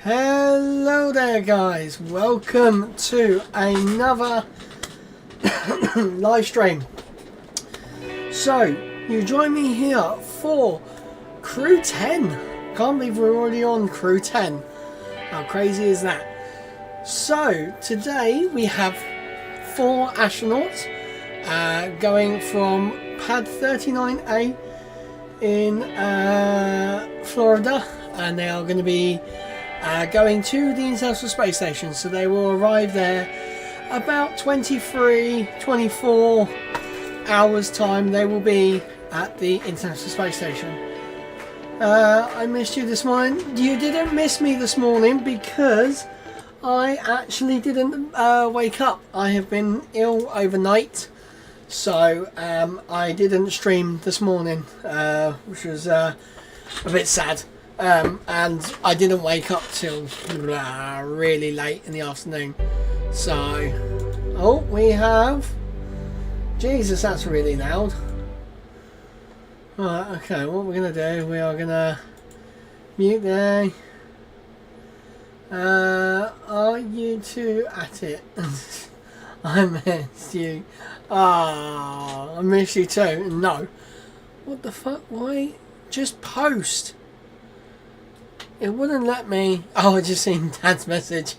Hello there guys, welcome to another live stream. So, you join me here for Crew 10. Can't believe we're already on Crew 10. How crazy is that? So, today we have 4 astronauts going from Pad 39A in Florida, and they are going to be going to the International Space Station. So they will arrive there about 24 hours time. They will be at the International Space Station. I missed you this morning. You didn't miss me this morning because I actually didn't wake up. I have been ill overnight, so I didn't stream this morning, which was a bit sad. And I didn't wake up till really late in the afternoon. So, oh, we have... Jesus, that's really loud. Right, okay, what we're going to do, we are going to mute there. Are you two at it? I missed you. Ah, I missed you too. No. What the fuck? Why? Just post. It wouldn't let me. Oh, I just seen Dad's message.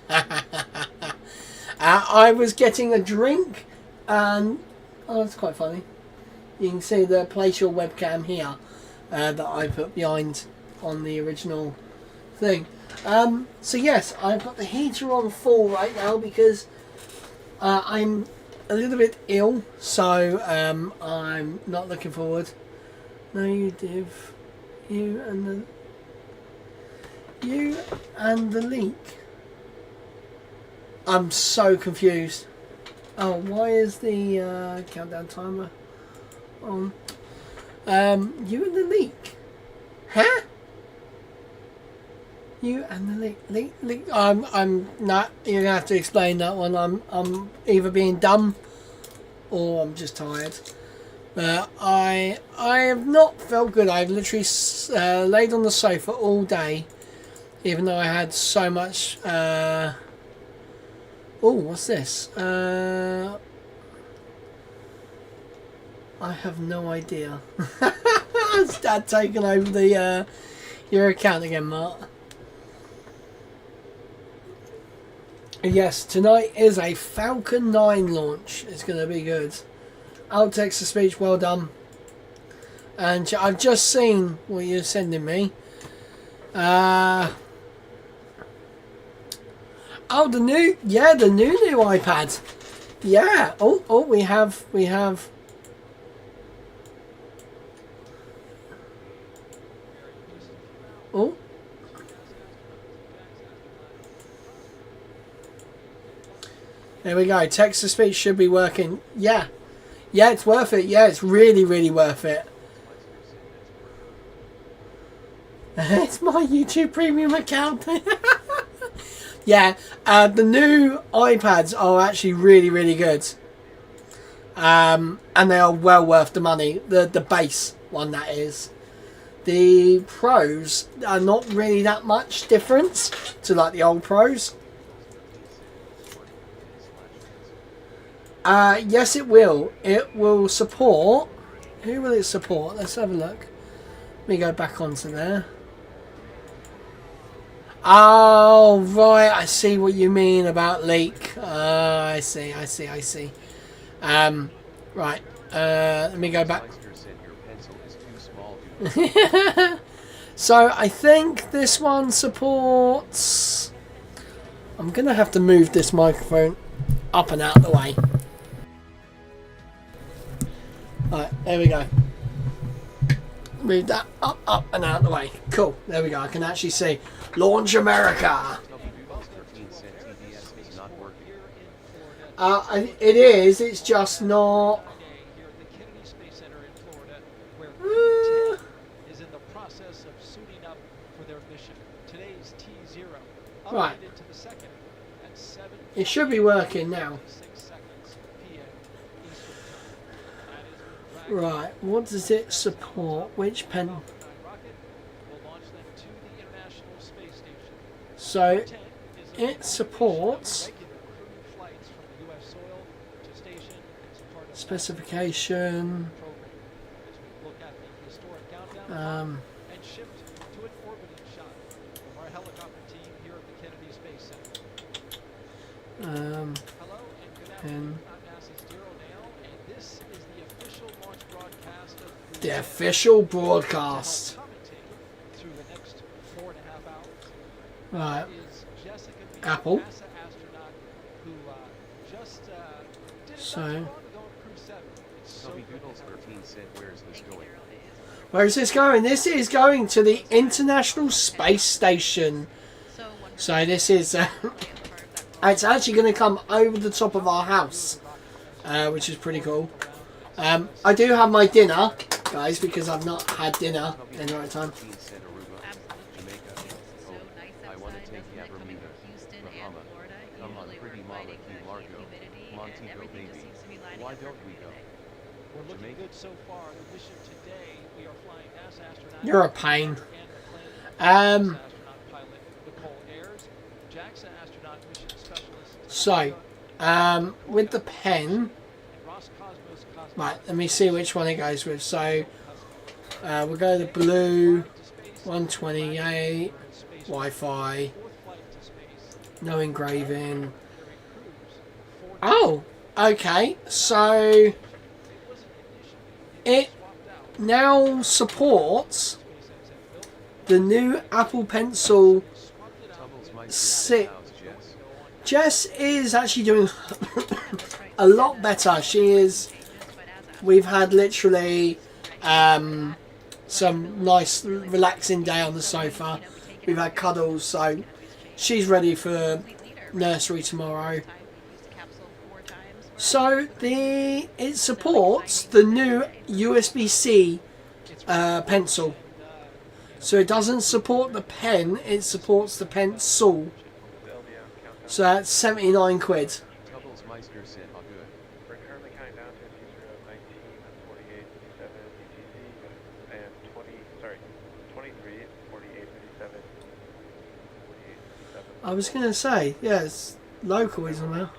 I was getting a drink, and oh, that's quite funny. You can see the place your webcam here that I put behind on the original thing. So yes, I've got the heater on full right now because I'm a little bit ill, so I'm not looking forward. No, you div, you and the leak. I'm so confused. Oh, why is the countdown timer on? You and the leak. Huh? You and the leak. I'm not. You're gonna have to explain that one. I'm either being dumb or I'm just tired. But I have not felt good. I've literally laid on the sofa all day, even though I had so much. Oh, what's this? I have no idea. Has Dad taken over the your account again, Mark? Yes, tonight is a Falcon 9 launch. It's going to be good. Alt text to speech, well done. And I've just seen what you're sending me. Oh, the new iPad. Yeah. Oh, we have. Oh. There we go. Text to speech should be working. Yeah. Yeah, it's worth it. Yeah, it's really, really worth it. It's my YouTube Premium account. Yeah, the new iPads are actually really, really good. And they are well worth the money. The base one, that is. The Pros are not really that much difference to like the old Pros. Yes, it will. It will support... Who will it support? Let's have a look. Let me go back onto there. Oh, right. I see what you mean about leak. I see. Right. Let me go back. So, I think this one supports... I'm going to have to move this microphone up and out of the way. Right, there we go. Move that up and out of the way. Cool, there we go. I can actually see Launch America. It is, it's just not... Right. It should be working now. Right, what does it support? Which pen? So it supports specification. Um, and the official broadcast. Right. Apple. So. Where is this going? This is going to the International Space Station. So this is... it's actually going to come over the top of our house. Which is pretty cool. I do have my dinner, guys, because I've not had dinner in the right time. Why don't we go? We're looking good so far. The mission today, we are flying NASA astronaut. You're a pain. So, with the pen, right, let me see which one it goes with. So, we'll go the blue, 128, Wi-Fi, no engraving. Oh, okay, so it now supports the new Apple Pencil 6. Jess is actually doing a lot better. She is. We've had literally some nice relaxing day on the sofa. We've had cuddles, so she's ready for nursery tomorrow. So it supports the new USB-C pencil. So it doesn't support the pen, it supports the pencil. So that's 79 quid. I was going to say, yes, local, isn't there?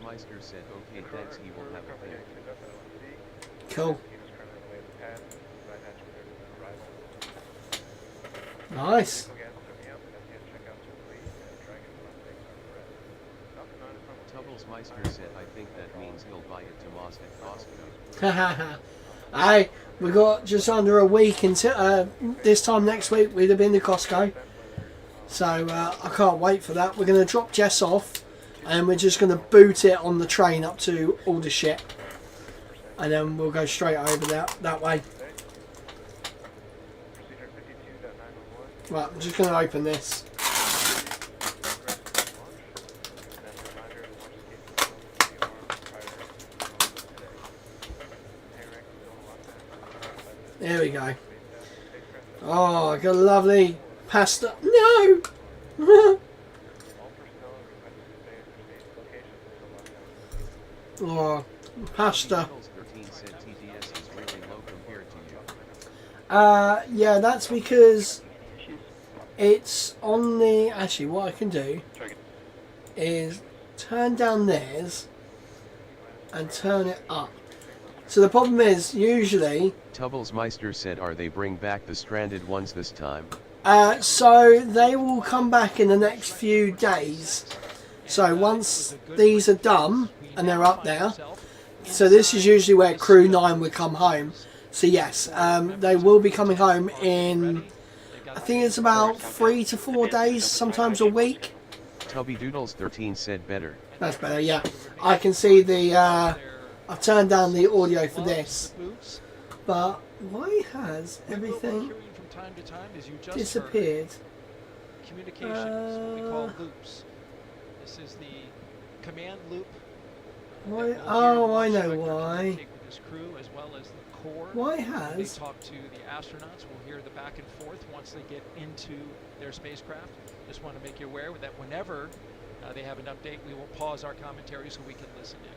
Meister said, okay, thanks, he will have a thing. Cool. Nice. Tubbles Meister said, I think that means he'll buy it to Moss at Costco. Hey, we got just under a week until this time next week we'd have been to Costco. So I can't wait for that. We're going to drop Jess off. And we're just going to boot it on the train up to Aldershot. And then we'll go straight over that way. Right, I'm just going to open this. There we go. Oh, I got a lovely pasta. No! Oh, pasta. Yeah, that's because it's on the... Actually, what I can do is turn down theirs and turn it up. So the problem is, usually... Tubbles Meister said, are they bring back the stranded ones this time? So they will come back in the next few days. So once these are done and they're up there, so this is usually where Crew 9 would come home. So yes, they will be coming home in, I think it's about 3 to 4 days, sometimes a week. Tubby Doodles 13 said better. That's better, yeah. I can see the, I've turned down the audio for this. But why has everything disappeared? Communications, what we call loops. This is the command loop. Why? Oh, I know why. This crew as well as the core. Why They has? talk to the astronauts. We'll hear the back and forth once they get into their spacecraft. Just want to make you aware that whenever they have an update, we will pause our commentary so we can listen in.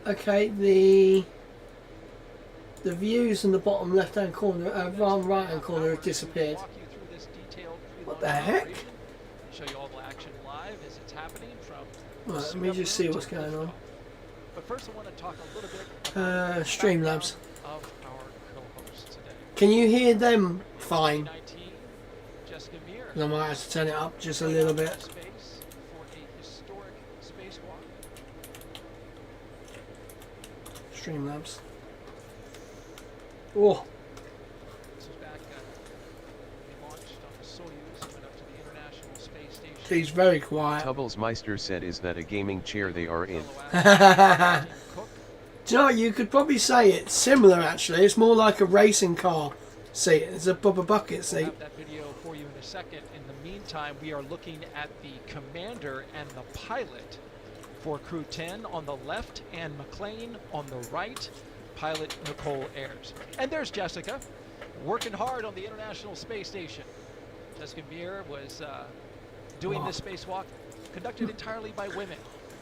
Okay, the The views in the bottom left-hand corner, bottom right-hand corner have disappeared. Walk you through this detailed What the pre-launch heck? operation, show you all the action live as it's happening from the Right, let suit me up just room see to what's going on. liftoff. But first I want to talk a little bit about the Streamlabs. background of our co-hosts today. Can you hear them fine? 2019, Jessica Meir. 'Cause I might have to turn it up just a little bit. Space for a historic spacewalk. Streamlabs. Oh, This was back we launched on the Soyuz, went up to the International Space Station. he's very quiet. Tubblesmeister said, "Is that a gaming chair they are in?" Fellow astronaut Tim Cook. Do you know what? You could probably say it's similar actually. It's more like a racing car seat. It's a Bubba Bucket We'll seat. have that video for you in a second. In the meantime, we are looking at the commander and the pilot for Crew 10 on the left and McLean on the right. Pilot Nicole Ayers. And there's Jessica, working hard on the International Space Station. Jessica Meir was doing this spacewalk conducted entirely by women.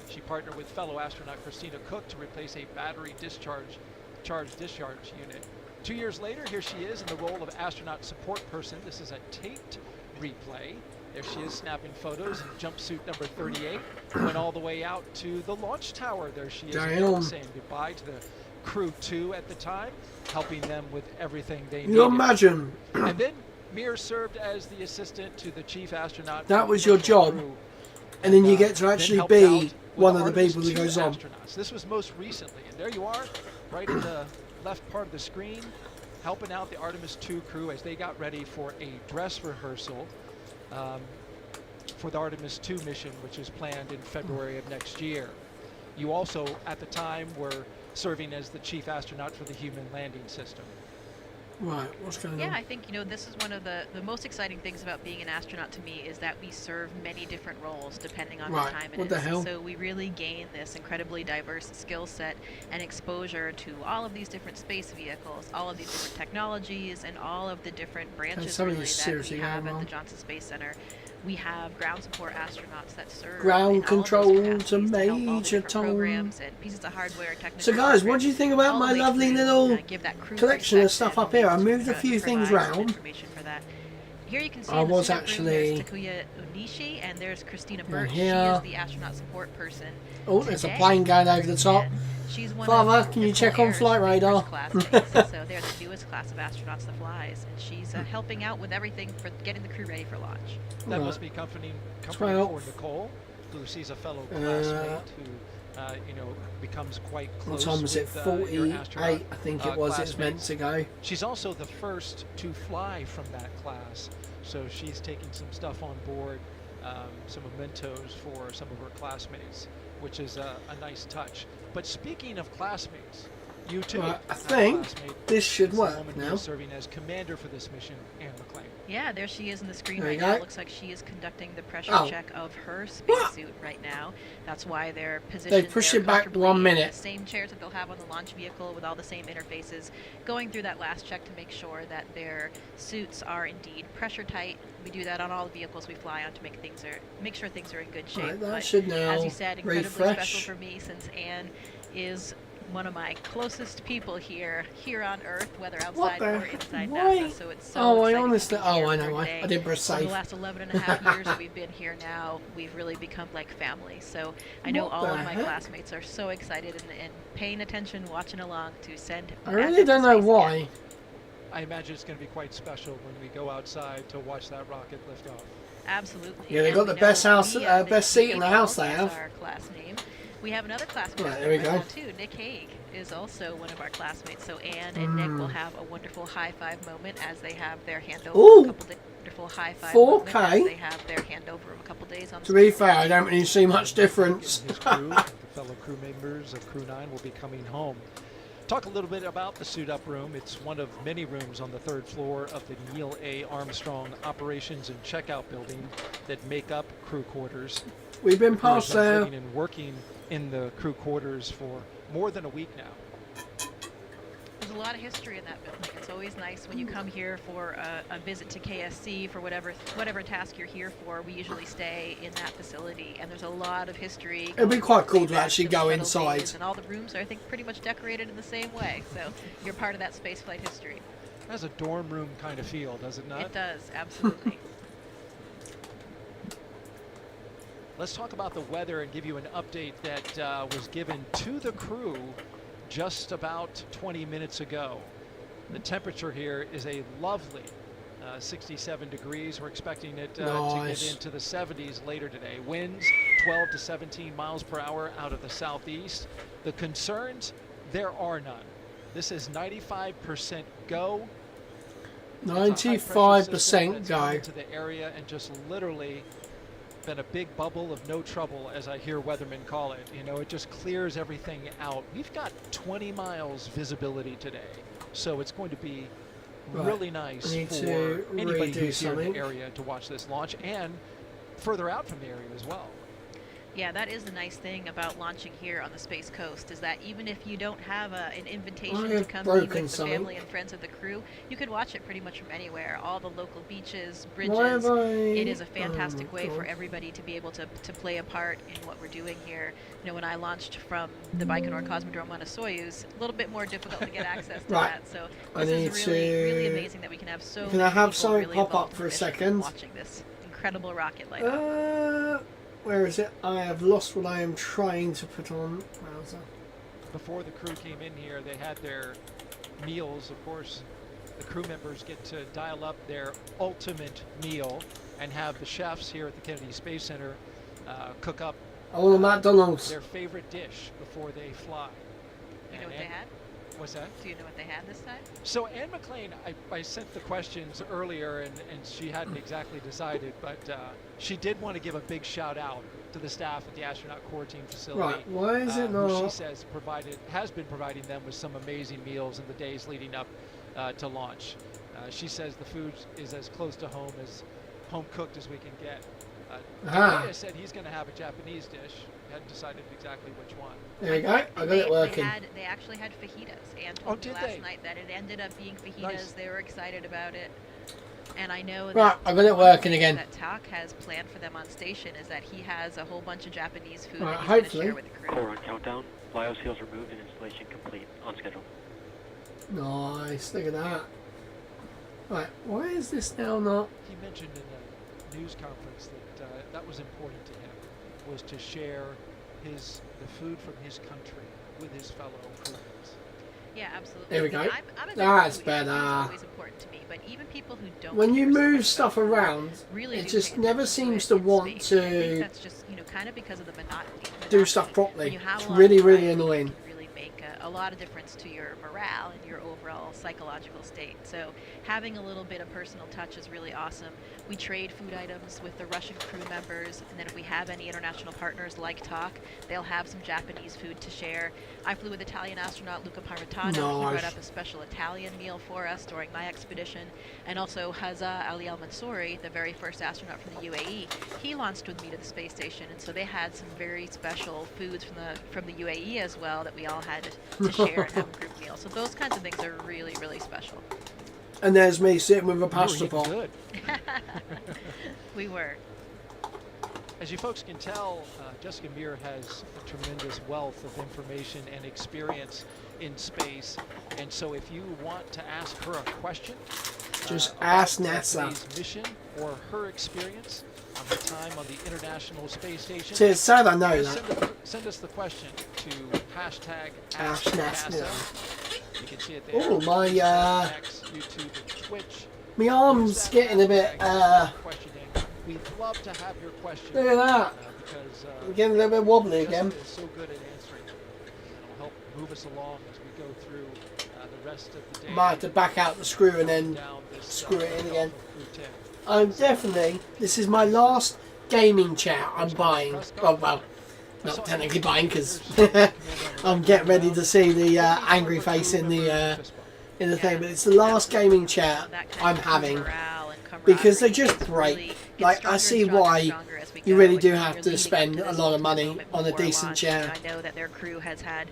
She partnered with fellow astronaut Christina Cook to replace a battery charge discharge unit. 2 years later, here she is in the role of astronaut support person. This is a taped replay. There she is snapping photos in jumpsuit number 38. Went all the way out to the launch tower. There she is again, Damn. saying goodbye to the Crew 2 at the time, helping them with everything they You needed. imagine And then Meir served as the assistant to the chief astronaut. That for was your commercial job. crew, and then you get then to actually helped be out with one of the Artemis people that 2 goes on. astronauts. This was most recently, and there you are, right in the left part of the screen, helping out the Artemis 2 crew as they got ready for a dress rehearsal for the Artemis 2 mission, which is planned in February of next year. You also, at the time, were serving as the chief astronaut for the human landing system. Right, what's going Yeah, on? I think, this is one of the most exciting things about being an astronaut to me is that we serve many different roles depending on Right, the time it what is. the hell? So we really gain this incredibly diverse skill set and exposure to all of these different space vehicles, all of these different technologies, and all of the different branches some of really these that seriously we have going at wrong. the Johnson Space Center. We have ground support astronauts that serve Ground in all of those control to capacities to help all the Major different Tom. programs and pieces of hardware, technical. So guys, what do you think about all the my way lovely through, little give that crew collection of perspective stuff up here? I and moved a few things provide some round. information for that. Here you can see I in the was suit up room, actually- there's Takuya Onishi and there's Christina Birch. She here. is the astronaut support person. Oh, there's a today. plane going over the top. And she's one Father, of can you Nicole check on Ayers' flight radar? first classmates. So they're the newest class of astronauts that flies, and she's helping out with everything for getting the crew ready for launch. That Right. must be comforting for 12. Nicole, who sees a fellow classmate who, becomes quite What close time was it? with, your 48, astronaut, I think it was. It's meant classmates. to go. She's also the first to fly from that class, so she's taking some stuff on board, some mementos for some of her classmates, which is a nice touch. But speaking of classmates, you too. Right, I have a think classmate. this should It's the work woman who now. is serving as commander for this mission, Anne McLean. Yeah, there she is in the screen There right you now. go. It looks like she is conducting the pressure Oh. check of her What? spacesuit right now. That's why they're positioned pushed there it back comfortably 1 in minute. the same chairs that they'll have on the launch vehicle with all the same interfaces, going through that last check to make sure that their suits are indeed pressure tight. We do that on all the vehicles we fly on to make sure things are in good shape. Right, that But should now as you said, incredibly refresh. special for me since Anne is one of my closest people here on Earth, whether outside the or heck? inside Why? NASA. So it's so Oh, I exciting to honestly. be Oh, here I know for why. today. I did press Over the save. last 11 and a half years that we've been here now, we've really become like family. So I know What all the of my heck? classmates are so excited and paying attention, watching along to send. I back really up to don't know space why. again. I imagine it's going to be quite special when we go outside to watch that rocket lift off. Absolutely. Yeah, they And got we the best know house- we have best Nick seat in the Hague house they as have. our class name. We have another classmate Right, there we go. now too. Nick Hague is also one of our classmates. So Anne and Nick will have a wonderful high five moment as they have their handover. Ooh. A couple days. Wonderful high five 4K. moment as they have their handover a couple days on. To be fair, I don't really see much difference. His crew, the fellow crew members of Crew 9 will be coming home. Talk a little bit about the suit up room. It's one of many rooms on the third floor of the Neil A. Armstrong Operations and Checkout Building that make up crew quarters. We've been Crew has past been there. living and working in the crew quarters for more than a week now. There's a lot of history in that building. It's always nice when you come here for a visit to KSC for whatever task you're here for. We usually stay in that facility, and there's a lot of history. It'd be going quite way cool to back actually the go shuttle inside. days, and all the rooms are, I think, pretty much decorated in the same way. So you're part of that spaceflight history. It has a dorm room kind of feel, does it not? It does, absolutely. Let's talk about the weather and give you an update that was given to the crew just about 20 minutes ago. The temperature here is a lovely 67 degrees. We're expecting it to Nice. get into the 70s later today. Winds 12 to 17 miles per hour out of the southeast. The concerns, there are none. This is 95% go. It's a high-pressure system 95% that's come go. into the area and just literally been a big bubble of no trouble, as I hear weathermen call it. You know, it just clears everything out. We've got 20 miles visibility today, so it's going to be Right. really nice I need for to anybody redo who's here in something. the area to watch this launch, and further out from the area as well. Yeah, that is the nice thing about launching here on the Space Coast, is that even if you don't have an invitation I to have come broken be with the something. family and friends of the crew, you could watch it pretty much from anywhere. All the local beaches, Why have bridges. I... It is a oh fantastic my way for God. everybody to be able to play a part in what we're doing here. You know, when I launched from the Baikonur Cosmodrome on a Soyuz, a little bit more difficult to get access to Right. that. So I this is need really to- amazing that we can have so Can I many have people something really pop involved up in for the a mission second? watching this incredible rocket light up. Where is it? I have lost what I am trying to put on browser. Before the crew came in here, they had their meals. Of course, the crew members get to dial up their ultimate meal and have the chefs here at the Kennedy Space Center cook up I want a McDonald's. their favorite dish before they fly. You know And what they had? What's that? Do you know what they had this time? So Anne McLean, I sent the questions earlier, and she hadn't exactly decided, but she did want to give a big shout out to the staff at the astronaut quarantine facility. Right, why is it who she not? says has been providing them with some amazing meals in the days leading up to launch. She says the food is as close to home cooked as we can get. Ah. Takeda said he's going to have a Japanese dish. Hadn't decided exactly which one. There you go. I got it working. They actually had fajitas, and Oh, told me did last they? night that it ended up being fajitas. Nice. They were excited about it, and I know Right, that I got it one of the working things again. that Tak has planned for them on station is that he has a whole bunch of Japanese food Right, that he's going to hopefully. share with the crew. Core on countdown. Bio seals removed and installation complete. On schedule. Nice, look at that. Right, why is this now not? He mentioned in a news conference that that was important to him, was to share the food from his country with his fellow crewmates. Yeah, absolutely. There we go. I'm a That's food. better. Food's always important to me, but even people who don't. When you care so move much stuff about food around, really it do just pay never attention seems it to in want space. And I to think that's just kind of because of the do stuff monotony. When properly. you have It's a lot really, of really variety, annoying. it can really make a lot of difference to your morale and your overall psychological state. So having a little bit of personal touch is really awesome. We trade food items with the Russian crew members, and then if we have any international partners like Tak, they'll have some Japanese food to share. I flew with Italian astronaut Luca Parmitano. He Nice. brought up a special Italian meal for us during my expedition. And also Hazza Ali Al Mansouri, the very first astronaut from the UAE, he launched with me to the space station, and so they had some very special foods from the UAE as well that we all had to share and have a group meal. So those kinds of things are really, really special. And there's me sitting with a You were pasta eating pot. good. We were. As you folks can tell, Jessica Meir has a tremendous wealth of information and experience in space. And so if you want to ask her a question, Just about ask NASA. today's mission or her experience on the time on the International Space Station, See, it's sad I know just that. send us the question to hashtag Ask AskNASA. NASA. You can see it there. Oh, my, X, YouTube, and Twitch. My arm's getting a bit, Questioning. We'd love to have your question. look at that. Because I'm getting a little bit wobbly Jessica again. is so good at answering. It'll help move us along as we go through the rest of the day. Might have to back out the screw and then down this, screw it in Delta again. Crew 10. I'm definitely, this is my last gaming chair I'm buying. Well, not technically buying because I'm getting ready to see the angry face in the thing, but it's the last gaming chair That kind I'm of having. morale and because they camaraderie just is break. really- gets Like, I stronger and see stronger why and stronger as we you go, really and do you're have to leading up spend to a this lot of money moment on a before decent launch. chair. I know that their crew has had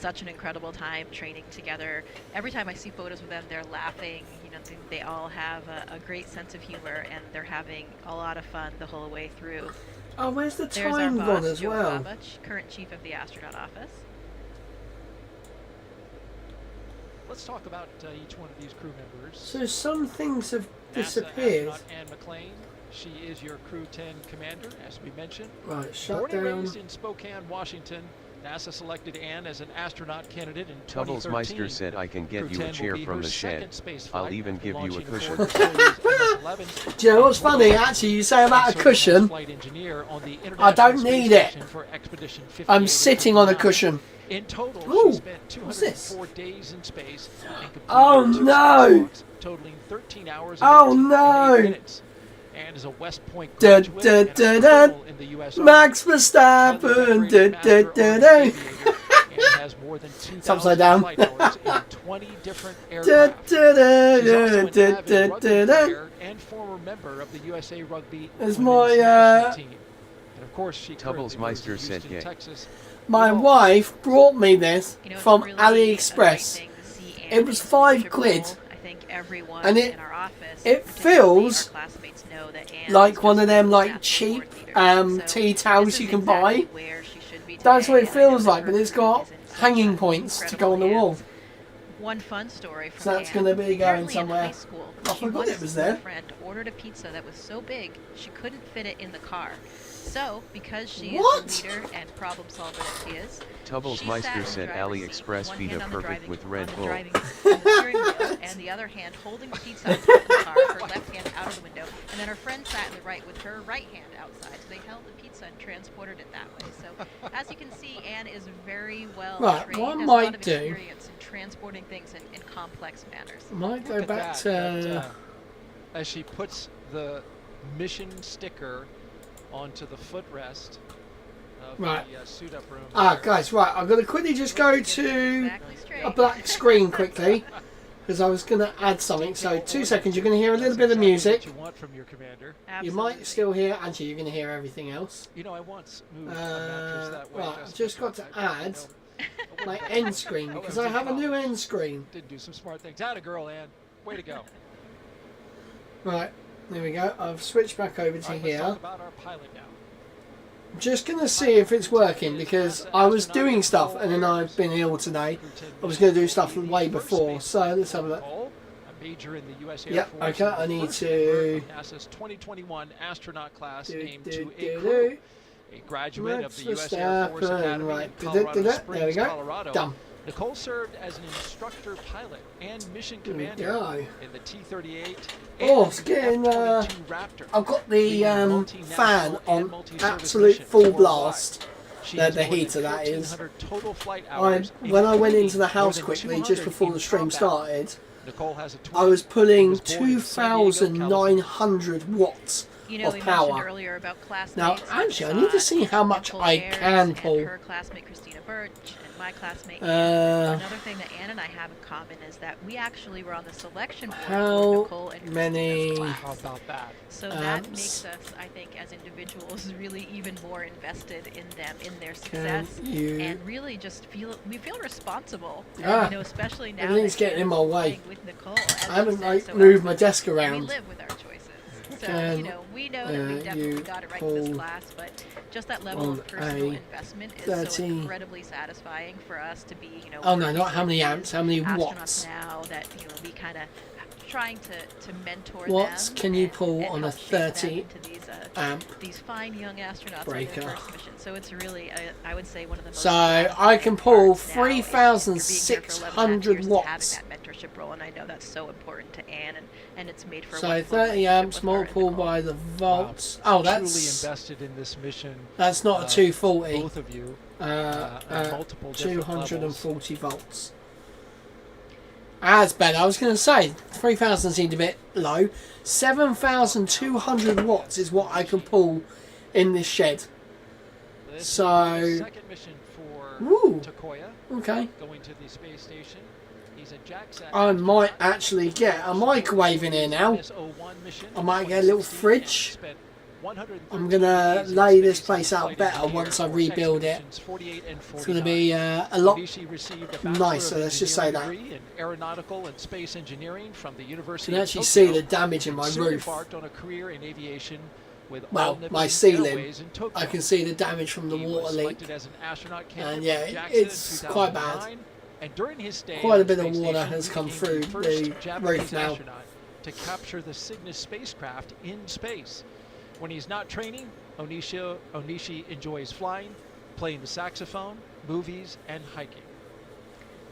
such an incredible time training together. Every time I see photos with them, they're laughing. You know, they all have a great sense of humor, and they're having a lot of fun the whole way through. Oh, where's the There's our time boss, gone as Joe well? Babich, current chief of the astronaut office. Let's talk about each one of these crew members. So some things have NASA disappeared. astronaut Anne McClain. She is your Crew 10 commander, as we mentioned. Right, shut Born and down. raised in Spokane, Washington, NASA selected Anne as an astronaut candidate in Tubbles 2013. Meister said I can get Crew you a 10 chair will be from her the shed. second space I'll flight even after give you a launching cushion. aboard the Soyuz MS-11. Do you know what's funny? Actually, you say about a Served as cushion. flight engineer on the I International don't Space need it. Station for Expedition 58 I'm and sitting on a 59. cushion. In total, Ooh, she spent what's this? 204 days in space and completed Oh, 2 no. spacewalks, totaling 13 hours and Oh, 18 no. minutes. And is a West Point Da, graduate da, and a da, da. colonel in the U.S. Max Army. Verstappen. Highly Da, decorated da, Master da, Army da. aviator and has more than 2,000 upside down. flight hours in 20 different Da, aircraft. da, da, She's also an da, avid da, rugby da, da. player and former member of the USA Rugby There's women's my, national team. And of course, she Tubbles currently lives in Meister said Houston, yay. Texas. My Well, wife brought me this You know, it's from really a great AliExpress. thing to see It Anne was in a £5. leadership role. I think everyone And it- in our office, it particularly feels our classmates, know that Anne like is one of just them a like natural cheap board leader. So tea towels this you is can exactly buy. where she should be That's what it today, and I know feels that like, her but it's crew got is in such hanging a points to incredible go on the wall. hands. One fun story from So that's Anne. gonna be going Apparently somewhere. In high school, I she forgot once it was with there. a friend ordered a pizza that was so big she couldn't fit it in the car. So, because she What? is the leader and problem solver that she is, Tubbles she Meister sat in the said driver's AliExpress seat, one feet hand are on the perfect driving- with on Red the Bull. driving- on the steering wheel, and the other hand holding the pizza on top of the car, her left hand out of the window, and then her friend sat in the right with her right hand outside. So they held the pizza and transported it that way. So, as you can see, Anne is very well Right, trained, what I has a might lot of do- experience in transporting things in complex manners. Might go Look at back that, to. as she puts the mission sticker onto the footrest of Right. the suit-up room. Ah, there. guys, right. I'm gonna quickly just go to Exactly straight. a black screen quickly because I was gonna add something. So 2 seconds. You're gonna hear a little bit of That's exactly music. what you want from your commander. You might Absolutely. still hear. Actually, you're gonna hear everything else. You know, I once moved a mattress that way. Right, I've just just got because to I- add you know, my end screen Oh, because it was I in have a new college. end screen. Did do some smart things. Atta girl, Ann. Way to go. Right, there we go. I've switched back over to All right, let's here. talk about our pilot now. I'm just gonna see if it's working because I was doing stuff and then I've been ill today. I was gonna do stuff way before, so let's have a look. Cole, a major in the U.S. Air Yep, Force, okay, and the I need first to- member of NASA's 2021 astronaut class Do, named do, to do, a do. crew. A graduate of the Max U.S. Air Force Verstappen, Academy right. in Did it, Colorado did it? Springs, There we go. Colorado. Done. Nicole served as an instructor pilot and mission There we commander go. in the T-38 Oh, and it's getting, F-22 Raptor. I've got the leading fan multinational and on multi-service absolute missions full worldwide. blast. She The has more than heater, that is. 1,400 total flight I, hours, when I went including into the more house than quickly 200 just before in the stream combat. started, Nicole has a twin I was who pulling was born in San Diego, California. 2,900 watts You know, of we mentioned power. earlier about classmates. Now, actually, I need to see how much Nicole I Ayers can and pull. her classmate Christina Birch and my classmate. Ann. Uh, Another thing that Ann and I have in common is that we actually were on the selection board How for Nicole and many- Christina's How class. about that? So that amps makes us, I think, as individuals, really even more invested in them, in their can success, you? and really just we feel responsible. Ah, You know, especially now everything's that getting in Ann my is way. playing with Nicole. As I haven't you said like so moved my eloquently, desk We around. live with our choices. So, Can, you know, we know that we you definitely got it right in this pull class, but just that level on of personal a investment is so 30. incredibly satisfying for us to be, you know, Oh no, working not how with many these amps, how many astronauts watts. now that, you know, we kind of trying to mentor Watts them. can you and- pull and on a help shape them 30 into amp? these fine young astronauts breaker? on their first mission. So it's really, I would say, one of the most So I satisfying can pull parts now is, you know, being here for 11.5 years 3,600 and watts. having that mentorship role, and I know that's so important to Anne, and it's made for a So wonderful 30 relationship amps with her and multiplied Nicole. by the volts. Wow. Oh, Truly that's invested in this mission, not a 240. both of you. At multiple different 240 volts. That's better. I was going to say 3,000 seemed a bit low. 7,200 watts is what I can pull in this shed. This So- will be the second mission for Ooh. Takoya, Okay. going to the space station. He's a JAXA I might astronaut. actually get a microwave in here now. SO1 mission I might in get a little 2016 and fridge. spent I'm gonna lay this place out better once I rebuild it. It's gonna be a lot nicer, let's just say that. In aeronautical and space engineering from the You University can of actually Tokyo. see the damage in my Soon roof. embarked on a career in aviation with Well, All Nippon my ceiling. Airways in Tokyo. I can see the damage from the He water was leak. selected as an astronaut candidate And yeah, from Jackson in it's quite bad. 2009, And during his stay Quite a on bit the of space water station, has he come became through the first the Japanese roof now. astronaut to capture the Cygnus spacecraft in space. When he's not training, Onishi enjoys flying, playing the saxophone, movies, and hiking.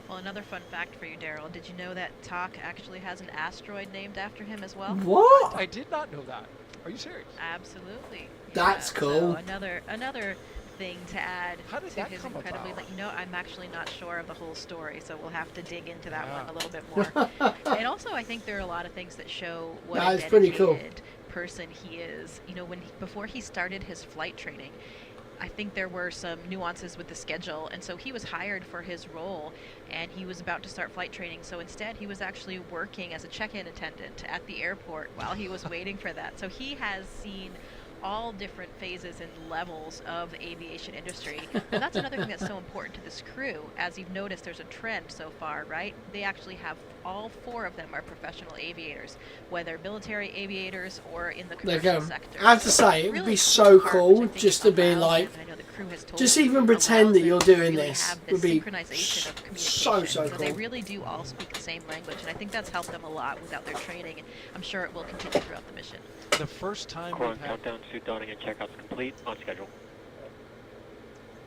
Well, another fun fact for you, Daryl. Did you know that Tak actually has an asteroid named after him as well? What? I did not know that. Are you serious? Absolutely. That's Yeah, cool. So another thing to add How did to that his come incredibly, about? I'm actually not sure of the whole story, so we'll have to dig into that Yeah. one a little bit more. And also, I think there are a lot of things that show what That a is pretty cool. dedicated person he is. You know, before he started his flight training, I think there were some nuances with the schedule, and so he was hired for his role, and he was about to start flight training. So instead, he was actually working as a check-in attendant at the airport while he was waiting for that. So he has seen all different phases and levels of the aviation industry. And that's another thing that's so important to this crew. As you've noticed, there's a trend so far, right? They actually have, all 4 of them are professional aviators, whether military aviators or in the There you commercial go. sector. I have to So say, it would really be so part, cool which I think just to be allows like, them, and I know the crew has told just me, even pretend allows that them you're to doing really this have would this be synchronization of so communication. They cool. really do all speak the same language, and I think that's helped them a lot without their training, and I'm sure it will continue throughout the mission. The first time Core on we've had... countdown, suit donning and checkouts complete, on schedule.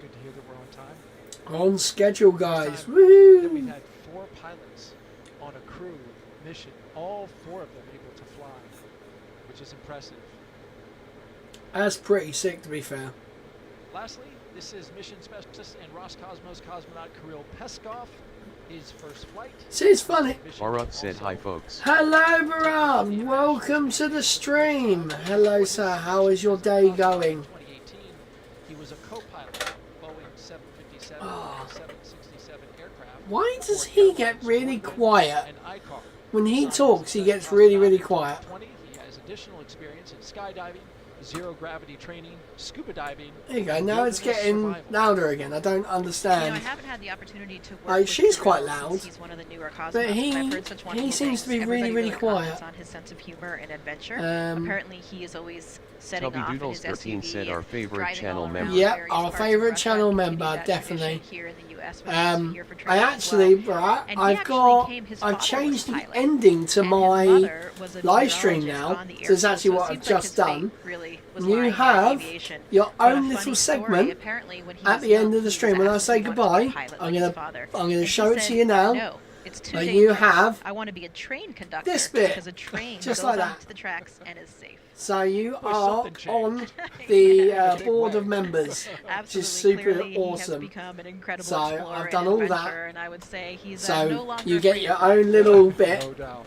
Good to hear that we're on time. on schedule, guys. That we've Woo! had 4 pilots on a crew mission, all 4 of them able to fly, which is impressive. That's pretty sick, to be fair. Lastly, this is mission specialist and Roscosmos cosmonaut Kirill Peskov. His first flight. See, it's funny. Barat said hi folks. Hello, Baran. Welcome to the stream. Hello, sir. How is your day going? 2018, he was a co-pilot Boeing 757 and 767 aircraft. Why does for he Airlines get really Orbit quiet? and ICAR. When he Besides talks, he his gets cosmonaut really in quiet. 2020, he has additional experience in skydiving, zero gravity training, scuba diving. There you go. and Now it's wilderness getting survival. louder again. I don't You know, I understand. haven't had the opportunity to work Oh, with she's Kirill quite since loud. He's one of the newer cosmonauts, But and I've heard such he wonderful seems to be things. really, Everybody really comments quiet. on his sense of humor and adventure. Um, Apparently, he is always setting Tubby off in Doodles his 13 SUV said our and favorite driving channel all member. around Yep, various our parts of favourite Russia, channel continuing member, that definitely. tradition here in the US when he was here for I training as actually, well. right, And he I've actually came- his father I've was changed a the pilot, ending to and his my mother was a live stream meteorologist now. on the So it's airfield, actually so it what I've seems like just his done. fate really was You lying in have aviation. your But a own funny little story, segment apparently when he at was the end young, of the he stream. was When I asked say if he wanted to be a goodbye, pilot I'm like gonna his father. I'm gonna And show he it to said, you now. No, it's too But you dangerous. have I want to be a train conductor this bit, because a train just goes like that. onto the tracks and is safe. So you Well, are something on changed. the Big board way. of members, which Absolutely, is super clearly awesome. He has become an incredible So, I've explorer done and all that. adventurer, and I would say he's no So longer you get afraid your of life. own little bit, No doubt.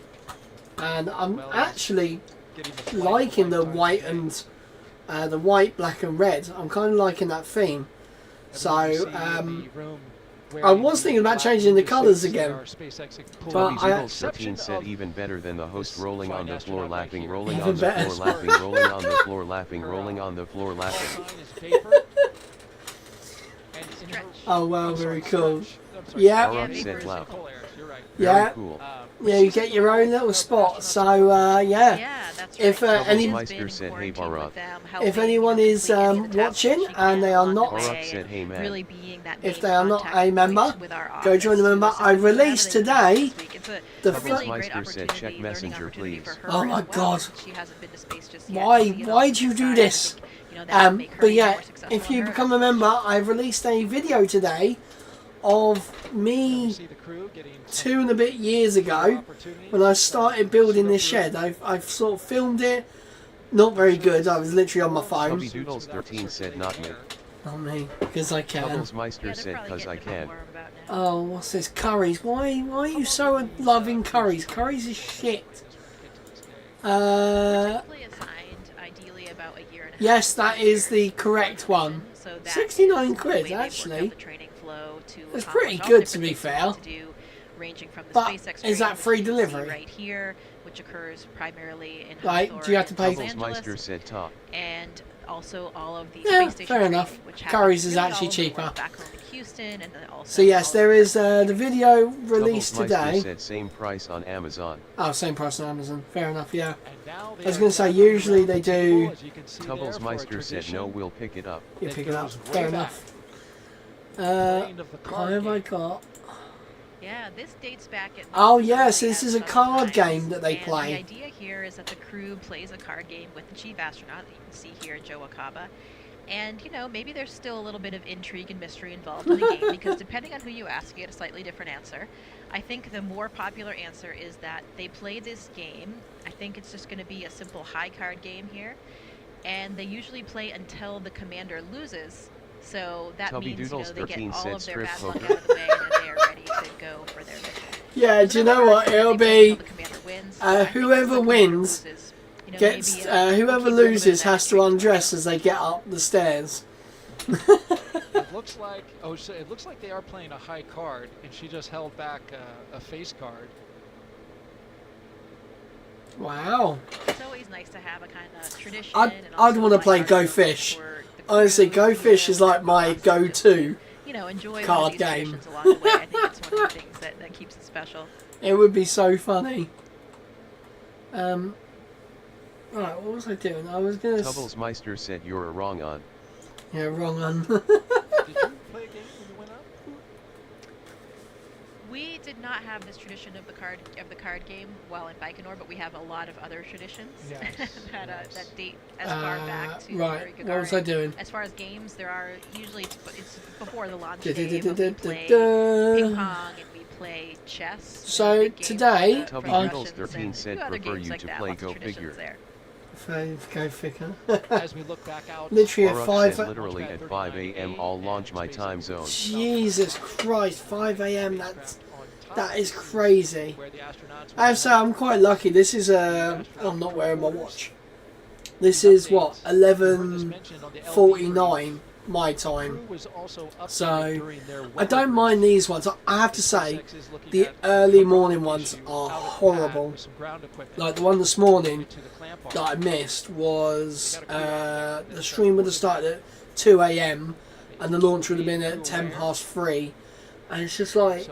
and I'm Well, actually Getting the flight liking the time white today. and the white, black, and red. I'm kind of liking that theme. Everyone So see the room I was thinking about black changing the suits colours that again. our SpaceX pulled But out. Tubby I- Doodles 13 said even better than the host rolling on the floor laughing, rolling Even on the better. floor laughing, rolling on the floor laughing, rolling on the floor laughing. Sign is paper. And in her- Oh wow, I'm very sorry, cool. stretch. I'm sorry, Yeah. stretch. Barat Yeah, said papers wow. and Polaris, you're right. Yeah, Very cool. yeah, you get your own little spot. So yeah. Yeah, that's If, right. any- He's Meister been in said, "Hey, quarantine with Barat." them, If helping, anyone is complete any of the tasks watching that she and they can are along not- the Barat way, said, "Hey man." really being that If main they are not contact a point member, with our go join the office member. to I assist with released everything today this week. It's a the really fir- great Meister said, opportunity, "Check learning Messenger, opportunity please." for her Oh as my well, God. since she hasn't been to space just yet. Why? To see it all Why'd from you the do side, this? I think, that would make her But even yeah, more successful if in you her become a member, I've released a video today of me See the crew getting 2 and a bit years ago when I started building this shed. I've sort of filmed it. Not very good. I was literally on my phone. Tubby Doodles 13 said not me. Not me, because I can. Bubbles Yeah, Meister they're said probably cause I getting a bit can. warm about now. Oh, what's this? Curries. Why are you so loving curries? Curries is shit. Typically assigned ideally about a year and a half. Yes, that is the correct one. So that 69 is the quid, way they've worked out actually. the training flow to That's accomplish pretty all good, the to be different things we fair. want to do ranging from the But SpaceX is that training, free which you can see delivery? right here, which occurs primarily in Like, Hathor do you have to and pay- Los Tubbles Meister Angeles, said top. and also all of the Yeah, space station fair enough. training, which Curry's happens is really actually all over the cheaper. world, back home in Houston, and then also So yes, all there over is the video released Tubbles Meister today. said same price on Amazon. Oh, same price on Amazon. Fair enough, yeah. And now I was they gonna are say, gathering usually around they the table, do- as you can see Tubbles there, for a Meister said no, tradition we'll pick it up. You that pick it up. goes way Fair back. enough. Playing of the What card have I game. got? Yeah, this dates back at Oh, least yeah, as so early this as is a Southern card times, game that they and play. The idea here is that the crew plays a card game with the chief astronaut that you can see here, Joe Akaba. And, you know, maybe there's still a little bit of intrigue and mystery involved in the game, because depending on who you ask, you get a slightly different answer. I think the more popular answer is that they play this game. I think it's just going to be a simple high card game here. And they usually play until the commander loses. So that Tubby means, you know, Doodles they get 13 all said of their strip bad luck poker. out of the way, and then they are ready to go for their mission. Yeah, do you know what? It'll be whoever wins gets whoever loses has to undress as they get up the stairs. It looks like so it looks like they are playing a high card, and she just held back a face card. Wow. It's always nice to have a kind of tradition. I'd and wanna also play like Go our Fish. for the Honestly, crew, Go you Fish know, is like my lots of, go-to. You know, enjoy card one of these game. traditions along the way. I think it's one of the things that keeps it special. It would be so funny. Right, what was I doing? I was gonna. Tubbles Meister said you're wrong on. Yeah, wrong one. Did you play a game when you went up? We did not have this tradition of the card game while in Baikonur, but we have a lot of other traditions Yes, that yes. that date as far back to Yuri right, what was I Gagarin. doing? As far as games, there are usually it's before the launch day. But we play ping Da-da-da-da-da. pong and we play chess. So, big games today, for the Tubby I- Doodles Russians 13 and said a few other prefer games you like to that, play lots of Go traditions Figure. there. Go figure. As we look back out, Literally at Baruch 5. said literally at 5 a.m. I'll launch my time zone. Jesus Christ, 5 a.m. That is crazy. I have to say, I'm quite lucky. This is I'm not wearing my watch. This is what 11:49 my time. So I don't mind these ones. I have to say, the early morning ones are horrible. Like the one this morning that I missed was the stream would have started at 2 a.m. and the launch would have been at 3:10, and it's just like,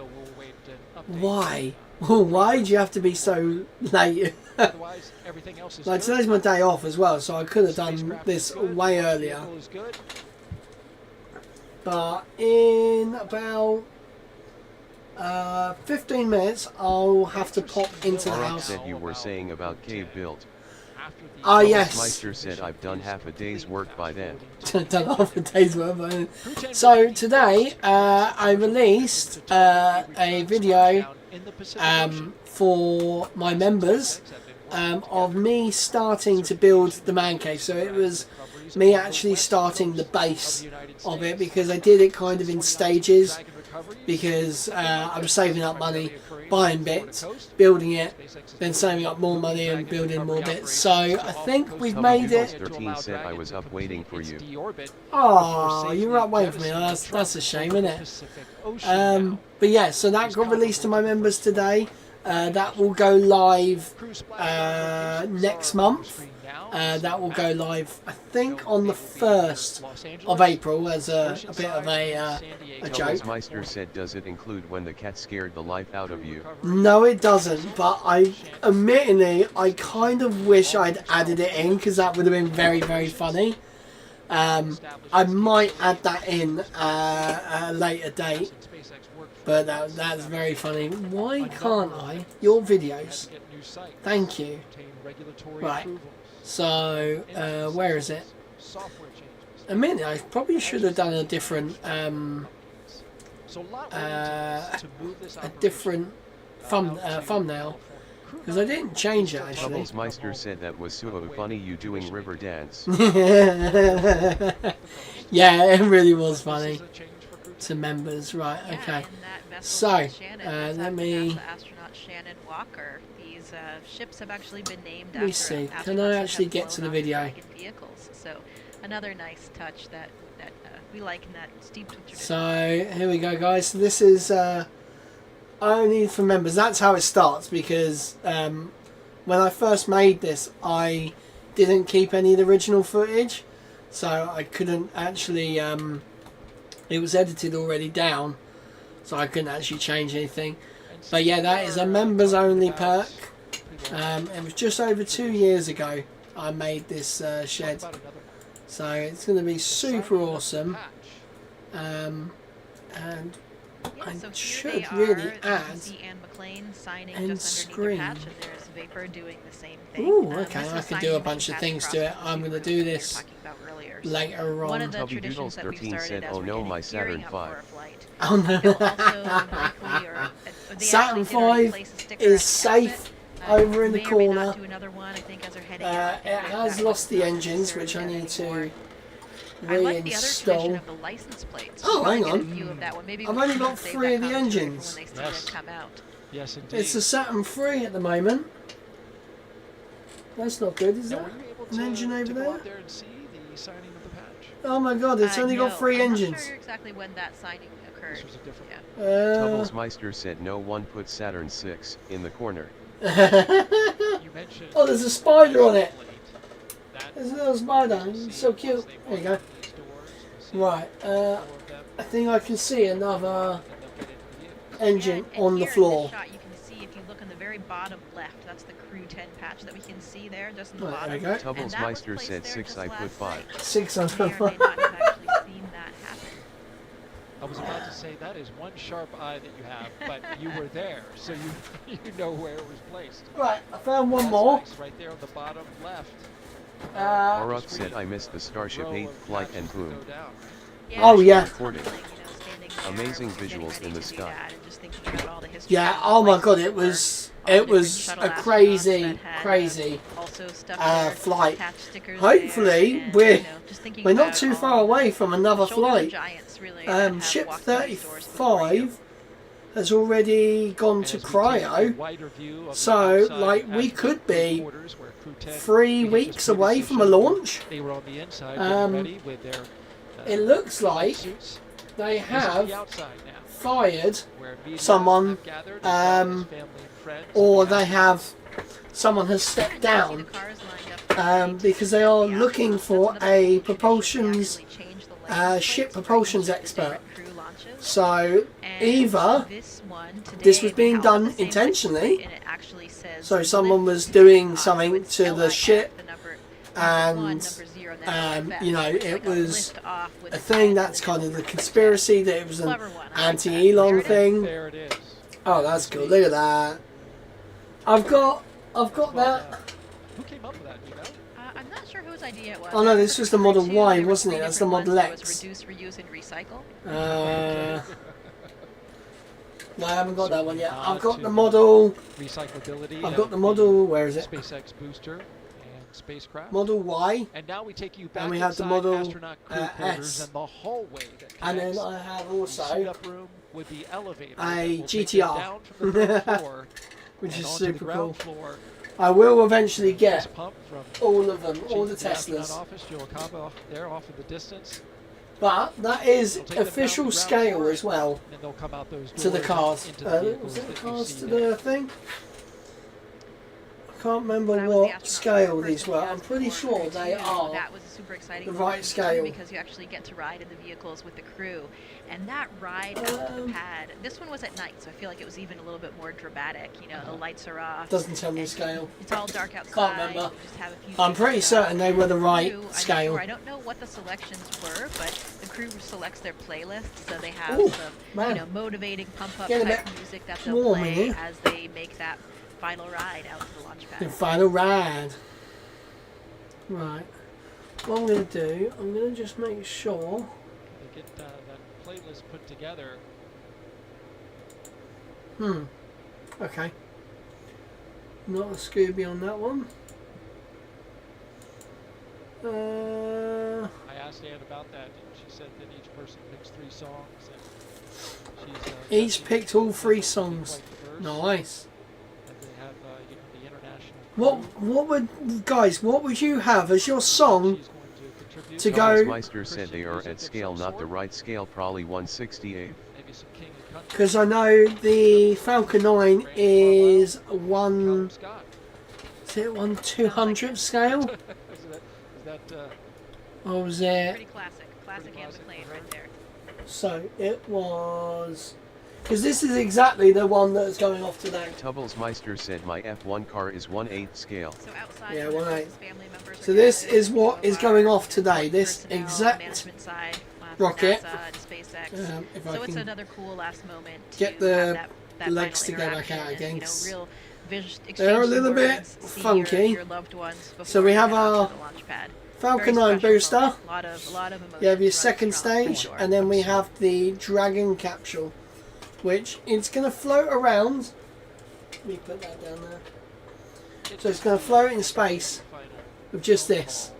why? Why do you have to be so late? Like today's my day off as well, so I could have done this way earlier. But in about 15 minutes, I'll have to pop into the Baruch house. said you were saying about cave build. Ah, Tubbles yes. Meister said I've done half a day's work by then. Done half a day's work. But so today, I released a video for my members of me starting to build the man cave. So it was me actually starting the base of it, because I did it kind of in stages, because I was saving up money, buying bits, building it, then saving up more money and building more bits. So I think we've made Doodles it. 13 said I was up waiting for you. Oh, you were up waiting for me. That's a shame, isn't it? But yeah, so that got released to my members today. That will go live next month. That will go live, I think, on the 1st of April as a bit of a Tubbles joke. Meister said does it include when the cat scared the life out of you? No, it doesn't, but admittingly, I kind of wish I'd added it in, because that would have been very, very funny. I might add that in at a later date, but that's very funny. Why can't I? Your videos. Thank you. Right. So, where is it? A minute, I probably should have done a different thumbnail, because I didn't change it actually. Tubbles Meister said that was so funny you doing river dance. Yeah, it really was funny to members. Right, okay. So, let me. Astronaut Shannon Walker. These ships have actually been named Let me after see. astronauts Can I that actually have get to flown the on video? Dragon vehicles. So another nice touch that we like in that steeped with tradition. So here we go, guys. So this is only for members. That's how it starts, because when I first made this, I didn't keep any of the original footage, so I couldn't actually. It was edited already down, so I couldn't actually change anything. But yeah, that is a members only perk. It was just over 2 years ago I made this shed, so it's going to be super awesome. And Yeah, I so here should they are. really You can add see Anne McLean signing and just underneath screen. the patch, and there's Vapor doing the same thing. Ooh, This okay, was I could signing do a the main bunch of patch things across to it. from the I'm two going to groups do that we were this talking about earlier. later One on. of the Tubby traditions that we Doodles13 started said, as "Oh we're no, getting my gearing Saturn up V." for a flight. Oh no. You'll also quickly, or they Saturn actually did already V place a sticker is at the safe exit. over in the May or may not corner. do another one, I think, as they're heading out. It has lost the engines, which I need to I like the other tradition reinstall. of the license plates. Oh, Try to hang get on. a view of that one. Maybe I've we only should got save 3 of that the commentary for engines. when they see Yes. them come out. Yes, indeed. It's a Saturn 3 at the moment. That's not good, is Now, it? were you able An engine over to go there? out there and see the signing of the patch? Oh my god, it's only No, got 3 I'm engines. not sure exactly when that signing occurred. This was a different Yeah. Tubblesmeister said no one put Saturn 6 in the corner. You mentioned Oh, there's a spider on it. plate. That There's a little spider. you'll It's see so once cute. they There you walk go. in these doors, you'll see Right, 4 of them, I think I can see another and they'll get into view. engine and on the here in floor. this shot, you can see, if you look on the very bottom left, that's the Crew 10 patch that we can see there, just in the Right, bottom. there you go. And that was Tubblesmeister placed said there 6, just I put last 5. night. 6 on You may or may not have actually seen that happen. I was about to say that is one sharp eye that you have, but you were there, so you you know where it was placed. Right, I found one That's more. nice, right there on the bottom left. Aruk said I missed the Starship Row 8 of flight and patches that boom. go down. Oh, yeah. Recording. Standing there, Amazing getting visuals ready in the to do sky. that, and just thinking about all the history Yeah, of the oh my flights god, that it were, was all the it different was shuttle a astronauts crazy, that had, crazy also stuff flight. patch stickers Hopefully, there, and, we're- you know, just thinking we're not about too all far away from another the children of flight. giants, really, that have Ship walked through these doors before you. 35 has already gone And to as we take a cryo. wider view of the So, outside like, we astronaut could be quarters where Crew 10 3 we had weeks just away previously from a shown you. launch. They were on the inside Um, getting ready with their It looks like suits. they This is have the outside now, fired, where media someone, have gathered, as well as um, family and friends, or and they the have, someone has stepped You can see down, the cars lined up because they are the looking astronauts. for That's another a cool tradition. They propulsions actually change the license ship plates for propulsions each of the expert. different crew launches. So And either this one today, this was we being have the done same license intentionally, plate, and it actually says so someone lift was doing off, so something it's to the LIF, ship, the number and, 1, number 0, and then LFF. you know, It's it like a was lift off with a the thing. pen That's and kind then of the over conspiracy, that it was an Clever one. I like that. anti-Elon There it is. thing. There it is. Oh, that's cool. Look at that. I've got Well that. done. Who came up with that? Do you know? I'm not sure whose idea it was. Oh, no, I this remember was the for Model Crew 2, Y, there were wasn't it? 3 That's the different Model ones. It X. was reduce, reuse, and recycle. No, I haven't got that one yet. So, I've got to the model. Recyclability. I've of got the model. the Where is it? SpaceX booster and spacecraft. Model Y. And now we take you back And we have the inside model, astronaut crew quarters S. and the hallway that And connects then I have the also, suit-up room with the elevator a that will take you GTR. down from the third floor which and is onto the super cool. ground floor. I will eventually This get pump from all of them, all the Chief Astronaut Teslas. Office, Joe Acaba off there, off in the distance. But that is They'll take them down official to the ground scale floor as well And then they'll come out those to the doors cars. into the vehicles Was it the that you cars see to there. the thing? I can't remember When I was the what astronaut scale first these were. I'm years pretty before sure they Crew 2, are That was a super exciting the moment right too, scale. because you actually get to ride in the vehicles with the crew, and that ride out to the pad. This one was at night, so I feel like it was even a little bit more dramatic. You know, the lights are off. Doesn't tell me the and scale. It's all dark outside. remember. We just have a few I'm seats pretty set up. certain they were the right Crew, I'm scale. sure. I don't know what the selections were, but the crew selects their playlist, so they have Ooh, some, man. you know, motivating pump-up Get a type bit music that they'll warm in play here. as they make that final ride out to the launch pad. The final ride. Right. What I'm going to do, I'm going to just make sure. They get that playlist put together. Okay. Not a Scooby on that one. I asked Ann about that, and she said that each person picks 3 songs, and she's Each picked all 3 songs. quite diverse, Nice. and they have you know, the international What crew. would, guys, what would you have as your song She's going to contribute to Thomas go, Meister said they are at scale, not the right scale, probably 168. Maybe some king and country. because I know the Falcon 9 is Callum Scott. 200th scale, Is that or was it? Pretty classic. Classic Anne McLean right there. So it was, because this is exactly the one that's going off today. Tubbles Meister said my F1 car is 1/8 scale. So outside, Yeah, when 1/8. his family members So are this gathered, is what all of is going our off today. This personnel, exact management side, for rocket. NASA and SpaceX. If So I it's can another cool last moment to get have the that legs final to go back interaction out and, again, you know, 'cause real they're a exchange little some bit words, see funky. your loved ones So before we you have head off our to the launch pad. Falcon Very 9 special booster. moment. A lot of emotions. You have your running second strong, for stage, sure. and then we have the Dragon capsule, which it's going to float around. Let me put that down there. So it's going to float in space with just this,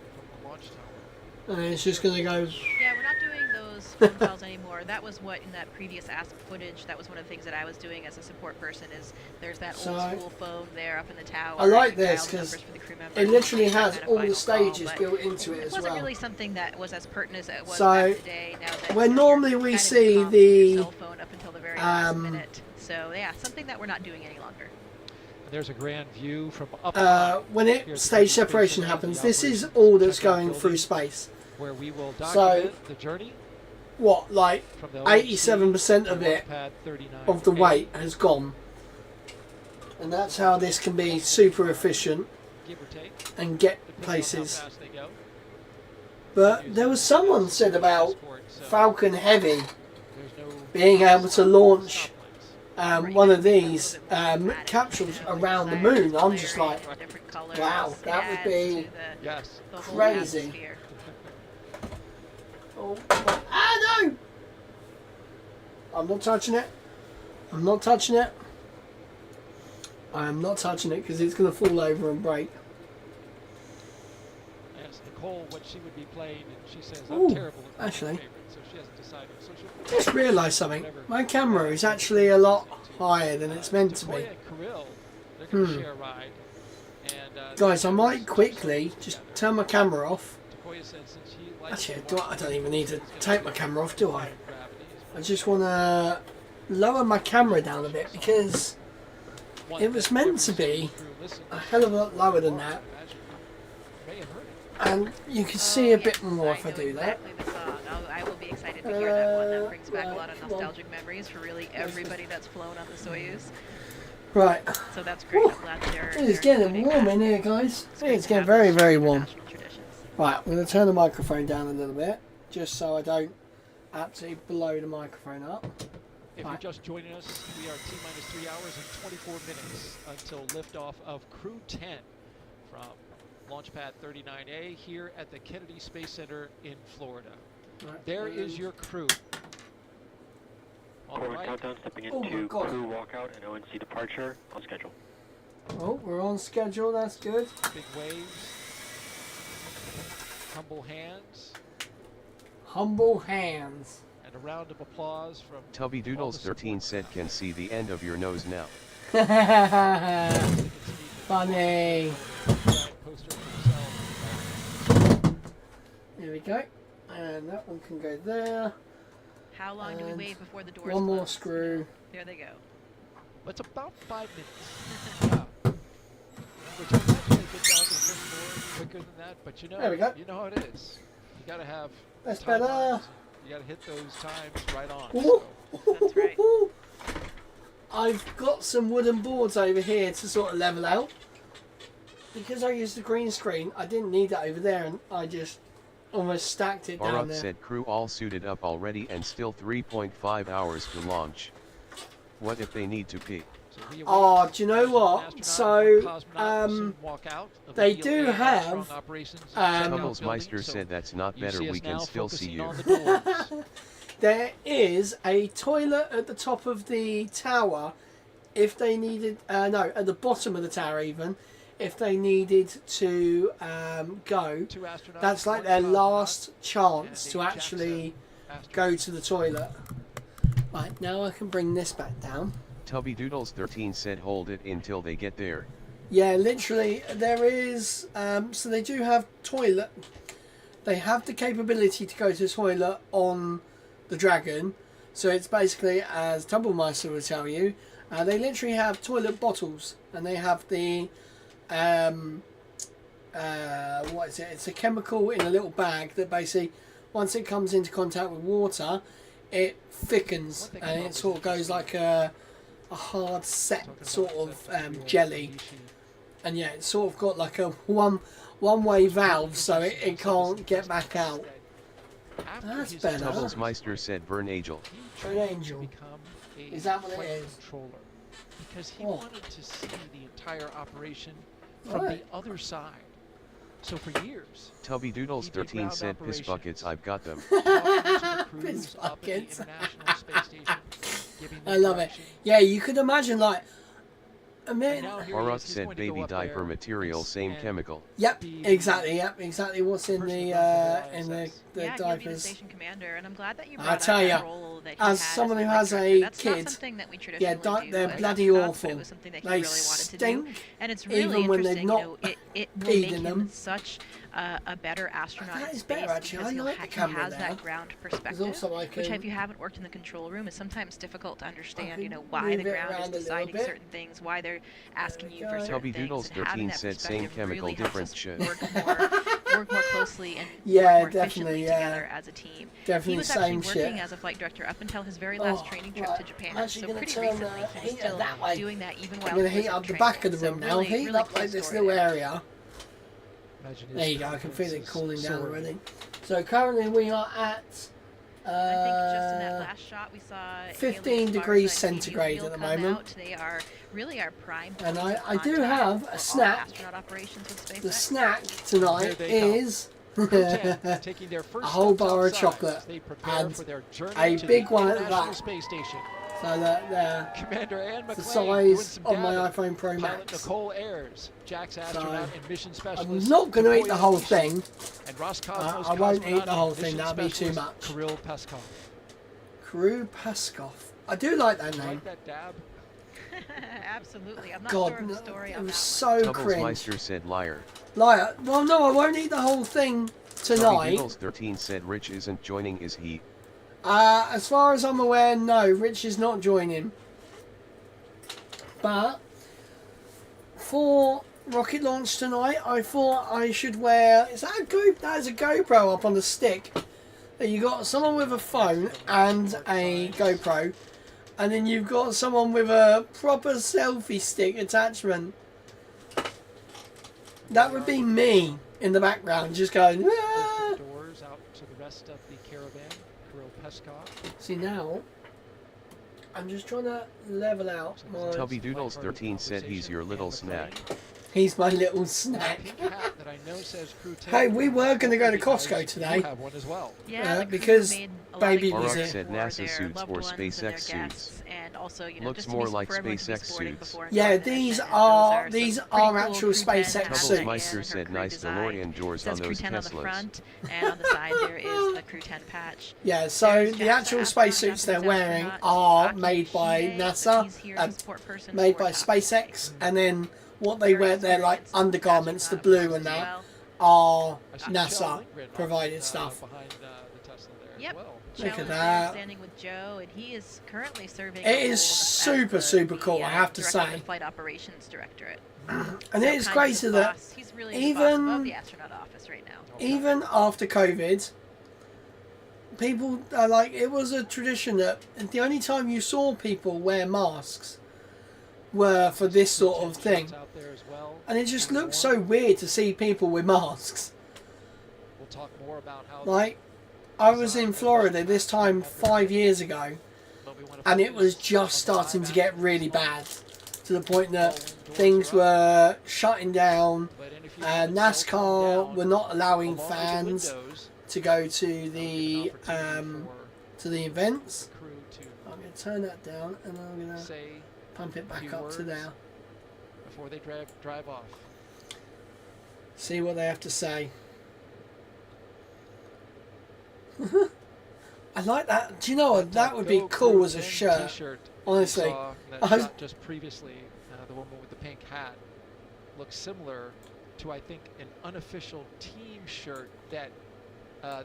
and it's just going to go. Yeah, we're not doing those phone calls anymore. That was what in that previous Ask footage. That was one of the things that I was doing as a support person. Is there's that So, old school phone there up in the tower. I like You dial this the 'cause numbers for the crew members, It literally and has then a all the final call, stages but built into it it as wasn't well. really something that was as pertinent as it was So, back today. Now that when you're normally we kind of see off with the, your cell phone up until the very last minute. So yeah, something that we're not doing any longer. There's a grand view from up high, When it stage separation happens, this is all that's going through space. where we will So, document the journey What, like from the 87% OMC of to it, Launchpad 39A. of the weight has gone, and that's how this can be super efficient Give or take, and get depending on places. how fast they go. But there was someone said about Escort, so Falcon Heavy there's no being able to launch stoplights. one of these capsules around the moon. I'm just like, Different colors. wow, It that would adds be to Yes. the whole crazy. atmosphere. oh, no! I'm not touching it. I'm not touching it. I am not touching it because it's going to fall over and break. I asked Nicole what she would be playing, and she says, Ooh, I'm terrible at picking actually. favorites, so she hasn't decided. So she'll Just realised something. My camera is actually a lot higher than it's meant to be. Takoya and Kirill, they're going to share a ride. And, Guys, I might quickly just turn my camera off. Takoya said since he likes Actually, to I don't even need to take my camera off, do I? gravity, I just want to lower my camera down a bit because it was meant to be a hell of a lot lower than that, and you can see a bit more if I do that. Exactly the song. I will be excited to hear that one. That brings back a lot of nostalgic memories for really everybody that's flown on the Soyuz. Right, So that's great. I'm glad that they're. it's getting warm in here, guys. It's getting very, very warm. Right, I'm going to turn the microphone down a little bit, just so I don't absolutely blow the microphone up. If Right. you're just joining us, we are T-minus 3 hours and 24 minutes until liftoff of Crew 10 from Launchpad 39A here at the Kennedy Space Center in Florida. Right, There is your crew. On the Forward right, countdown, stepping Oh my into God. crew walkout and ONC departure on schedule. Oh, we're on schedule, that's good. big waves, humble hands, Humble hands. and a round of applause from Tubby Doodles 13 said can see the end of your nose now. Funny. poster for themselves. There we go. And that one can go there. How long do we And wait before the doors one more close? screw. There they go. It's about 5 minutes. Which I imagine they get down to the first floor quicker than that, but you know, There we go. you know how it is. You gotta have That's timelines. better. You gotta hit those times right on. Ooh. So. That's right. I've got some wooden boards over here to sort of level out. Because I used the green screen, I didn't need that over there, and I just almost stacked it down Barak there. said crew all suited up already and still 3.5 hours to launch. What if they need to pee? So we await Oh, do you know what? astronaut So, and cosmonaut will soon walk out of the they field do of have, Armstrong operations in um, Checkout Tubbles building, Meister so said that's not you better, see us we can now still see focusing you. on the doors. There is a toilet at the top of the tower if they needed, no, at the bottom of the tower even, if they needed to go. 2 astronauts, That's like 1 their cosmonaut, last chance and to a actually astronaut. go to the toilet. Right, now I can bring this back down. Tubby Doodles 13 said hold it until they get there. Yeah, literally, there is, so they do have They have the capability to go to the toilet on the Dragon. So it's basically, as Tumblemeister will tell you, they literally have toilet bottles. And they have the... what is it? It's a chemical in a little bag that basically, once it comes into contact with water, it thickens and it sort of goes like a hard set sort of jelly. And yeah, it's sort of got like a one-way valve, so it can't get back out. That's better. Tumblemeister said Vern Angel. Vern Angel. Is that what it is? Controller, because he Oh. wanted to see the entire operation from Right. the other side. So for years, Tubby Doodles He did 13 ground said piss operations. buckets, I've got them. talking to the crews Piss up at the buckets. International Space Station, giving them I love it. direction. Yeah, you could imagine like a And minute. now here he Arak is, he's said going to go baby up diaper there material, same and chemical. Yep, be exactly. Yep, exactly. What's in person the who runs the yeah, he'll be the diapers? station commander, and I'm glad that you I brought tell up ya, that role that he as had someone the who flight has director. a That's kid, not something that we traditionally do they're as bloody astronauts, but awful. It was something that he They really wanted to do, stink, and it's really even when they've interesting. not You know, it will peed make in him them. such a better astronaut That in is space better, actually. because I he'll like the he camera has there. that ground There's perspective, also like which if you haven't worked in the control room is sometimes difficult to understand. You can know why move the it ground around a is little deciding bit. certain things, why they're asking you There for we go. certain Tubby things, Doodles and having 13 that said same perspective chemical, really helps different us shit. work more closely and Yeah, work more definitely, efficiently yeah. together as a team. He Definitely was same actually working shit. as a flight director up until his very last Oh, training trip right. to Japan. I'm actually So gonna pretty turn recently, the he was heater still that way. doing that even while I'm going he to was heat in up the training. back of the So room now. really, Heat really up cool like this story little there. area. Imagine his There you go. I can feel it confidence is cooling down soaring. already. So currently we are at I think just in that last shot we saw 15 Haley degrees Esparza and Phoebe centigrade Wheel at the come moment. out. They are really our prime And points of I do contact have for a all snack. astronaut operations with SpaceX. The snack tonight Here they come. is Crew 10 taking their first a whole steps bar of outside chocolate as they prepare and for their journey a to big the one at International that. Space Station. so that Commander Ann the McClain doing size some of my dabbing. iPhone Pro Pilot Max. Nicole Ayers, Jack's astronaut and mission specialist. I'm not going to eat the Nicoya whole Nishi, thing. And Roscosmos I won't eat cosmonaut the whole and thing, mission that'd be too specialist much. Kirill Peskov. Crew Paskov. I do like that name. Like that dab? Absolutely. I'm not God, sure of the no, story it on was that one. so cringe. Tubblemeister said liar. Liar. Well, no, I won't eat the whole thing Tubby tonight. Doodles 13 said Rich isn't joining, is he? As far as I'm aware, no, Rich is not joining. But for rocket launch tonight, I thought I should wear. Is that a That is a GoPro up on the stick. You got someone with a phone and a GoPro, and then you've got someone with a proper selfie stick attachment. That would be me in the background, just going. "Ah." Open doors out to the rest of the caravan. Kirill Peskov. See now, I'm just trying to level out my. Tubby Doodles 13 said he's your little snack. He's my little That snack. pink hat that I know says Crew 10. Hey, we were gonna go to You Costco guys today. have one as well. Yeah, the crew because made a lot of baby gear was Arak it. said for NASA their suits loved or ones and their SpaceX guests, suits. and also, you know, Looks just to more be like for everyone to be SpaceX sporting suits. before and Yeah, during the these mission, and are those these some are pretty actual cool Crew 10 SpaceX hats suits. and Tubblemeister her said crew nice design. DeLorean doors Says on Crew those 10 on the Teslas. front, and on the side there is a Crew 10 patch. Yeah, so There's the Jack's actual astronaut, spacesuits they're Japanese wearing astronaut, are Aki made by Ishii, NASA, he's here as a support person made for by Top SpaceX, and then what they Very wear, they're like experienced undergarments, the astronaut blue and as that, well. are I see NASA Kjell Lindgren provided on, stuff. behind the Tesla there Yep. as well. Look at Challenge that. standing with Joe, and he is currently serving. It is super, super cool, I have to director of say. the Flight Operations Directorate. And So it is kind of crazy the that boss. He's really the boss even- above the astronaut office right now. even after COVID, people are like, it was a tradition that the only time you saw people wear masks were for this sort of thing. Out there as well. And it just looks so weird to see people with masks. We'll talk more about how Like, I was in Florida this time 5 years ago, but we wanna and it focus was on just the starting to five get axis really as well. bad, to the point that All doors things are up, were shutting down. but in a few minutes, NASCAR they'll come were down not allowing along with the fans windows, to go to an the opportunity to the events. for the crew to I'm going to turn that down, and I'm going to say pump it back few up to words. there. before they drive off. See what they have to say. I like that. Do you know what? That would be Go cool Crew as a 10 shirt. T-shirt Honestly. we saw that I was- shot just previously, the woman with the pink hat looks similar to, I think, an unofficial team shirt that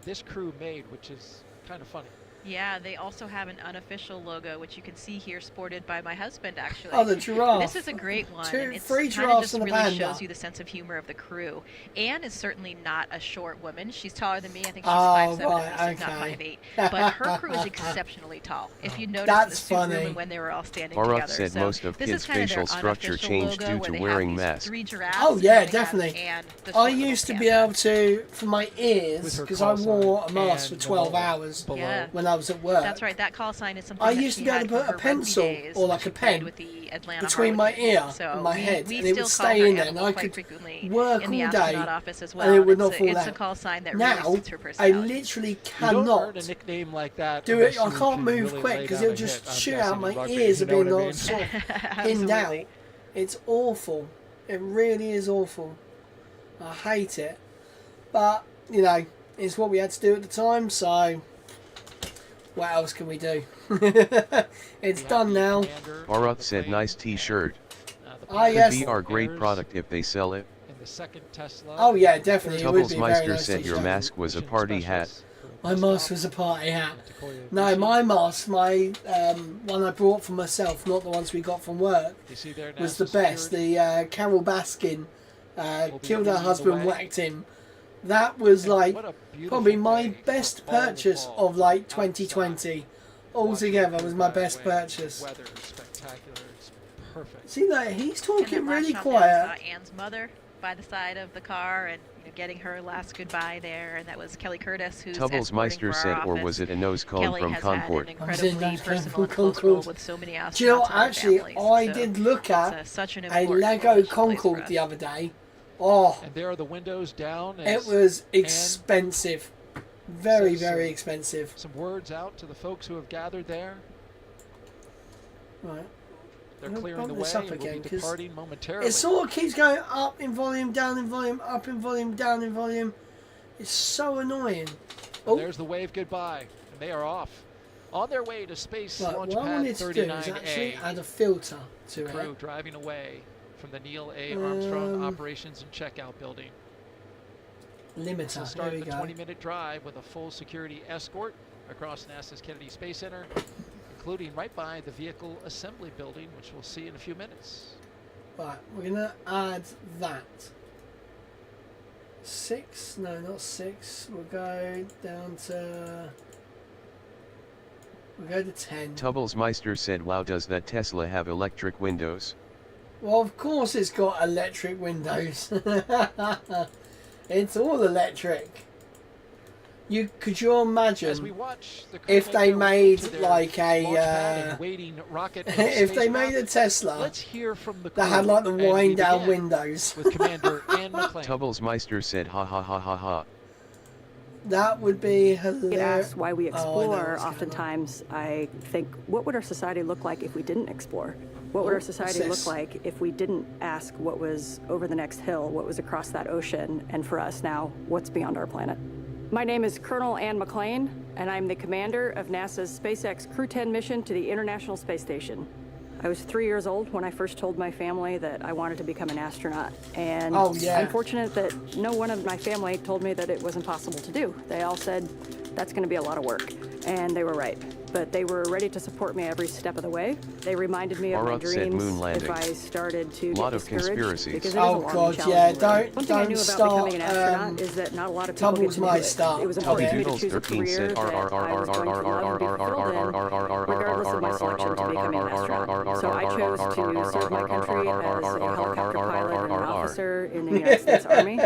this crew made, which is kind of funny. Yeah, they also have an unofficial logo, which you can see here sported by my husband, actually. Oh, the giraffe. This is a great one. and it's three kind of giraffes just and a really panda. shows you the sense of humor of the crew. Anne is certainly not a short woman. She's taller than me. I think she's Oh, 5'7", right, she's not okay. 5'8". But her crew is exceptionally tall. If you notice That's in the suit room funny. and when they were all standing Barack together. said so most of this kids' is kind of their facial structure unofficial changed logo due where to they wearing have these masks. 3 giraffes. Oh, and yeah, then they have definitely. Anne, the I short little used to be panda. able to, for my With ears, her because I call wore a sign mask for and 12 below- hours below. Yeah. when I was at work. That's right. That call sign is something I that used she to be able had to for put a her rugby pencil days or when like she a played pen with the Atlanta between my Harlequins. ear So and my head, we and it still would call stay her in there, Anne and I quite could frequently work in the all day, astronaut office as well. and it would not it's, fall it's a out. call sign that Now, really suits her I personality. literally You don't cannot earn a nickname like that. do it. unless I you can't can move really quick lay because down it'll a just hit, I'm shoot guessing, out. My in rugby, ears you are know being what I all mean? sort of pinned Absolutely. out. It's awful. It really is awful. I hate it. But, you know, it's what we had to do at the time, so what else can we do? It's We done have the now. commander Barack of the said plane nice t-shirt. and, the Ah, pilot yes. Could be our great pairs product if they sell it. in the second Tesla. Oh, yeah, and the definitely, it third would Tubbles be very Meister nice said your t-shirt. mask was a mission party hat. specialist for My mask desktop was a party hat. and Takoya No, Bushi. my mask, my one I brought for myself, not the ones we got from work, You see there was NASA the best. security? The Carol Baskin Will be killed her leading the husband, way. whacked him. That was And like what a beautiful probably my day for best all purchase ball of like outside. 2020. Watching Altogether it was go my that best way. purchase. Weather is spectacular. It's perfect. See that he's And talking then last really shot there, we saw quiet. Anne's mother by the side of the car and getting her last goodbye there, and that was Kelly Curtis, who's Tubbles escorting Meister for said, our or office. was it a nose cone Kelly from has Concord? had an I was in incredibly that personal and Concord. close role with so many astronauts. Do you know what? and their Actually, families, I so did look it's at such an a important role Lego that she plays for Concorde us. the other day. Oh, And there are the windows down. it as was Anne expensive. Very, says, very expensive. some words out to the folks who have gathered there. Right. They're I'll clearing the bump way this up and will again, be 'cause departing momentarily. It sort of keeps going up in volume, down in volume, up in volume, down in volume. It's so annoying. And Oh, there's the wave goodbye, and they are off on their way to space right, launch what I pad wanted to do is 39A. actually add a filter to Crew it. driving away from the Neil A. Armstrong Um, Operations and Checkout Building. This will Limiter, there start we the go. 20-minute drive with a full security escort across NASA's Kennedy Space Center, including right by the Vehicle Assembly Building, which we'll see in a few minutes. Right, we're going to add that. 6, no, not 6. We'll go down to... We'll go to 10. Tubbles Meister said, wow, does that Tesla have electric windows? Well, of course it's got electric windows. It's all electric. Could you As we imagine watch the crew if make they their way made to their like launch pad a and waiting rocket and if they made a spacecraft? Tesla Let's hear from the crew. that had like the and we wind down begin windows? with Commander Anne McClain. Tubbles Meister said, ha ha ha ha ha. That would be Get hilarious. asked why we Oh, I know explore, what's going on. oftentimes I think, what would our society look like if we didn't explore? What would Oh, our society what's look this? like if we didn't ask what was over the next hill, what was across that ocean, and for us now, what's beyond our planet? My name is Colonel Anne McClain, and I'm the commander of NASA's SpaceX Crew 10 mission to the International Space Station. I was 3 years old when I first told my family that I wanted to become an astronaut. And Oh, yeah. I'm fortunate that no one of my family told me that it was impossible to do. They all said, that's going to be a lot of work. And they were right. But they were ready to support me every step of the way. They reminded me of my Barack said dreams moon landing. if I started to Lot get of discouraged, conspiracies. because it is a Oh, long and God, challenging yeah, road. don't- One thing I don't knew about start, becoming an astronaut is that not a lot of people Tubbles get to do might it. start It was on important for me it. to Doodles choose a 13 career said, that I was going to love and be fulfilled in, regardless of my selection to becoming an astronaut. So I chose to serve my country as a helicopter pilot and an officer in the United States Army.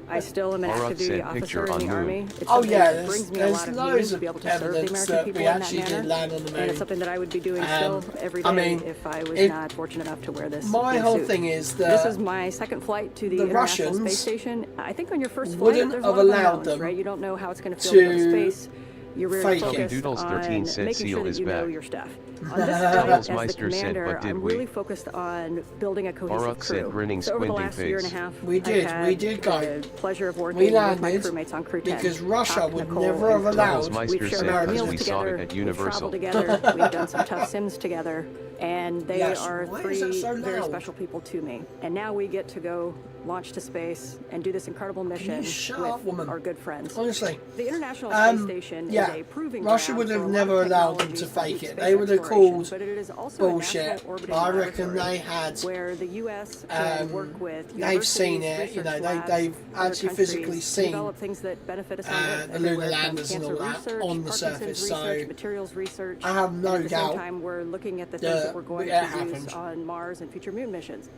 I still am an Barack active duty said officer picture in the on moon. Army. It's Oh something yeah, that brings me a there's lot of meaning loads to of be able to serve the evidence American that people we in that actually did manner. land on the And it's moon. something that I would be doing still every day I mean, if I was if- not fortunate enough to wear this My big whole suit. thing is This that is my second flight to the the International Russians Space Station. I think on your first flight, wouldn't there's a have lot of allowed unknowns, them right? You don't know how it's going to feel to go to to space. You're really Fake it. focused Doodles on 13 said making seal sure that is you know back. your stuff. On this flight, as the Meister said, commander, but did I'm we? really focused on building a cohesive Baruch said, crew. grinning, So over the squinting last year and a face. half, We did, I've had we did go. the pleasure of working We with my landed crewmates on Crew 10. because Russia Talk, would Nicole, never have and allowed Doodles Meister We've shared said, our because meals we saw together, it at we've Universal. traveled together, we've done some tough sims together, and they Yes, are why is three that so very loud? special people to me. And now we get to go launch to space and do this incredible mission shut with up, woman? our good friends. Honestly. The International Space Station yeah, is a proving Russia ground would for have a lot never of allowed them technologies to for fake deep it. space They would have exploration, called but it is also a bullshit. national orbiting I reckon laboratory they had. where the U.S. can work with They've seen universities, it. You know, research labs, they've other actually countries physically to seen develop things that benefit us on Earth, the lunar everywhere from landers and all cancer that research, on the Parkinson's surface. research, So materials research. I have no and at the doubt same time, we're looking at the things that we're going to it use happened. on Mars and future moon missions.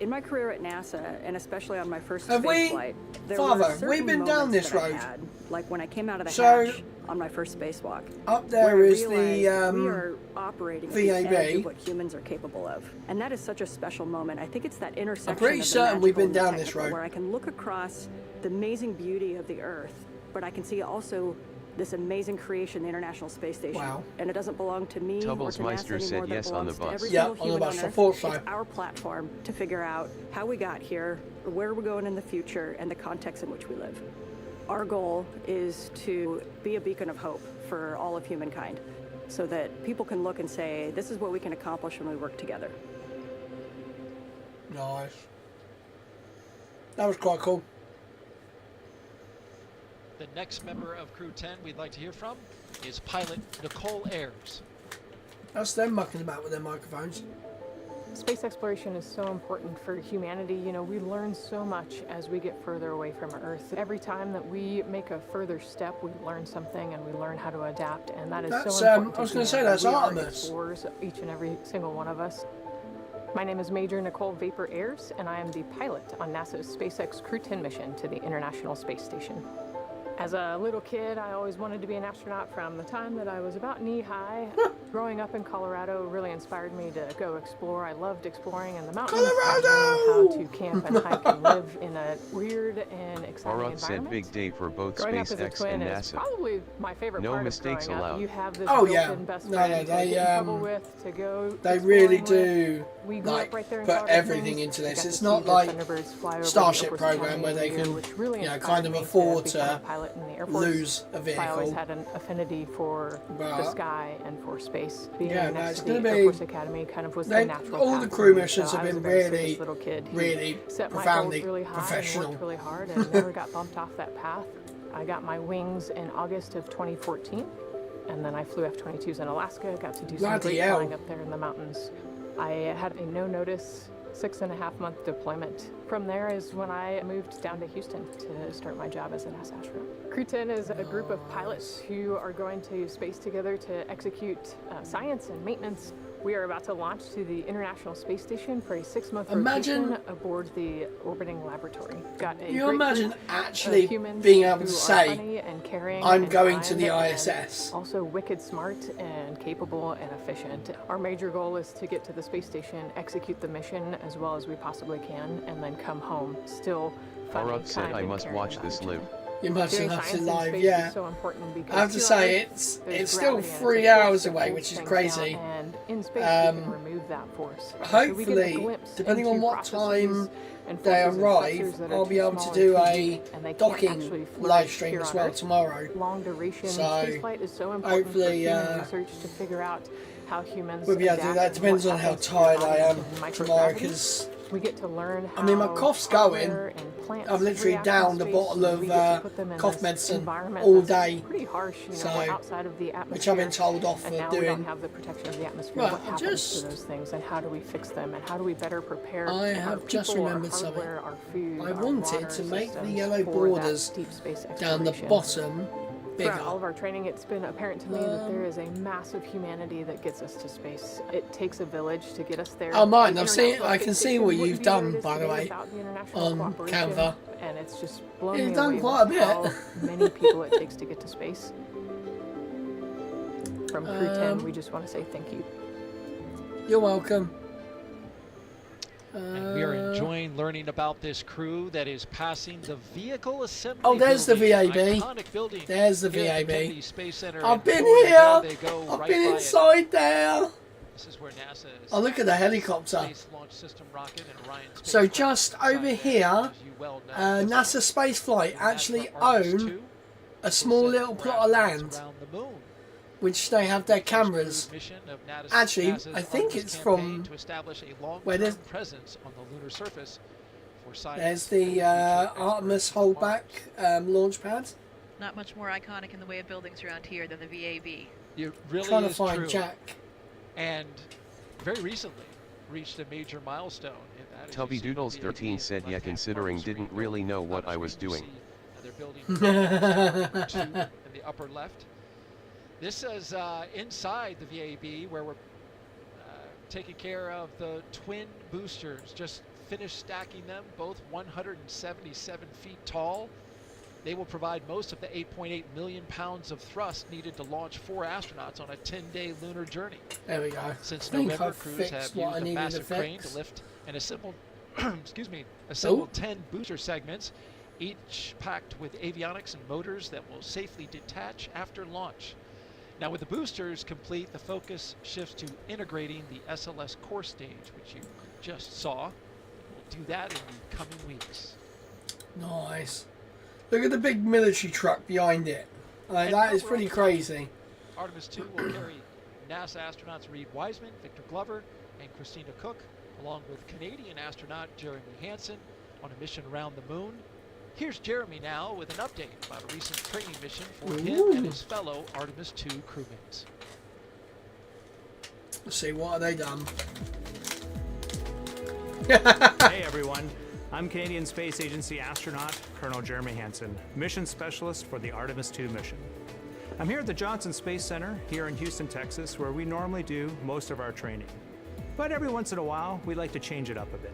In my career at NASA, and especially on my first Have we- space flight, there Father, were have certain we been down moments this that I road? had, like when I came out of the So- hatch on my first spacewalk. up where I there is realized we the are operating at VAB. the edge of what humans are capable of, and that is such a special moment. I think it's that intersection. pretty of the certain we've been magical and down the this technical, road. where I can look across the amazing beauty of the Earth, but I can see also this amazing creation, the International Space Station. Wow. And it doesn't belong to me or to NASA Meister anymore. said That yes on the belongs bus. to every Yeah, single on the human bus, on I Earth. thought so. It's our platform to figure out how we got here, where we're going in the future, and the context in which we live. Our goal is to be a beacon of hope for all of humankind, so that people can look and say, this is what we can accomplish when we work together. nice. That was quite cool. The next member of Crew 10 we'd like to hear from is pilot Nicole Ayers. That's them mucking about with their microphones. Space exploration is so important for humanity. You know, we learn so much as we get further away from Earth. Every time that we make a further step, we learn something and we learn how to adapt, and that is That's, so important. I was to going to say, humanity. that's We are Artemis. explorers, each and every single one of us. My name is Major Nicole Vapor Ayers, and I am the pilot on NASA's SpaceX Crew 10 mission to the International Space Station. As a little kid, I always wanted to be an astronaut from the time that I was about knee-high. Growing up in Colorado really inspired me to go explore. I loved exploring in the mountains, Colorado! learning how to camp and hike and live in a weird and exciting Baruch said environment. big day for both Growing up as a SpaceX twin and is NASA. probably my favorite No part mistakes of growing allowed. up. You have this Oh, yeah. built-in best No, friend no, to they, get in trouble with, to go They really exploring with. do We grew like up right there in put Colorado everything Springs. into We this. got It's to not see the like Thunderbirds fly over the Starship Air Force program Academy where they every year, can, which really you know, inspired kind of me afford to become to a pilot in the Air Force. lose a I always vehicle. had an affinity for the But- sky and for space. Being Yeah, no, next it's to the gonna Air be- Force Academy kind of was they- the natural all path the for crew me. missions So have I was been a very really, serious little kid who really set my profoundly goals really high professional. and worked really hard and never got bumped off that path. I got my wings in August of 2014, and then I flew F-22s in Alaska. Got to do some Bloody great hell. flying up there in the mountains. I had a no-notice 6.5-month deployment. From there is when I moved down to Houston to start my job as a NASA astronaut. Crew 10 is a group of pilots who are going to space together to execute science and maintenance. We are about to launch to the International Space Station for a 6-month Imagine- rotation aboard the orbiting laboratory. Got a You great imagine group actually of humans being able who to are say, funny and caring I'm and going to kind the and ISS. also wicked smart and capable and efficient. Our major goal is to get to the space station, execute the mission as well as we possibly can, and then come home still funny, Baruch said kind, I and must caring watch about this each live. other. You must Doing have science to in live, space yeah. is so important because I have to here on say, Earth, it's there's still gravity and 3 it's a force hours that away, holds which is things crazy. down, and in space we can remove that force. So we get a Hopefully, glimpse depending on into what processes time and they forces and arrive, structures that are I'll be too able to small do and a too weak, and they can't docking actually flourish live stream here as on well Earth. tomorrow. Long duration So, spaceflight is so important hopefully, for human research to figure out how humans We'll be able to do that. adapt and Depends what on how happens to their tired I bodies am in tomorrow, microgravity. because We get to learn how I mean, my cough's going. hardware and plants I've literally react in downed a space, bottle and we of get to put them in cough this medicine environment all that's day, pretty harsh, you know, so- we're outside of the atmosphere. which I've been told off and for now we don't doing. have the protection of the atmosphere. Right, what happens just- to those things, and how do we fix them, and how do we better prepare I our have just people, remembered our something. hardware, our food, I our wanted water to make the systems yellow for that borders deep space down the exploration. bottom bigger. Throughout all of our training, it's been apparent to me that there is a massive humanity that gets us to space. It takes a village to get us there. Oh, mine. The I've seen- International I can Space see Station what wouldn't you've be where done, it is by the today way, without the international on cooperation, Canva. and it's just blown You've me done away quite a with bit. how many people it takes to get to space. From Crew 10, we just want to say thank you. You're welcome. And we are enjoying learning about this crew that is passing the vehicle assembly. Oh, there's the building, VAB. Iconic building. There's the here at VAB. Kennedy Space Center I've in been Florida. here. There they go, I've right been by it. inside there. This is where NASA is. Oh, look at the helicopter. Space Launch System rocket and Orion So spacecraft just beside over there, here, as you well know. NASA Spaceflight And actually that's where Artemis own 2 a small will send little plot of astronauts land, around the moon. which they have their First cameras. crewed mission of Actually, NASA's I think Artemis it's campaign from to establish a long-term where there's- presence on the lunar surface for science. There's the future Artemis experts on holdback Mars. launch pad. Not much more iconic in the way of buildings around here than the VAB. It really Trying to is find true. Jack. And very recently reached a major milestone in that. As Tubby you see, Doodles the 13 VAB said, yeah, left-hand considering part of the didn't screen. really know On what the I was screen you doing. see, they're building number 2 in the upper left. This is inside the VAB where we're taking care of the twin boosters. Just finished stacking them, both 177 feet tall. They will provide most of the 8.8 million pounds of thrust needed to launch 4 astronauts on a 10-day lunar journey. There we go. Since I think November, I've crews have fixed what I used a needed to massive crane to fix. lift and assemble, excuse me, assemble Oh. 10 booster segments, each packed with avionics and motors that will safely detach after launch. Now, with the boosters complete, the focus shifts to integrating the SLS core stage, which you just saw. We'll do that in the coming weeks. Nice. Look at the big military truck behind it. Like, And that is we're pretty on- crazy. Artemis 2 will carry NASA astronauts Reed Wiseman, Victor Glover, and Christina Cook, along with Canadian astronaut Jeremy Hansen, on a mission around the moon. Here's Jeremy now with an update about a recent training mission for him and his fellow Artemis 2 crewmates. Let's see, what have they done? Hey everyone, I'm Canadian Space Agency astronaut Colonel Jeremy Hansen, mission specialist for the Artemis 2 mission. I'm here at the Johnson Space Center here in Houston, Texas, where we normally do most of our training. But every once in a while, we like to change it up a bit.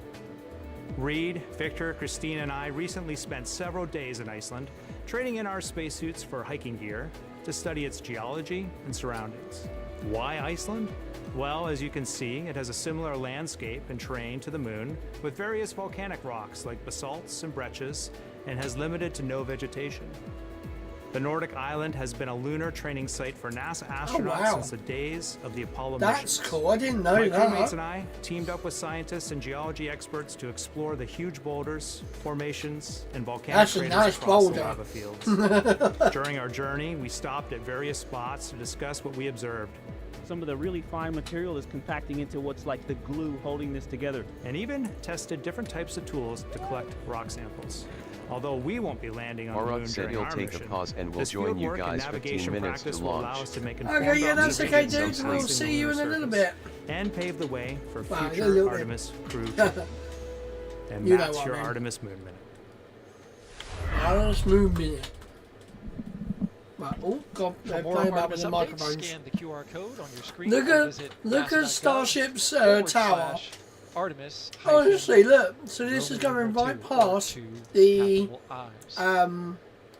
Reed, Victor, Christine, and I recently spent several days in Iceland trading in our spacesuits for hiking gear to study its geology and surroundings. Why Iceland? Well, as you can see, it has a similar landscape and terrain to the moon, with various volcanic rocks like basalts and breccias, and has limited to no vegetation. The Nordic island has been a lunar training site for NASA astronauts wow. since the days of the Apollo That's missions. cool. I didn't know My crewmates that. and I teamed up with scientists and geology experts to explore the huge boulders, formations, and volcanic That's a craters nice across boulder. the lava fields. During our journey, we stopped at various spots to discuss what we observed, Some of the really fine material is compacting into what's like the glue holding this together. and even tested different types of tools to collect rock samples. Although we won't be landing on the Aruk moon said during he'll our take a mission, pause and will this join you fieldwork and guys 15 navigation minutes practice to will allow launch. us to make informed Okay, yeah, that's okay, observations dude. of I'll space see and you in lunar a little surface, bit. and pave the way for Wow, a future little bit. Artemis crew. And You know that's what I your mean. Artemis Moon Minute. Artemis Moon Minute. Right, oh, God, For they're more playing about Artemis with the updates, microphones. scan the QR code on your screen. Look or at visit look at nasa.gov Starship's / tower. Artemis. Honestly, look. So this is going right past the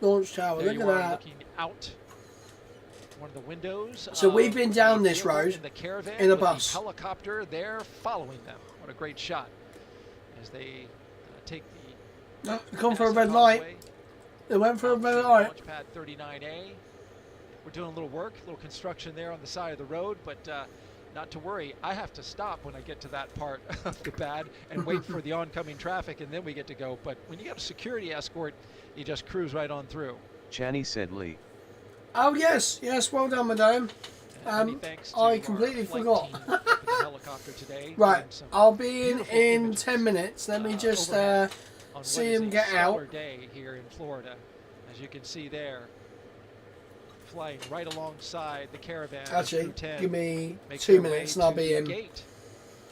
launch tower. There Look you at are that. looking out one of the windows. So we've of been down the this airport road in the caravan in a with the bus. helicopter there following them. What a great shot as they take the. Oh, they come for a NASA red light. causeway They went for a out red to light. Launch pad 39A. We're doing a little work, a little construction there on the side of the road, but not to worry. I have to stop when I get to that part of the pad and wait for the oncoming traffic, and then we get to go. But when you got a security escort, you just cruise right on through. Chani said Lee. Oh yes, yes. Well done, madame. And many thanks to I our completely flight forgot. team with the helicopter today, Right, doing some I'll be in beautiful in images, 10 minutes. Let me just overhead on what see is him a get stellar out. day here in Florida, as you can see there, flying right alongside the caravan. as Actually, Crew 10 give me makes 2 their minutes way and I'll to be the in. gate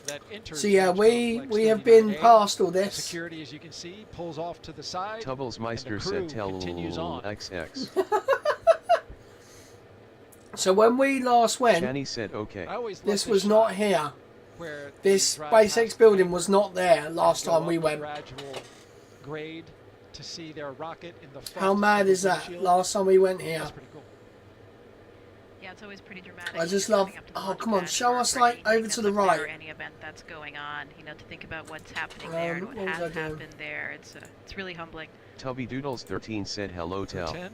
that enters So yeah, Launch we Complex have been 39A. past all this. Security, as you can see, pulls off to the side. Tubbles Meister crew said tell continues on. XX. So when we last went, Chani said okay. I always love this was not shot here. where This they drive past SpaceX the building gate, was not there last go time up we the went. gradual grade to see their rocket in the front How of mad the is that? windshield. Last time we went here. That's pretty cool. Yeah, it's always pretty dramatic. I just coming love. up to the Oh, launch come on, pad show for us like anything over to in the pit or right. any event that's going on. To think about what's happening there and what what was has I doing? happened there. It's really humbling. Tubby Doodles 13 said hello Crew Tel. 10,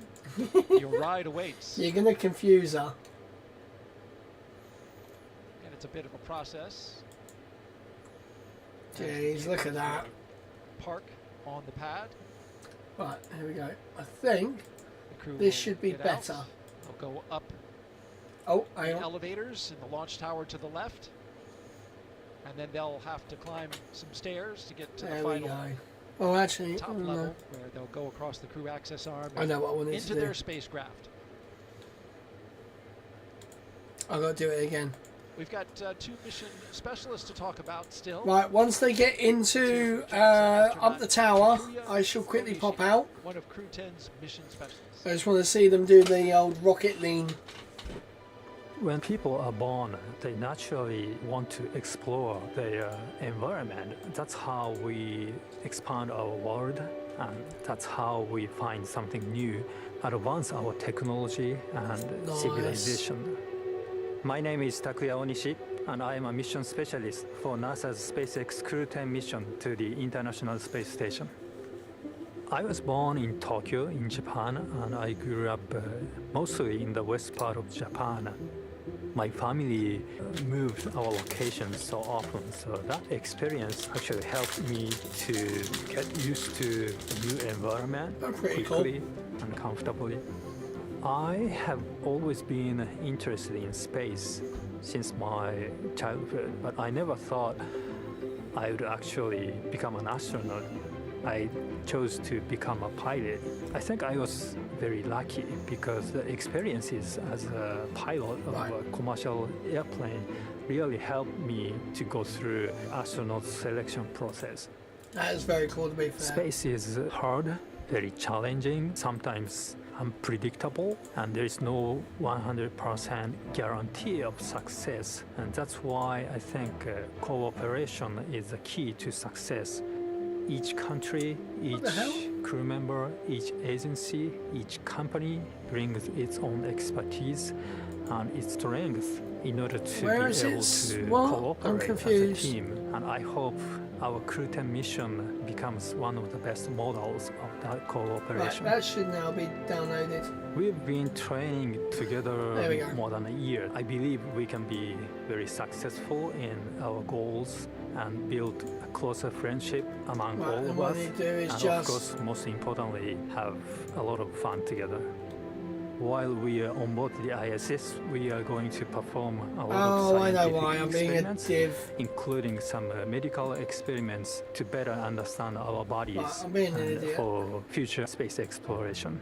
your ride awaits. You're gonna confuse her. And it's a bit of a process. Jeez, look at that. Park on the pad. Right, here we go. I think The crew this will should be get better. out. They'll go up Oh, the hang on. elevators in the launch tower to the left. And then they'll have to climb some stairs to get to There the we final go. Oh, actually, top oh, no. level where they'll go across the crew access arm I know what I wanted into to do. their spacecraft. I've got to do it again. We've got 2 mission specialists to talk about still. Right, once they get into up the tower, I shall quickly pop out. One of Crew 10's mission specialists. I just want to see them do the old rocket lean. When people are born, they naturally want to explore their environment. That's how we expand our world, and that's how we find something new, advance our technology and Nice. civilization. My name is Takuya Onishi, and I am a mission specialist for NASA's SpaceX Crew 10 mission to the International Space Station. I was born in Tokyo, in Japan, and I grew up mostly in the west part of Japan. My family moved our locations so often, so that experience actually helped me to get used to the new environment Oh, pretty cool. quickly and comfortably. I have always been interested in space since my childhood, but I never thought I would actually become an astronaut. I chose to become a pilot. I think I was very lucky because the experiences as a pilot of a commercial airplane really helped me to go through astronaut selection process. That is very cool to be fair. Space is hard, very challenging, sometimes unpredictable, and there is no 100% guarantee of success. And that's why I think cooperation is the key to success. Each country, each crew member, each agency, each company brings its own expertise and its strength in order to Where be is able it? to What? I'm cooperate as a confused. team. And I hope our Crew 10 mission becomes one of the best models of that Right, cooperation. that should now be downloaded. We've been training together There we go. more than a year. I believe we can be very successful in our goals and build a closer friendship among Right, all and of what us. you do is and just- of course, most importantly, have a lot of fun together. While we are on board the ISS, we are going to perform a lot Oh, of I know scientific why. I'm being a experiments, div. including some medical experiments to better understand our bodies Right, I'm being an and idiot. for future space exploration.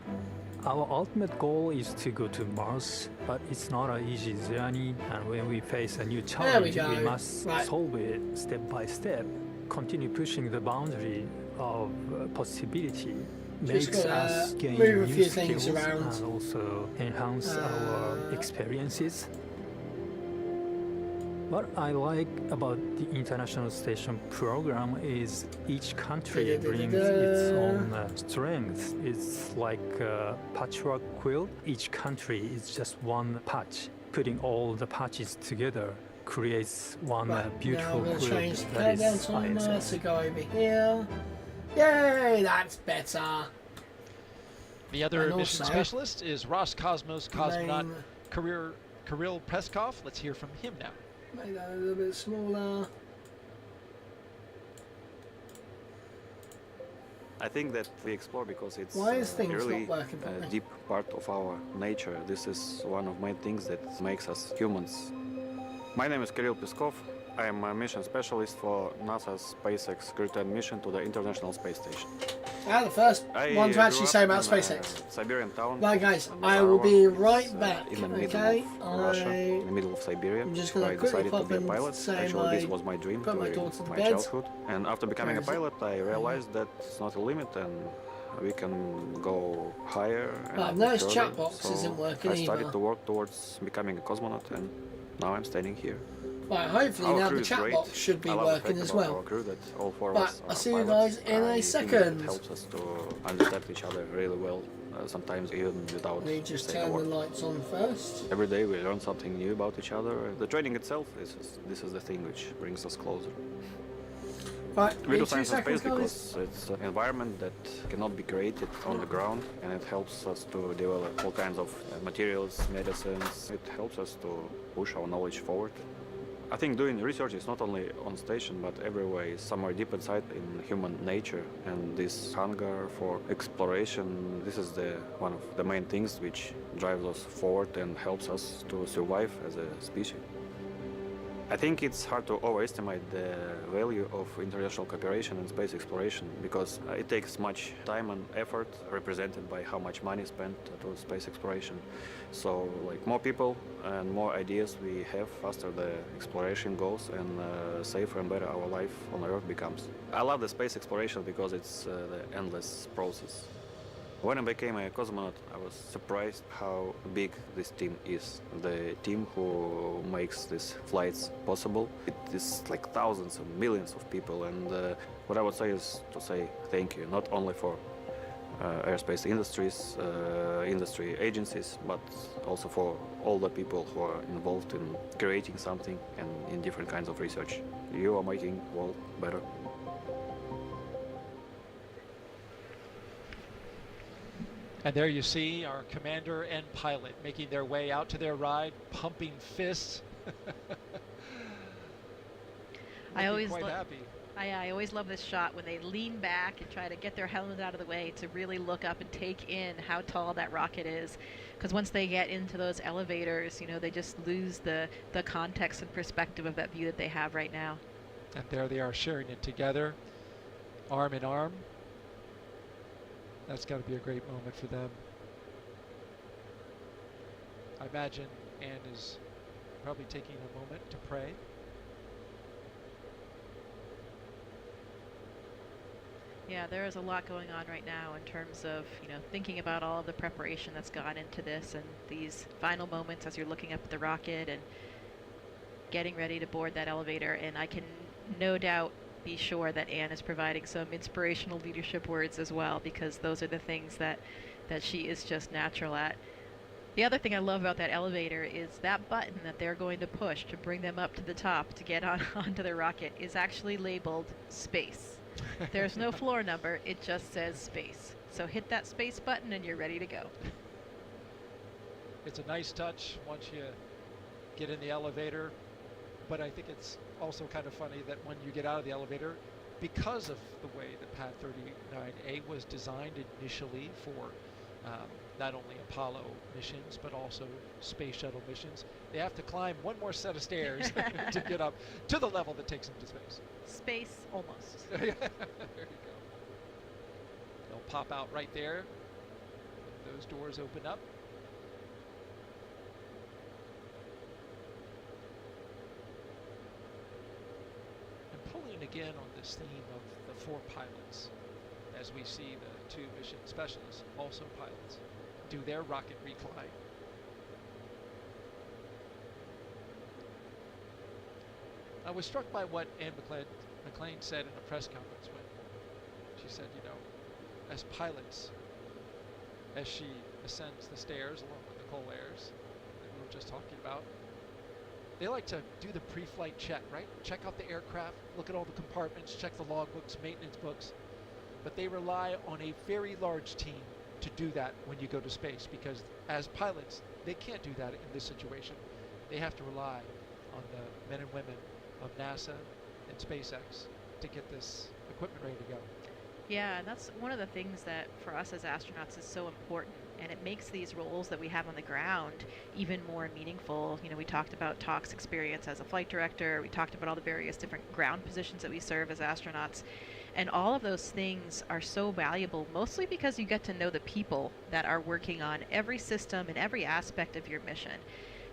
Our ultimate goal is to go to Mars, but it's not an easy journey, and when we face a new challenge, go. must Right. solve it step by step, continue pushing the boundary of possibility. Just Makes gotta us gain move a new few things skills around. and also enhance our experiences. What I like about the International Station program is each country brings its own strengths. It's like a patchwork quilt. Each country is just one patch. Putting all the patches together creates one Right, now beautiful I'm going to quilt change the that countdown is timer ISS. to go over here. Yay, that's better. The other And mission also- specialist is Roscosmos cosmonaut Main- Kirill Peskov. Let's hear from him now. Make that a little bit smaller. I think that we explore because it's Why is things really not working properly? deep part of our nature. This is one of my things that makes us humans. My name is Kirill Peskov. I am a mission specialist for NASA's SpaceX Crew 10 mission to the International Space Station. The first I one to grew actually up say about in SpaceX. a Siberian town. Right, guys, in I will Saratov. be It's, right back. in the middle Okay, of Russia, in the middle of Siberia. I'm just gonna I quickly decided to pop be a and pilot. say Actually, this my- was my dream put my during daughter to my bed. childhood. And after becoming Where a is it? pilot, I realized that it's not a limit and we can go higher. Right, and nice further. chat box So isn't working I started either. to work towards becoming a cosmonaut, and now I'm standing here. Right, hopefully Our now crew the is chat great. box should be I love the working fact as about well. Our crew that all four But of us I'll are see you pilots. guys in a I think second. It helps us to understand each other really well sometimes even without We just saying a turn the word. lights on first. Every day we learn something new about each other. The training itself, this is the thing which brings us closer. Right, We in do 2 science and seconds, space guys. because it's an environment that cannot be created on the ground, and it helps us to develop all kinds of materials, medicines. It helps us to push our knowledge forward. I think doing research is not only on station, but everywhere is somewhere deep inside in human nature. And this hunger for exploration, this is one of the main things which drives us forward and helps us to survive as a species. I think it's hard to overestimate the value of international cooperation in space exploration because it takes much time and effort represented by how much money spent to space exploration. So like more people and more ideas we have, faster the exploration goes and safer and better our life on Earth becomes. I love the space exploration because it's the endless process. When I became a cosmonaut, I was surprised how big this team is. The team who makes these flights possible. It is like thousands and millions of people, and what I would say is to say thank you, not only for airspace industry agencies, but also for all the people who are involved in creating something and in different kinds of research. You are making the world better. And there you see our commander and pilot making their way out to their ride, pumping fists. I always quite happy. I always love this shot when they lean back and try to get their helmets out of the way to really look up and take in how tall that rocket is. Because once they get into those elevators, you know, they just lose the context and perspective of that view that they have right now. And there they are sharing it together, arm in arm. That's got to be a great moment for them. I imagine Anne is probably taking a moment to pray. Yeah, there is a lot going on right now in terms of, you know, thinking about all of the preparation that's gone into this and these final moments as you're looking up at the rocket and getting ready to board that elevator. And I can no doubt be sure that Anne is providing some inspirational leadership words as well, because those are the things that she is just natural at. The other thing I love about that elevator is that button that they're going to push to bring them up to the top to get onto the rocket is actually labeled space. There's no floor number, it just says space. So hit that space button and you're ready to go. It's a nice touch once you get in the elevator, but I think it's also kind of funny that when you get out of the elevator, because of the way that Pad 39A was designed initially for not only Apollo missions, but also space shuttle missions, they have to climb one more set of stairs to get up to the level that takes them to space. Space, almost. There you go. They'll pop out right there. Those doors open up. Again on this theme of the 4 pilots, as we see the 2 mission specialists, also pilots, do their rocket recline. I was struck by what Anne McClain said in a press conference when she said, you know, as pilots, as she ascends the stairs along with Nicole Ayers that we were just talking about, they like to do the pre-flight check, right? Check out the aircraft, look at all the compartments, check the logbooks, maintenance books. But they rely on a very large team to do that when you go to space, because as pilots, they can't do that in this situation. They have to rely on the men and women of NASA and SpaceX to get this equipment ready to go. Yeah, and that's one of the things that for us as astronauts is so important, and it makes these roles that we have on the ground even more meaningful. You know, we talked about Talk's experience as a flight director, we talked about all the various different ground positions that we serve as astronauts, and all of those things are so valuable, mostly because you get to know the people that are working on every system and every aspect of your mission.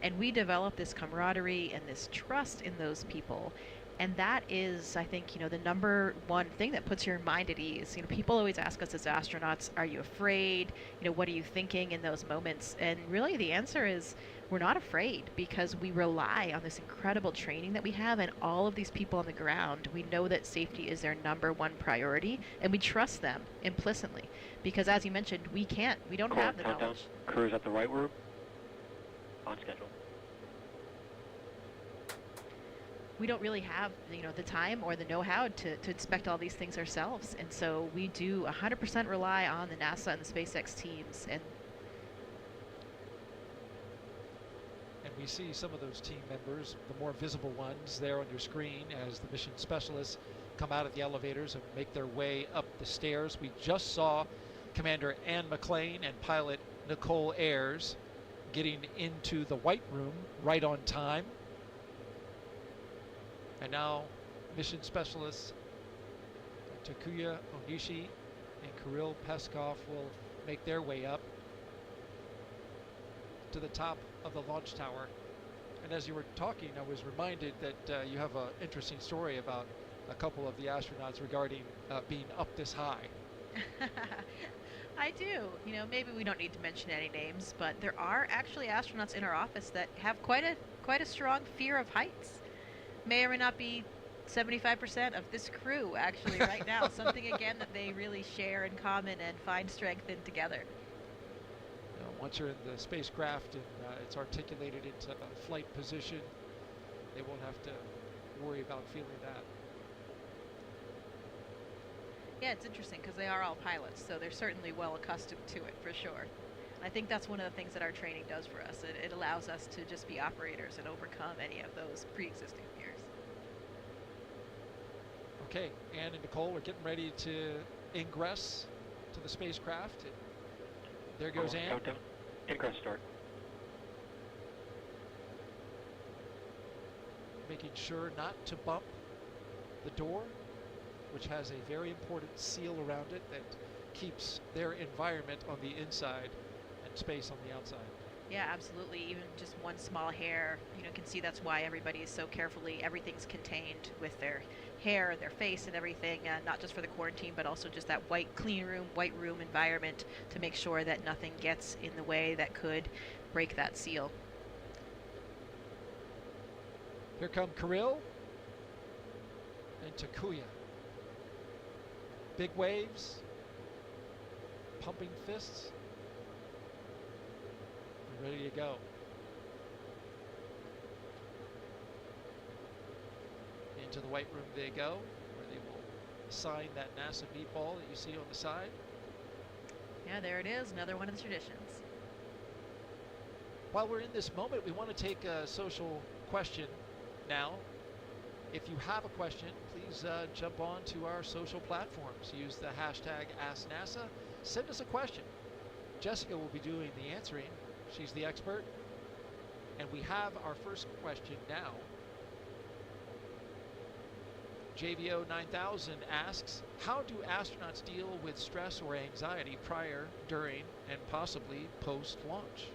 And we develop this camaraderie and this trust in those people. And that is, I think, the number one thing that puts your mind at ease. People always ask us as astronauts, are you afraid? What are you thinking in those moments? And really the answer is we're not afraid, because we rely on this incredible training that we have and all of these people on the ground. We know that safety is their number one priority, and we trust them implicitly, because as you mentioned, we don't have the Countdown. knowledge. Crew is at the right room. On schedule. We don't really have the time or the know-how to inspect all these things ourselves, and so we do 100% rely on the NASA and the SpaceX teams. And we see some of those team members, the more visible ones there on your screen, as the mission specialists come out of the elevators and make their way up the stairs. We just saw Commander Ann McClain and pilot Nicole Ayers getting into the White Room right on time. And now mission specialists Takuya Onishi and Kirill Peskov will make their way up to the top of the launch tower. And as you were talking, I was reminded that you have an interesting story about a couple of the astronauts regarding being up this high. I do. Maybe we don't need to mention any names, but there are actually astronauts in our office that have quite a strong fear of heights. May or may not be 75% of this crew actually right now. Something again that they really share in common and find strength in together. Once you're in the spacecraft and it's articulated into a flight position, they won't have to worry about feeling that. Yeah, it's interesting because they are all pilots, so they're certainly well accustomed to it for sure. I think that's one of the things that our training does for us. It allows us to just be operators and overcome any of those pre-existing fears. Okay, Ann and Nicole are getting ready to ingress to the spacecraft. There goes Ann. Countdown. Ingress start. Making sure not to bump the door, which has a very important seal around it that keeps their environment on the inside and space on the outside. Yeah, absolutely. Even just one small hair, you can see that's why everybody is so carefully, everything's contained with their hair, their face and everything, not just for the quarantine, but also just that white room environment to make sure that nothing gets in the way that could break that seal. Here come Kirill and Takuya. Big waves, pumping fists. We're ready to go. Into the White Room they go, where they will sign that NASA meatball that you see on the side. Yeah, there it is, another one of the traditions. While we're in this moment, we want to take a social question now. If you have a question, please jump on to our social platforms. Use the hashtag AskNASA. Send us a question. Jessica will be doing the answering. She's the expert. And we have our first question now. JVO 9000 asks, how do astronauts deal with stress or anxiety prior, during, and possibly post-launch?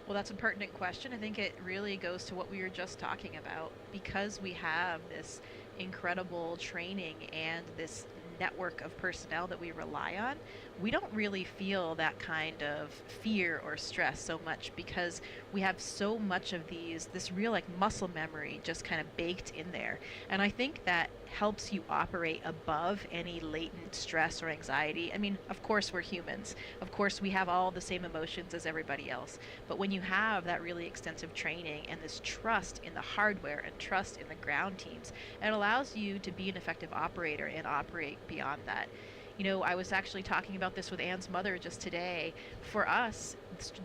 Well, that's a pertinent question. I think it really goes to what we were just talking about. Because we have this incredible training and this network of personnel that we rely on, we don't really feel that kind of fear or stress so much, because we have so much of this real muscle memory just kind of baked in there. And I think that helps you operate above any latent stress or anxiety. I mean, of course we're humans. Of course we have all the same emotions as everybody else. But when you have that really extensive training and this trust in the hardware and trust in the ground teams, it allows you to be an effective operator and operate beyond that. I was actually talking about this with Ann's mother just today. For us,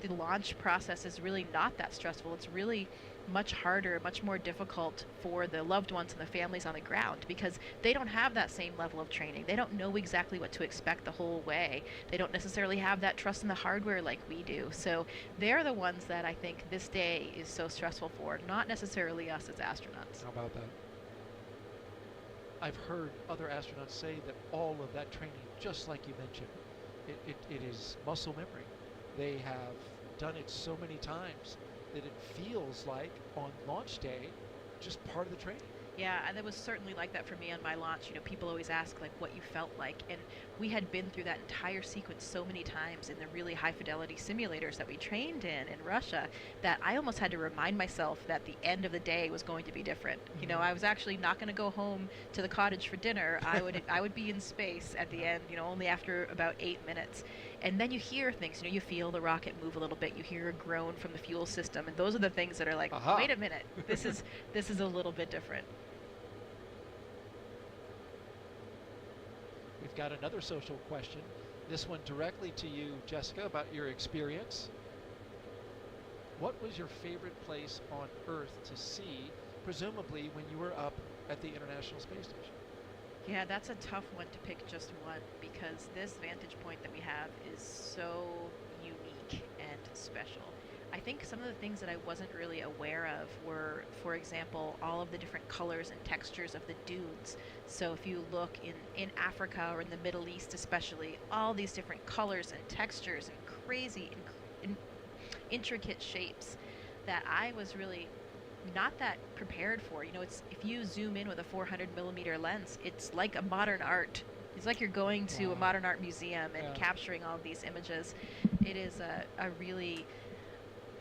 the launch process is really not that stressful. It's really much harder, much more difficult for the loved ones and the families on the ground, because they don't have that same level of training. They don't know exactly what to expect the whole way. They don't necessarily have that trust in the hardware like we do. So they're the ones that I think this day is so stressful for, not necessarily us as astronauts. How about that? I've heard other astronauts say that all of that training, just like you mentioned, it is muscle memory. They have done it so many times that it feels like on launch day just part of the training. Yeah, and it was certainly like that for me on my launch. You know, people always ask like what you felt like, and we had been through that entire sequence so many times in the really high fidelity simulators that we trained in Russia that I almost had to remind myself that the end of the day was going to be different. You know, I was actually not going to go home to the cottage for dinner. I would be in space at the end, you know, only after about 8 minutes. And then you hear things, you know, you feel the rocket move a little bit, you hear a groan from the fuel system, and those are the things that are like, Aha. wait a minute, this is a little bit different. We've got another social question. This one directly to you, Jessica, about your experience. What was your favorite place on Earth to see, presumably when you were up at the International Space Station? Yeah, that's a tough one to pick just one, because this vantage point that we have is so unique and special. I think some of the things that I wasn't really aware of were, for example, all of the different colors and textures of the dunes. So if you look in Africa or in the Middle East especially, all these different colors and textures and crazy intricate shapes that I was really not that prepared for. You know, it's if you zoom in with a 400 millimeter lens, it's like a modern art. It's like you're going to a modern art museum and capturing all of these images. It is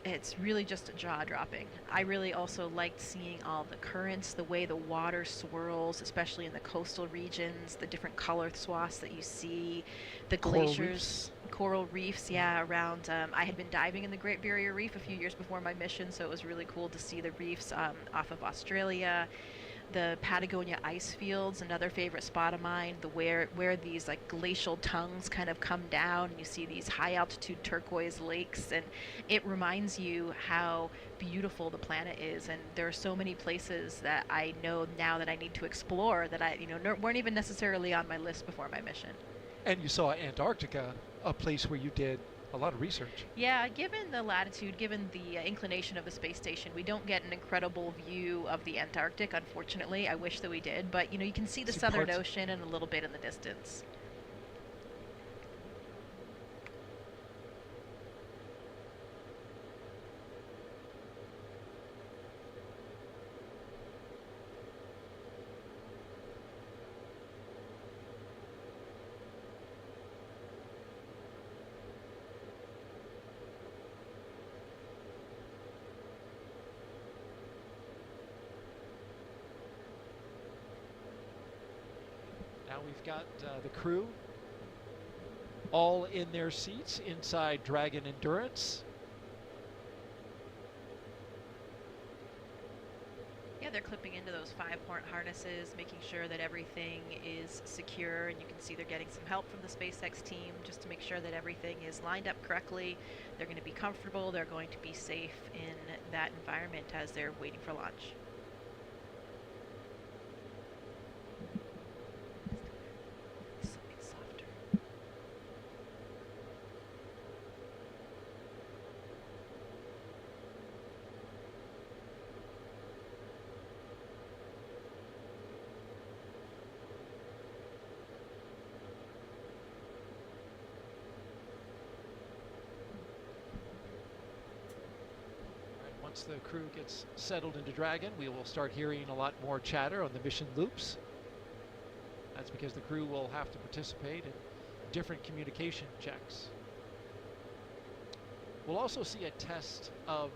it's really just jaw-dropping. I really also liked seeing all the currents, the way the water swirls, especially in the coastal regions, the different color swaths that you see, the glaciers, coral reefs, around. I had been diving in the Great Barrier Reef a few years before my mission, so it was really cool to see the reefs off of Australia. The Patagonia ice fields, another favorite spot of mine, where these like glacial tongues kind of come down and you see these high altitude turquoise lakes, and it reminds you how beautiful the planet is. And there are so many places that I know now that I need to explore that I weren't even necessarily on my list before my mission. And you saw Antarctica, a place where you did a lot of research. Yeah, given the latitude, given the inclination of the space station, we don't get an incredible view of the Antarctic, unfortunately. I wish that we did, but you can see the Southern Ocean and a little bit in the distance. Now we've got the crew all in their seats inside Dragon Endurance. Yeah, they're clipping into those 5-point harnesses, making sure that everything is secure, and you can see they're getting some help from the SpaceX team just to make sure that everything is lined up correctly. They're going to be comfortable, they're going to be safe in that environment as they're waiting for launch. Once the crew gets settled into Dragon, we will start hearing a lot more chatter on the mission loops. That's because the crew will have to participate in different communication checks. We'll also see a test of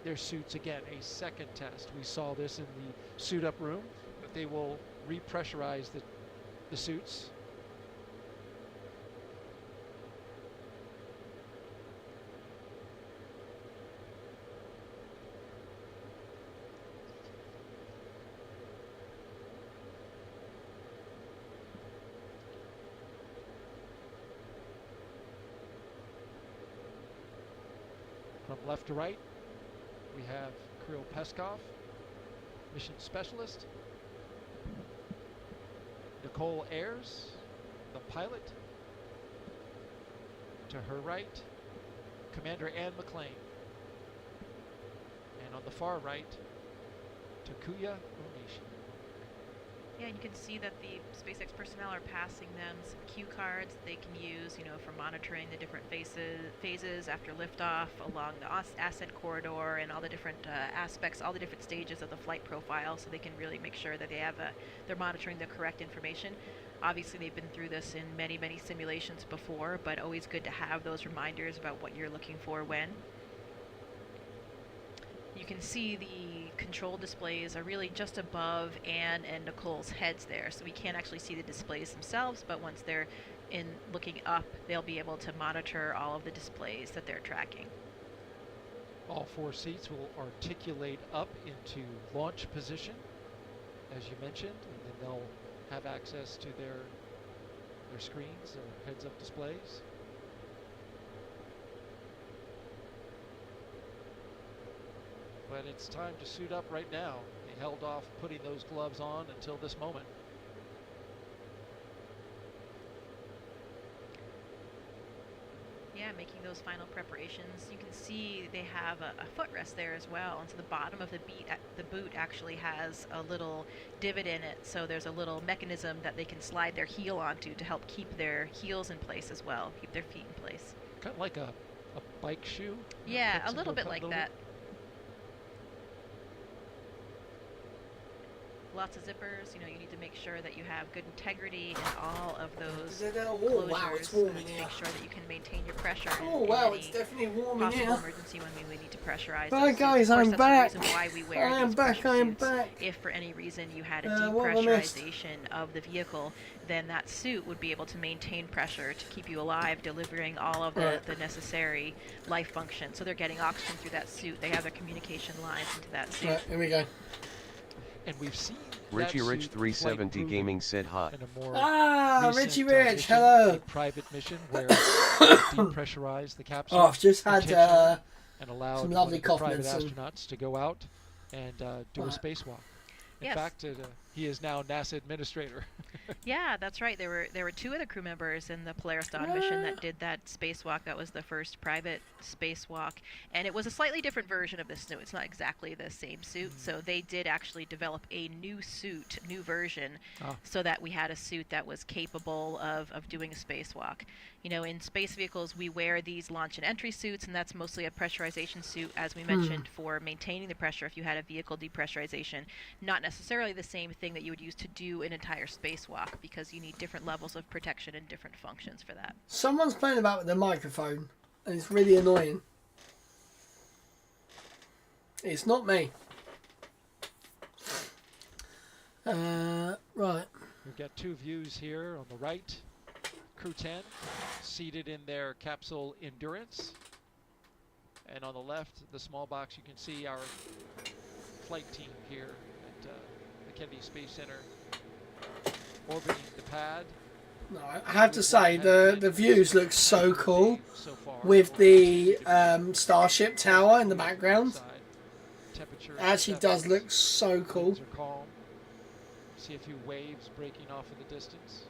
their suits again, a second test. We saw this in the suit up room, but they will repressurize the suits. From left to right, we have Kirill Peskov, mission specialist, Nicole Ayers, the pilot. To her right, Commander Anne McLean. And on the far right, Takuya Onishi. Yeah, and you can see that the SpaceX personnel are passing them some cue cards they can use, for monitoring the different phases after liftoff along the ascent corridor and all the different aspects, all the different stages of the flight profile, so they can really make sure that they're monitoring the correct information. Obviously, they've been through this in many, many simulations before, but always good to have those reminders about what you're looking for when. You can see the control displays are really just above Anne and Nicole's heads there, so we can't actually see the displays themselves, but once they're looking up, they'll be able to monitor all of the displays that they're tracking. All 4 seats will articulate up into launch position, as you mentioned, and then they'll have access to their screens, their heads-up displays. But it's time to suit up right now. They held off putting those gloves on until this moment. Yeah, making those final preparations. You can see they have a footrest there as well, and so the bottom of the boot actually has a little divot in it, so there's a little mechanism that they can slide their heel onto to help keep their heels in place as well, keep their feet in place. Kind of like a bike shoe? Yeah, a little bit like that. Lots of zippers. You need to make sure that you have good integrity in all of those closures. Wow, it's warm in to here. make sure that you can maintain your pressure. Oh wow, it's definitely warm in possible here. emergency when we need to pressurize. Bye those guys, suits. Of course, I'm that's back. The reason why we wear I am these back. pressure I am suits. back. If for any reason you had a what have I missed? depressurization of the vehicle, then that suit would be able to maintain pressure to keep you alive, delivering all of the necessary life function. So they're getting oxygen through that suit. They have their communication lines into that suit. Right, here we go. And we've seen Richie Rich 370 Gaming said hi. in a more Richie recent, Rich, mission, hello. a private mission where depressurize the capsule. Oh, I've just had intentionally and allowed some lovely one of the cough private medicine. astronauts to go out and do a spacewalk. In Yes. fact, he is now NASA administrator. Yeah, that's right. There were 2 other crew members in the Polaris Dawn mission that did that spacewalk. That was the first private spacewalk, and it was a slightly different version of this suit. It's not exactly the same suit, so they did actually develop a new suit, new version, so that we had a suit that was capable of doing a spacewalk. In space vehicles, we wear these launch and entry suits, and that's mostly a pressurization suit, as we mentioned, for maintaining the pressure if you had a vehicle depressurization. Not necessarily the same thing that you would use to do an entire spacewalk, because you need different levels of protection and different functions for that. Someone's playing about with the microphone, and it's really annoying. It's not me. Right. We've got 2 views here on the right. Crew 10 seated in their capsule Endurance. And on the left, the small box, you can see our flight team here at the Kennedy Space Center orbiting the pad. No, I have to say, the views look so cool with the Starship Tower in the background. It actually does look so cool. Things are calm. See a few waves breaking off in the distance.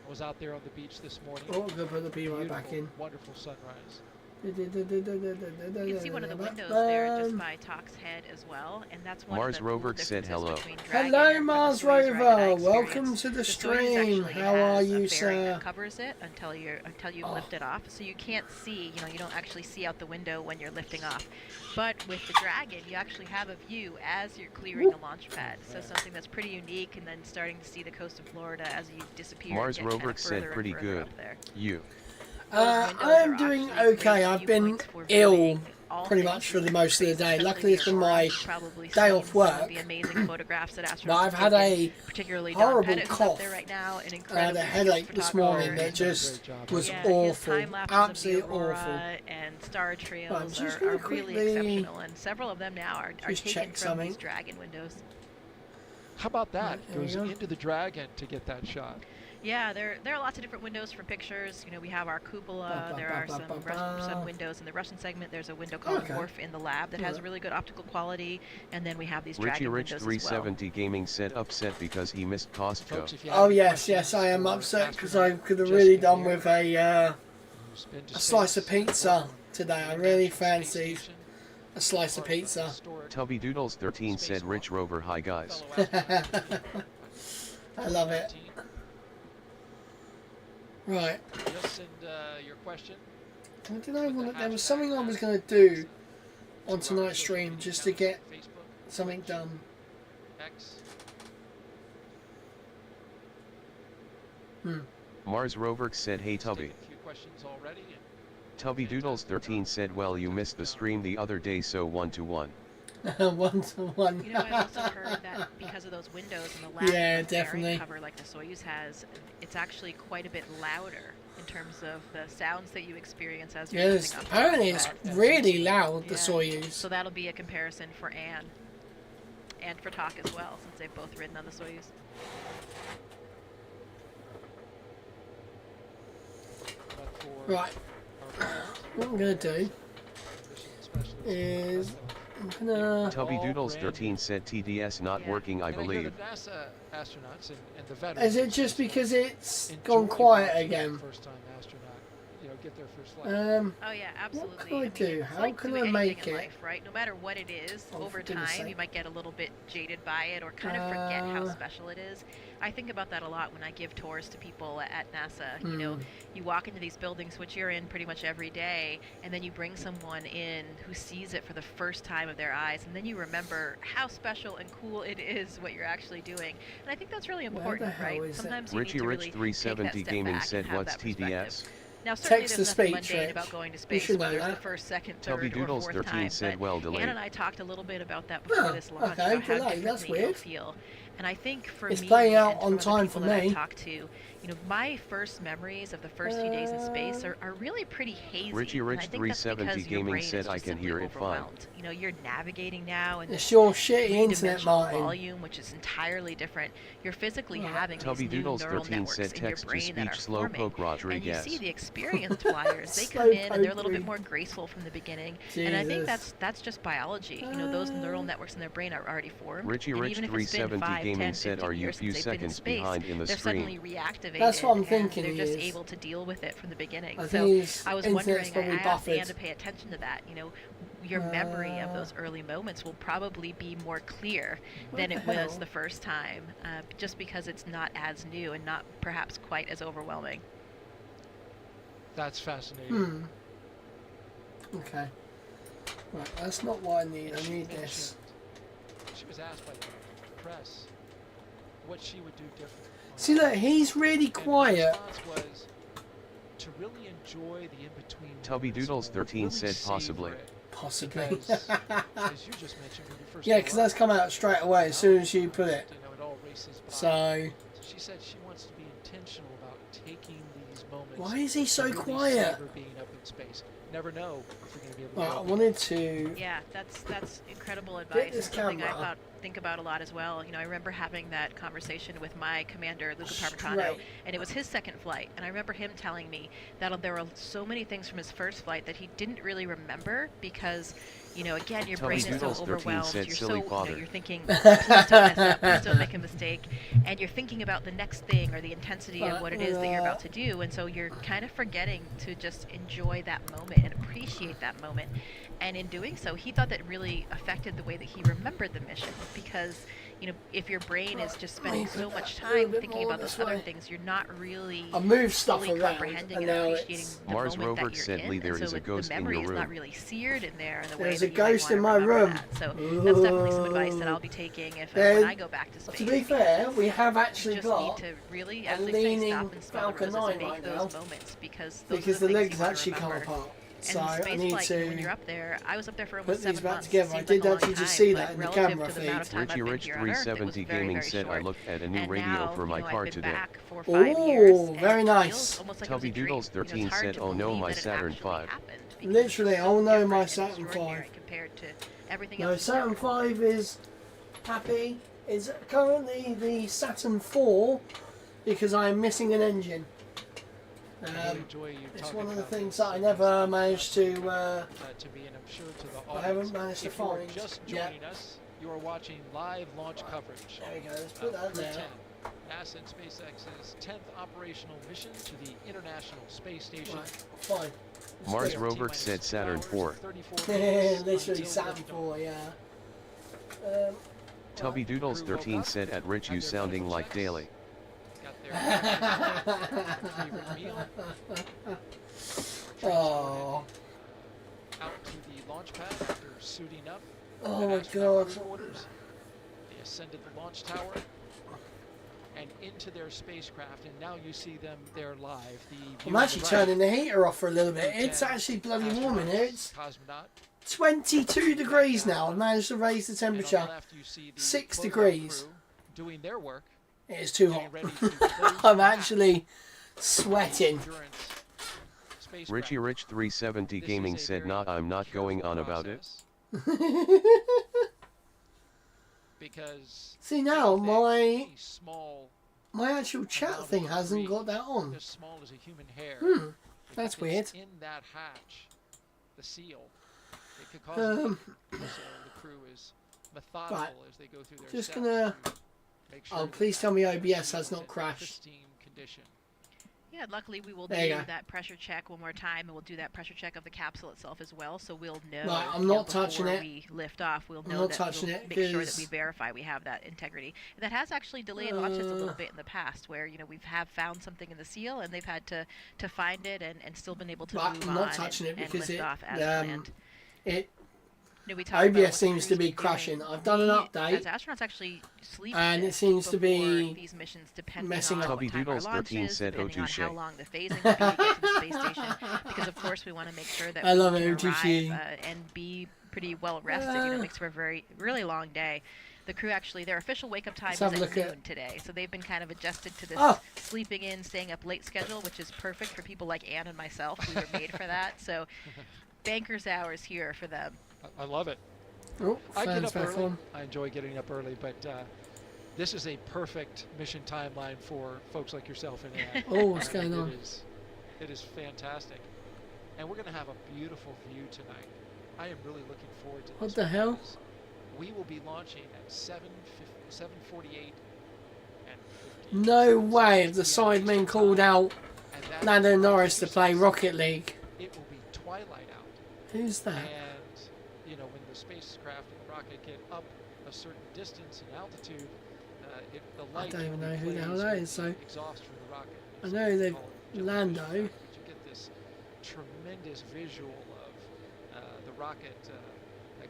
I was out there on the beach this morning. Oh, I'm going to put the B right back in. Wonderful sunrise. You can see one of the windows there just by Talk's head as well, and that's one Mars of the Rover said hello. Hello, Mars Rover. Welcome to the stream. How are you, sir? That covers it until you lift it off, so you can't see. You don't actually see out the window when you're lifting off. But with the Dragon, you actually have a view as you're clearing the launch pad. So something that's pretty unique, and then starting to see the coast of Florida as you disappear. Mars and get Rover kind of said further pretty and further good. up there. You. I'm doing okay. I've been ill pretty much for the most of the day. Luckily, it's been my day off work. But I've had a horrible cough. I had a headache this morning that just was awful. Absolutely awful. And star trails I'm just are gonna really quickly exceptional, and several of them now are just taken check from something. these Dragon windows. How about that? There we Goes go. into the Dragon to get that shot. Yeah, there are lots of different windows for pictures. We have our cupola. There are some windows in the Russian segment. There's a window called Wharf in the lab that has really good optical quality, and then we have these Richie Dragon Rich windows as well. 370 Gaming said upset because he missed Costco. Oh yes, I am upset because I could have really done with a slice of pizza today. I really fancied a slice of pizza. Tubby Doodles 13 said Rich Rover hi guys. I love it. 19. Right. Just send your question. I don't know. There was something I was going to do on tonight's stream just to get Facebook, something done. X. Mars Rover said, hey Tubby. A few questions already. Tubby Doodles 13 said, well, you missed the stream the other day, so 1-to-1. 1-to-1. You know, I've also heard that because of those windows and the lack Yeah, of definitely. fairing cover like the Soyuz has, it's actually quite a bit louder in terms of the sounds that you experience as you're Yes, moving up. apparently it's really loud, the Yeah. Soyuz. So that'll be a comparison for Anne and for Tak as well, since they've both ridden on the Soyuz. But for Right. our pilot, What I'm going to do mission specialist, is I'm going to... Tubby Doodles 13 said TDS not working, I and I hear believe. the NASA astronauts and the veterans. Is it just because it's enjoy gone quiet watching again? the First-time astronaut, get their first flight. Oh yeah, absolutely. What can I do? it's How like can doing I anything make in it? life, right? No matter what it is, Oh, over for goodness time you sake. might get a little bit jaded by it or kind of forget how special it is. I think about that a lot when I give tours to people at NASA. You know, you walk into these buildings, which you're in pretty much every day, and then you bring someone in who sees it for the first time of their eyes, and then you remember how special and cool it is what you're actually doing. And I think that's really Where the important, hell right? is it? Sometimes you Richie need to Rich really take that 370 step Gaming back said, and have what's that perspective. TDS? Now, certainly Text there's to nothing speech, mundane Rich. about going to You space, should know whether it's the that. first, second, Tubby third, or Doodles fourth 13 time. said, But well, delayed. Ann and I talked a little bit about that before Oh, this launch, okay, about how delayed, that's differently it'll weird. feel. And I think for It's me, playing out and on from other time for people that me. I've talked to, my first memories of the first few days in space are really pretty hazy. Richie and I Rich think that's 370 because your Gaming brain said, is I just can simply hear it fine. overwhelmed. You're navigating now and It's your shitty internet, three-dimensional Martin. volume, which is entirely different. You're physically having Tubby these new Doodles neural 13 networks said, in your text to brain that are speech forming. Slowpoke And you Rodriguez. see the experienced flyers. They come in and they're a little bit more graceful from the beginning. And I think Jesus. that's just biology. Those neural networks in their brain are already formed. Richie and Rich even if it's been 370 5, Gaming 10, said, 15 are you years few since they've been in seconds space, behind in the they're stream? suddenly reactivated. That's what I'm and thinking they're he just is. able to deal with it from the beginning. I So think his I was internet's wondering, probably I asked buffered. Anne to pay attention to that. Your memory of those early moments will probably be more clear than it was the first time, just because it's not as new and not perhaps quite as overwhelming. That's fascinating. Okay. Right, that's not what I need. I She need mentioned- this. She was asked by the press what she would do different. See, look, he's really And her quiet. response was to really enjoy the in-between Tubby moments, Doodles 13 really said, savor possibly. it, Possibly. because, as you just mentioned when you first Yeah, go because up, that's come out straight away as soon as you put it. it all races by. So, She said she wants to be intentional about taking these moments. why is he so to really quiet? savor being up in space. Never know if you're going to be able to Right, I go. wanted to... Yeah, that's incredible advice. this It's something camera. think about a lot as well. I remember having that conversation with my commander, Luca Parmitano, Straight. and it was his second flight. And I remember him telling me that there were so many things from his first flight that he didn't really remember because, again, your Tubby brain is so Doodles 13 overwhelmed. said, You're silly so, father. you're thinking, please don't mess up, please don't make a mistake, and you're thinking about the next thing or the intensity of what it is that you're about to do, and so you're kind of forgetting to just enjoy that moment and appreciate that moment. And in doing so, he thought that really affected the way that he remembered the mission because, if your brain is just spending so much time thinking about those other things, you're not really I moved stuff fully around, comprehending and and now appreciating it's... the Mars moment Rover that you're said, in. Lee, there and is so a ghost the in memory your is room. not really seared in there in the way There's that a you might ghost in wanna my remember room. that. So that's definitely some advice that I'll be taking if when Then, I go back to space. To be fair, we have actually you just got need to really, a as they say, leaning stop and smell the Falcon roses 9 and make right those now, moments because those because are the the things legs you wanna actually come remember. apart. And So the I space need flight, when to you're up there, I was up there for put almost these 7 back months. together. I Seems did like a long actually just time, see but that in the relative camera to the amount of feed. time I've Richie been Rich here on Earth, it was 370 very, Gaming very said, I short. looked at a new And radio now, for my car I've been today. back for 5 years, Ooh, and very it nice. feels almost like Tubby it was a dream. Doodles 13 it's hard said, to oh no, believe my that it Saturn actually 5. happened because Literally, it's oh so no, different my and Saturn extraordinary 5. compared to everything No, else. Saturn 5 is happy. It's currently the Saturn 4 because I am missing an engine. I really enjoy you It's talking one of the about things this that I never managed to... to me, and I'm sure to the audience. I haven't managed to If you are find just yet. joining us, you are watching live launch coverage There we go, let's put of that Crew there. 10, NASA and SpaceX's 10th operational mission to the International Space Station. Right, fine. Mars Let's do Rover said Saturn 4. it. Literally Saturn 4, yeah. Tubby Doodles 13 said at Rich you sounding like Daly. Got their favorite meal. Oh. Out to the launch pad after suiting up. Oh my As per God. crew orders, they ascended the launch tower and into their spacecraft, and now you see them there live. I'm actually turning the heater off for a little bit. It's actually bloody warm in here. It's Cosmonaut. 22 degrees now. I've managed to raise the And on the temperature left, you see the 6 closeout degrees. crew doing their work. It is too getting hot. ready to close I'm the actually sweating. Endurance spacecraft. Richie Rich 370 This Gaming is a said very not I'm not going on about it. process because See now, my a small actual chat amount thing of hasn't debris got that on. as small as a human hair. if That's it's weird. in that hatch, the seal, it could cause leak. So the crew is methodical Right. as they go through their Just steps gonna- to make sure Oh, that please that tell me seal OBS is has not in crashed. pristine condition. Yeah, luckily we will There you do go. that pressure check one more time, and we'll do that pressure check of the capsule itself as well, so we'll know. Right, I'm you know, not touching before it. we lift off, we'll I'm know not that touching we'll it make sure that because- we verify we have that integrity. That has actually delayed launches a little bit in the past, where we've found something in the seal, and they've had to find it and still been able to Right, move I'm on not touching it and because lift it off as planned. it We talked about OBS what the seems to crew's be been crashing. doing. I've done an We, update, as astronauts, actually sleep and it shift seems to be before these missions, depending messing on up. what Tubby time our Doodles launch 13 is, said, "Oh, depending on how touche." long the phasing will be to get to the space station. Because of course we want to make sure that I love we it, can oh, touche. arrive and be pretty well rested. It makes for a really long day. The crew actually, their official wake-up time Let's is have a at look at- noon today, so they've been kind of adjusted to this Oh. sleeping in, staying up late schedule, which is perfect for people like Anne and myself. We were made for that. So, banker's hours here for them. I love it. Oh, I get fans up back early. on. I enjoy getting up early, but this is a perfect mission timeline for folks like yourself and Ann. Oh, what's going on? It is fantastic. And we're going to have a beautiful view tonight. I am really looking forward to this. What the hell? because We will be launching at 7:48 and 50. No way have the Sidemen called out And that Lando is Norris to play 56. Rocket League. It will be twilight out. Who's that? And, when the spacecraft and the rocket get up a certain distance and altitude, the light don't even only know who the hell plays that with is, so the exhaust from the rocket. I It's know what we they've call it jellyfish Lando. effect, but you get this tremendous visual of the rocket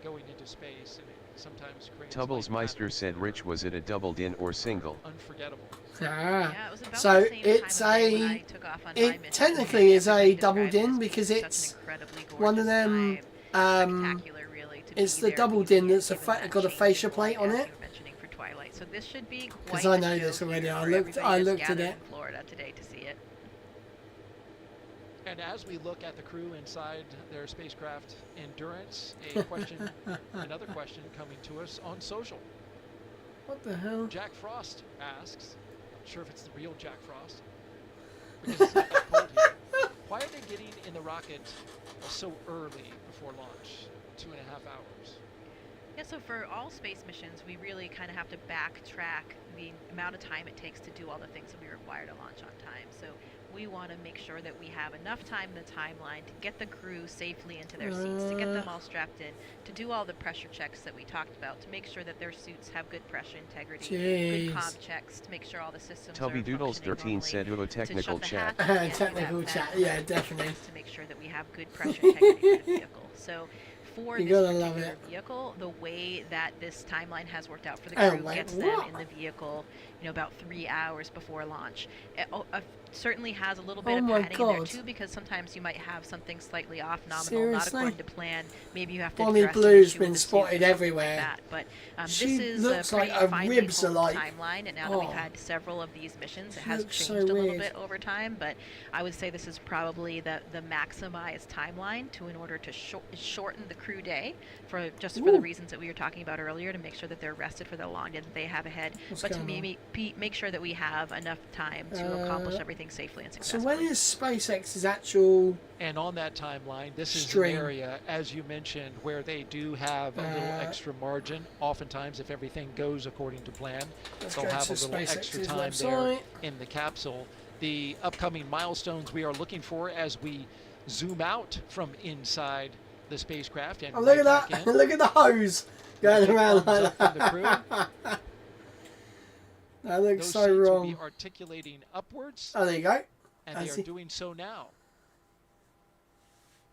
going into space, and it sometimes creates Tubbles light Meister patterns said that Rich was it a doubled in or single? are unforgettable. Ah. Yeah, it was about So the same it's time of day when I a took off on my it mission. technically is a Everybody doubled described in it as because being such it's an incredibly one of gorgeous them time. um Spectacular, really, to it's be the there doubled viewing in it, that's given that got a change fascia in plate light, on as it. you were mentioning, for Twilight. So this should be quite Because I a know show this already. here I for looked everybody that's at gathered it. in Florida today to see it. And as we look at the crew inside their spacecraft Endurance, another question coming to us on social. What the hell? Jack Frost asks, not sure if it's the real Jack Frost, because it's not that cold here. Why are they getting in the rocket so early before launch, 2.5 hours? Yeah, so for all space missions, we really kind of have to backtrack the amount of time it takes to do all the things that we require to launch on time. So we want to make sure that we have enough time in the timeline to get the crew safely into their seats, to get them all strapped in, to do all the pressure checks that we talked about, to make sure that their suits have good pressure integrity, good Jeez. comm checks, to make sure all the systems Tubby are Doodles functioning 13 said normally, a technical to shut chat. the hatch and do Technical that chat, vent yeah, clearance definitely. to make sure that we have good pressure integrity for the vehicle. So for You this gotta love particular it. vehicle, the way that this timeline has worked out for the Oh, crew wait, gets them what? in the vehicle, about 3 hours before launch. It certainly has a little bit Oh of my padding in there God. too, because sometimes you might have something slightly off nominal, Seriously? not according to plan. Maybe you have to Bonnie address an Blue's issue been with the suit spotted or something everywhere. Like that. But She this is looks a like pretty her finely ribs are honed like- timeline, and now that we've Oh. had several of these missions, it She has looks changed so a little weird. bit over time. But I would say this is probably the maximized timeline in order to shorten the crew day for the Ooh. reasons that we were talking about earlier, to make sure that they're rested for the long day that they have ahead, What's but to going on? make sure that we have enough time to accomplish everything safely and So successfully. when is SpaceX's actual And on that timeline, this is String. an area, as you mentioned, where they do have a little extra margin. Oftentimes, if everything goes according to plan, Let's they'll go have to a little extra SpaceX's time website. there in the capsule. The upcoming milestones we are looking for as we zoom out from inside the spacecraft and Oh, look right at back that! in. Look at the hose! Going around Thumbs like up from the crew. that. That looks Those so seats will wrong. be articulating upwards, Oh, there you go. and I they are see. doing so now.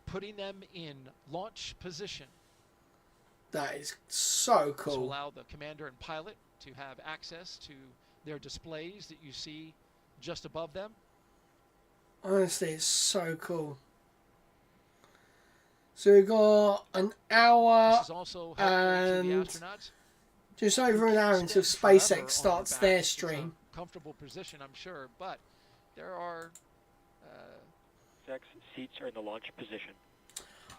Putting them in launch position. That is so This will cool. allow the commander and pilot to have access to their displays that you see just above them. Honestly, it's so cool. So we've got an hour This is also helpful to the and astronauts. just over an hour until Spend forever on SpaceX starts back. their It's a stream. comfortable position, I'm sure, but there are SpaceX seats are in the launch position.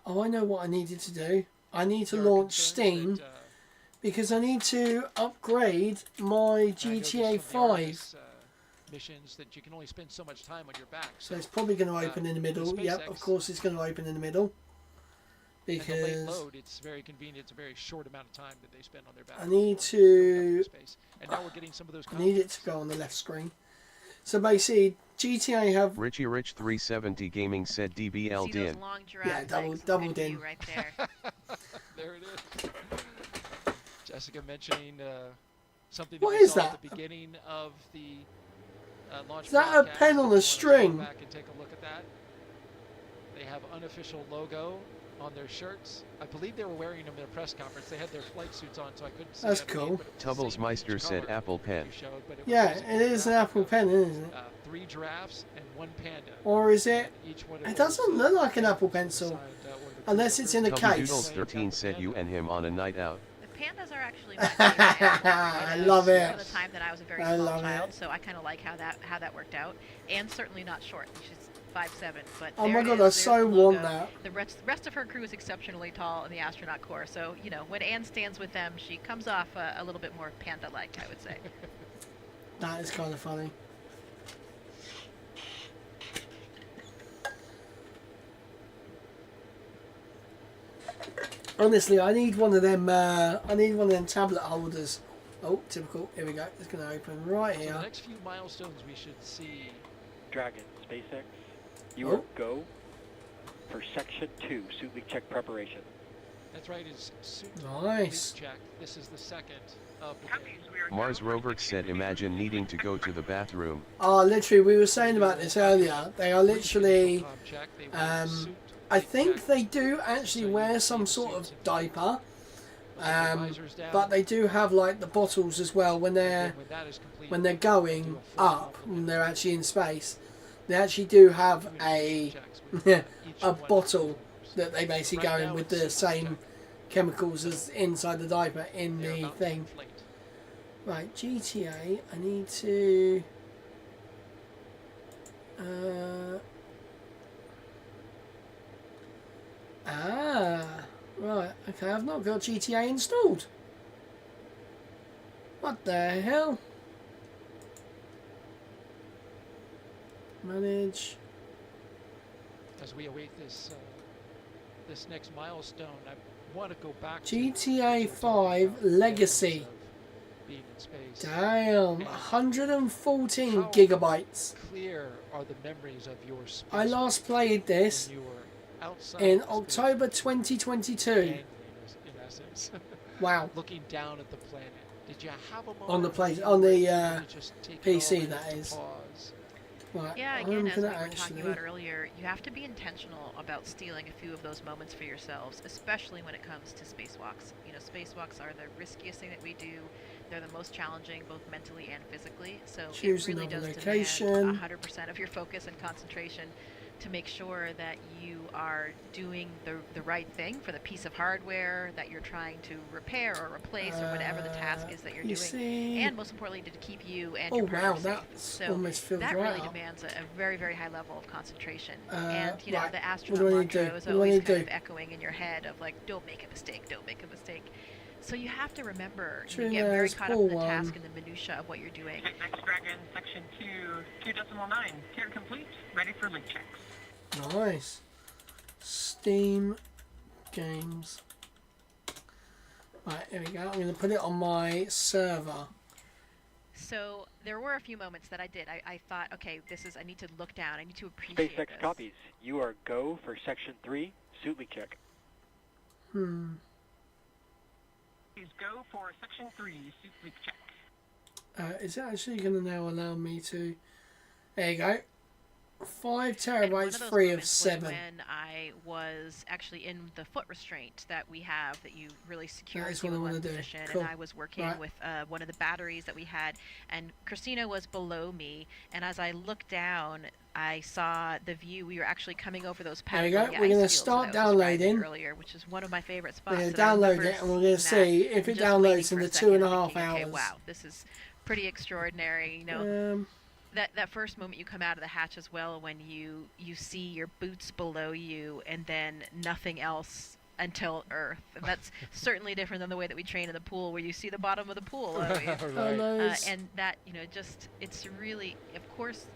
Oh, I know what I needed to do. I need to there are launch concerns Steam that, because I need to upgrade my I know just GTA from the 5. Artemis, missions that you can only spend so much time on your back. So it's probably going to open in the middle. with Yep, of SpaceX, course it's going to open in the middle. and the late Because load, it's very convenient. It's a very short amount of time that they spend on their back. I need before going to... up into space. And now we're getting some of those. I need it to go on the left screen. So basically, GTA have... Richie Rich 370 Gaming said DBL See those din. long giraffe Yeah, double- legs? double Good din. view right there. There it is. Jessica mentioning something that What we is saw that? at the beginning of the launch. Is that a broadcast. pen If on you a wanna string? Go back and take a look at that. They have unofficial logo on their shirts. I believe they were wearing them in a press conference. They had their flight suits on, so I couldn't see. That's underneath, cool. but it was the same Tubblesmeister each said color Apple Pen. you showed, but it was Yeah, basically it is an graphic Apple of, Pen, isn't it? 3 giraffes and 1 panda. Or is it... And each one of It those, doesn't look like an Apple beside, Pencil. one of the Unless crew it's in a members. case. Doodles 13 said you and him on a night out. The pandas are actually my favorite. I love it. From the time that I was a very I small love child, it. so I kind of like how that worked out. And certainly not short. She's 5'7", but Oh there my it god, is, I there's so the want logo. that. The rest of her crew is exceptionally tall in the astronaut corps, so you know when Anne stands with them, she comes off a little bit more panda-like, I would say. That is kind of funny. Honestly, I need one of them. I need one of them tablet holders. Oh, typical. Here we go. It's going to open right So here. the next few milestones we should see. Dragon, SpaceX, you Oh. are go for Section 2, suit leak check preparation. That's right, is suit Nice. leak check. This is the second of the day. Mars Rovert said imagine needing to go to the bathroom. Oh, literally, we were saying about this earlier. They are literally. Check. They will suit I leak think check. they do actually wear some sort of diaper. But they do have like the bottles as well when they're When that is complete, when they're do going a full up, complement. when they're actually in space. They actually do have Doing a checks with yeah, each a one of bottle the that they basically Right go in now with it's the suit leak same check. chemicals as inside the diaper in They are the about to thing. inflate. Right, GTA. I need to. Right. Okay, I've not got GTA installed. What the hell? Manage. As we await this this next milestone, I want to go back GTA to 5 Legacy. being in space. Damn, And 114 how gigabytes. Clear are the memories of your space I last played this when you were outside in of space, October 2022. dangling in essence, Wow. looking down at the planet. Did you have a moment On the where play, you on were the able to just take it PC, all in that and is. pause? Right, Yeah, I'm again, as we gonna were talking about earlier, you have to be intentional about stealing a few of those moments for yourselves, especially when it comes to spacewalks. You know, spacewalks are the riskiest thing that we do. They're the most challenging, both mentally and physically. So Choose it really another does location. demand 100% of your focus and concentration to make sure that you are doing the right thing for the piece of hardware that you're trying to repair or replace or whatever the task is that you're you doing. see. And most importantly, to keep you and Oh your wow, partner safe. that's So almost filled that right really up. demands a very, very high level of concentration. Uh, And, you know, right. the What astronaut do I need mantra to do? is What do I always need to kind of do? echoing in your head of like, don't make a mistake, don't make a mistake. So you have to remember, you Trim get very as caught up in the full task one. and the minutia of what you're doing. Next Dragon, Section 2, 2.9. Tier complete, ready for leak checks. Nice. Steam games. Right, here we go. I'm going to put it on my server. So there were a few moments that I did. I thought, okay, I need to look down. I need to appreciate SpaceX this. copies. You are go for Section 3, suit leak check. Please go for Section 3 suit leak check. Is it actually going to now allow me to... There you go. 5 And one terabytes, of those 3 of moments was 7. when I was actually in the foot restraint that we have that you really secure That is you what I in wanna one do. position, Cool. and I was working Right. with one of the batteries that we had, and Christina was below me, and as I looked down, I saw the view. We were actually coming over those There you Patagonia go. We're going to ice fields start that I was describing downloading. earlier, which is one of my favorite We're spots. going to and I download remember it, and we're going seeing to that see if and it just waiting downloads in for a the second and 2.5 thinking, okay, hours. wow, this is pretty extraordinary. You know, that first moment you come out of the hatch as well, when you see your boots below you and then nothing else until Earth. And that's certainly different than the way that we train in the pool, where you see the bottom of the pool. Nice. And that, you know, just, it's really, of course,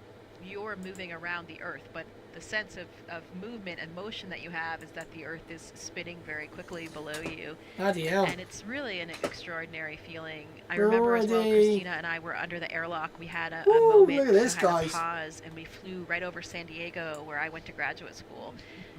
you're moving around the Earth, but the sense of movement and motion that you have is that the Earth is spinning very quickly below you. Bloody hell. And it's really an extraordinary feeling. I remember as well, Christina and I were under the airlock. We had a moment, look at this, we had guys. a pause, and we flew right over San Diego, where I went to graduate school.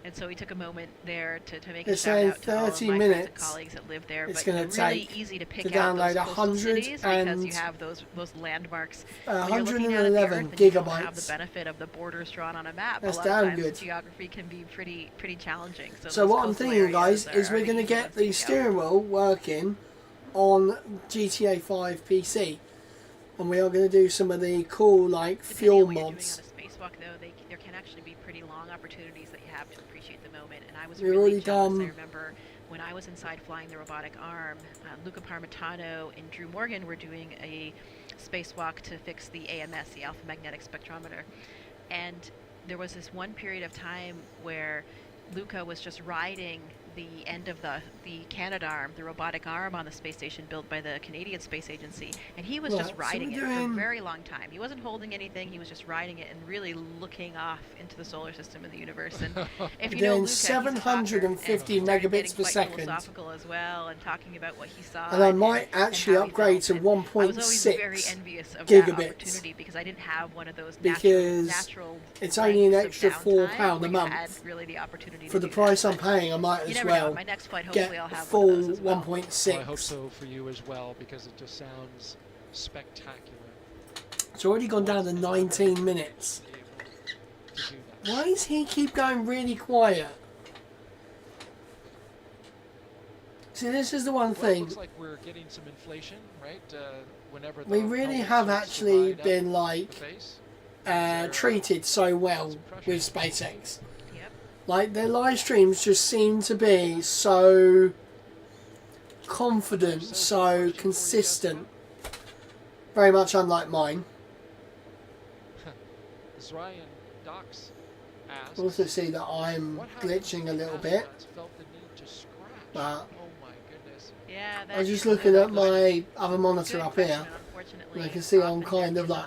And so we took a moment there to make a It's shout saying out to all of 30 my friends and minutes colleagues that live there. it's But gonna really take easy to pick to out download those coastal 100 cities, because and you have those landmarks. When you're looking out at the 111 Earth and you don't have gigabytes. the benefit of the borders drawn on a map. That's a lot of damn times good. geography can be pretty challenging. So those what I'm coastal thinking, guys, areas is are we're going to the get easiest the to steering wheel working on GTA 5 PC. And we are going to do some of the cool, like, fuel mods. spacewalk, though, there can actually be pretty long opportunities that you have to appreciate the moment. And I was We've really already jealous. done- I remember when I was inside flying the robotic arm, Luca Parmitano and Drew Morgan were doing a spacewalk to fix the AMS, the Alpha Magnetic Spectrometer. And there was this one period of time where Luca was just riding the end of the Canadarm, the robotic arm on the space station built by the Canadian Space Agency, and he was Right, just so riding we're it for a doing- very long time. He wasn't holding anything, he was just riding it and really looking off into the solar system and the universe. And if you know Doing Luca, he's a talker, and 750 he started megabits getting per quite second. philosophical as well, and talking about what he saw. And I might actually how he upgrade felt. to And I was always 1.6 very envious of that gigabits. opportunity, because I didn't have one of those Because natural it's only an lengths of extra £4 downtime a where you month. had really the opportunity For to the do price that. I'm paying, I might You as never know. well My next flight, get hopefully I'll have full one of those as well. 1.6. Well, I hope so for you as well, because it just sounds spectacular. It's already gone down to 19 minutes. Why does he keep going really quiet? See, this is the one Well, it thing. looks like we're getting some inflation, right? Whenever We the really helmets have starts to actually ride up been the like face. treated so well with SpaceX. Like their live streams just seem to be so confident, so consistent. Very much unlike mine. Zryan Docs asks, Also see that I'm glitching a little bit, felt the need to scratch. but Oh my goodness. Yeah, I was just looking at my other monitor up here. And I can see I'm kind of like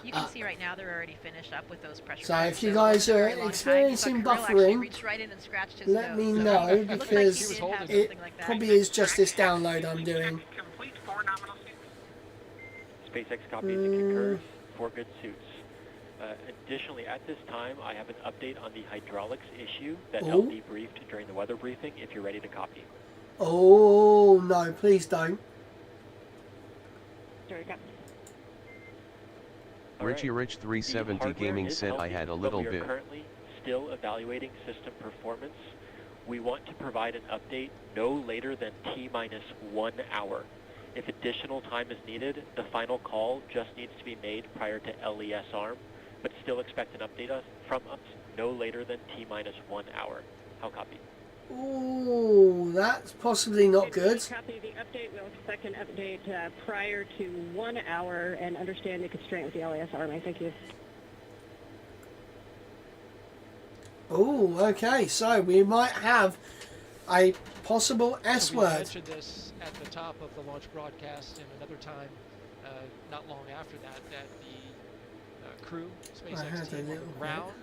You can see right now they're already finished up with those pressure So tests. if you it guys wasn't a are very long time. experiencing You saw Kirill actually buffering, reach right in and scratched his let nose. me So know it looked like he because did have it something like that. probably is just this download I'm doing. Complete for nominal suits. SpaceX copies and concurs for good suits. Additionally, at this time, I have an update on the hydraulics issue that Oh. LD briefed during the weather briefing, if you're ready to copy. Oh no, please don't. Richie Rich 370 Gaming said I had a little but we are bit. currently still evaluating system performance. We want to provide an update no later than T-minus 1 hour. If additional time is needed, the final call just needs to be made prior to LES arm, but still expect an update from us no later than T-minus 1 hour. How copy? Oh, that's possibly not good. Copy the update. We'll expect an update prior to 1 hour and understand the constraint with the LAS Army. Thank you. Oh, okay. So we might have a possible S We word. mentioned this at the top of the launch broadcast, and another time, not long after that, that the crew, I had SpaceX a team on little the ground,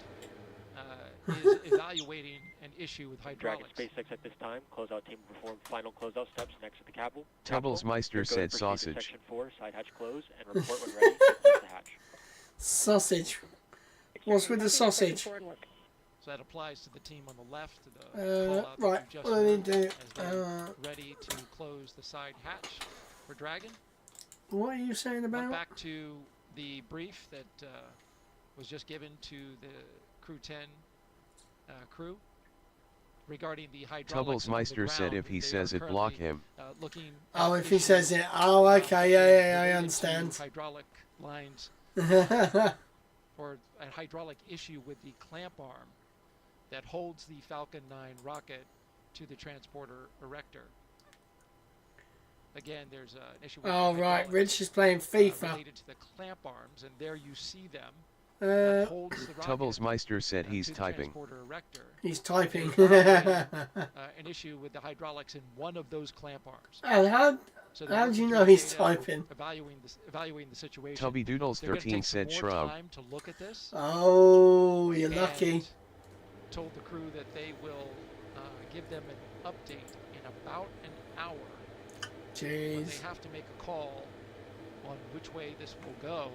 is evaluating an issue with Dragon hydraulics. SpaceX at this time. Closeout team will perform final closeout steps next to the capital. Tubblesmeister said sausage. Section 4, side hatch close, and report when ready to close the hatch. Sausage. What's with the sausage? So that applies to the team on the left. The call-out that right, you just what do I heard need to do? as they're ready to close the side hatch for Dragon. What are you saying Went about? back to the brief that was just given to the Crew 10 crew regarding the hydraulics. Tubblesmeister said if he says it, block him. Looking Oh, at if he issues, says it. Oh, okay, yeah, I related to understand. hydraulic lines or a hydraulic issue with the clamp arm that holds the Falcon 9 rocket to the transporter erector. Again, there's an issue with Oh, the right, hydraulics, Rich is playing FIFA. related to the clamp arms, and there you see them. Uh, Tubblesmeister said he's to the typing. transporter erector. He's typing. An issue with the hydraulics in one of those clamp arms. And how So do you know he's typing? Evaluating the situation. Tubby Doodles They're gonna 13 take some said more shrub. time to look at this. Oh, you're and lucky. Told the crew that they will give them an update in about an hour. But Jeez. they have to make a call on which way this will go,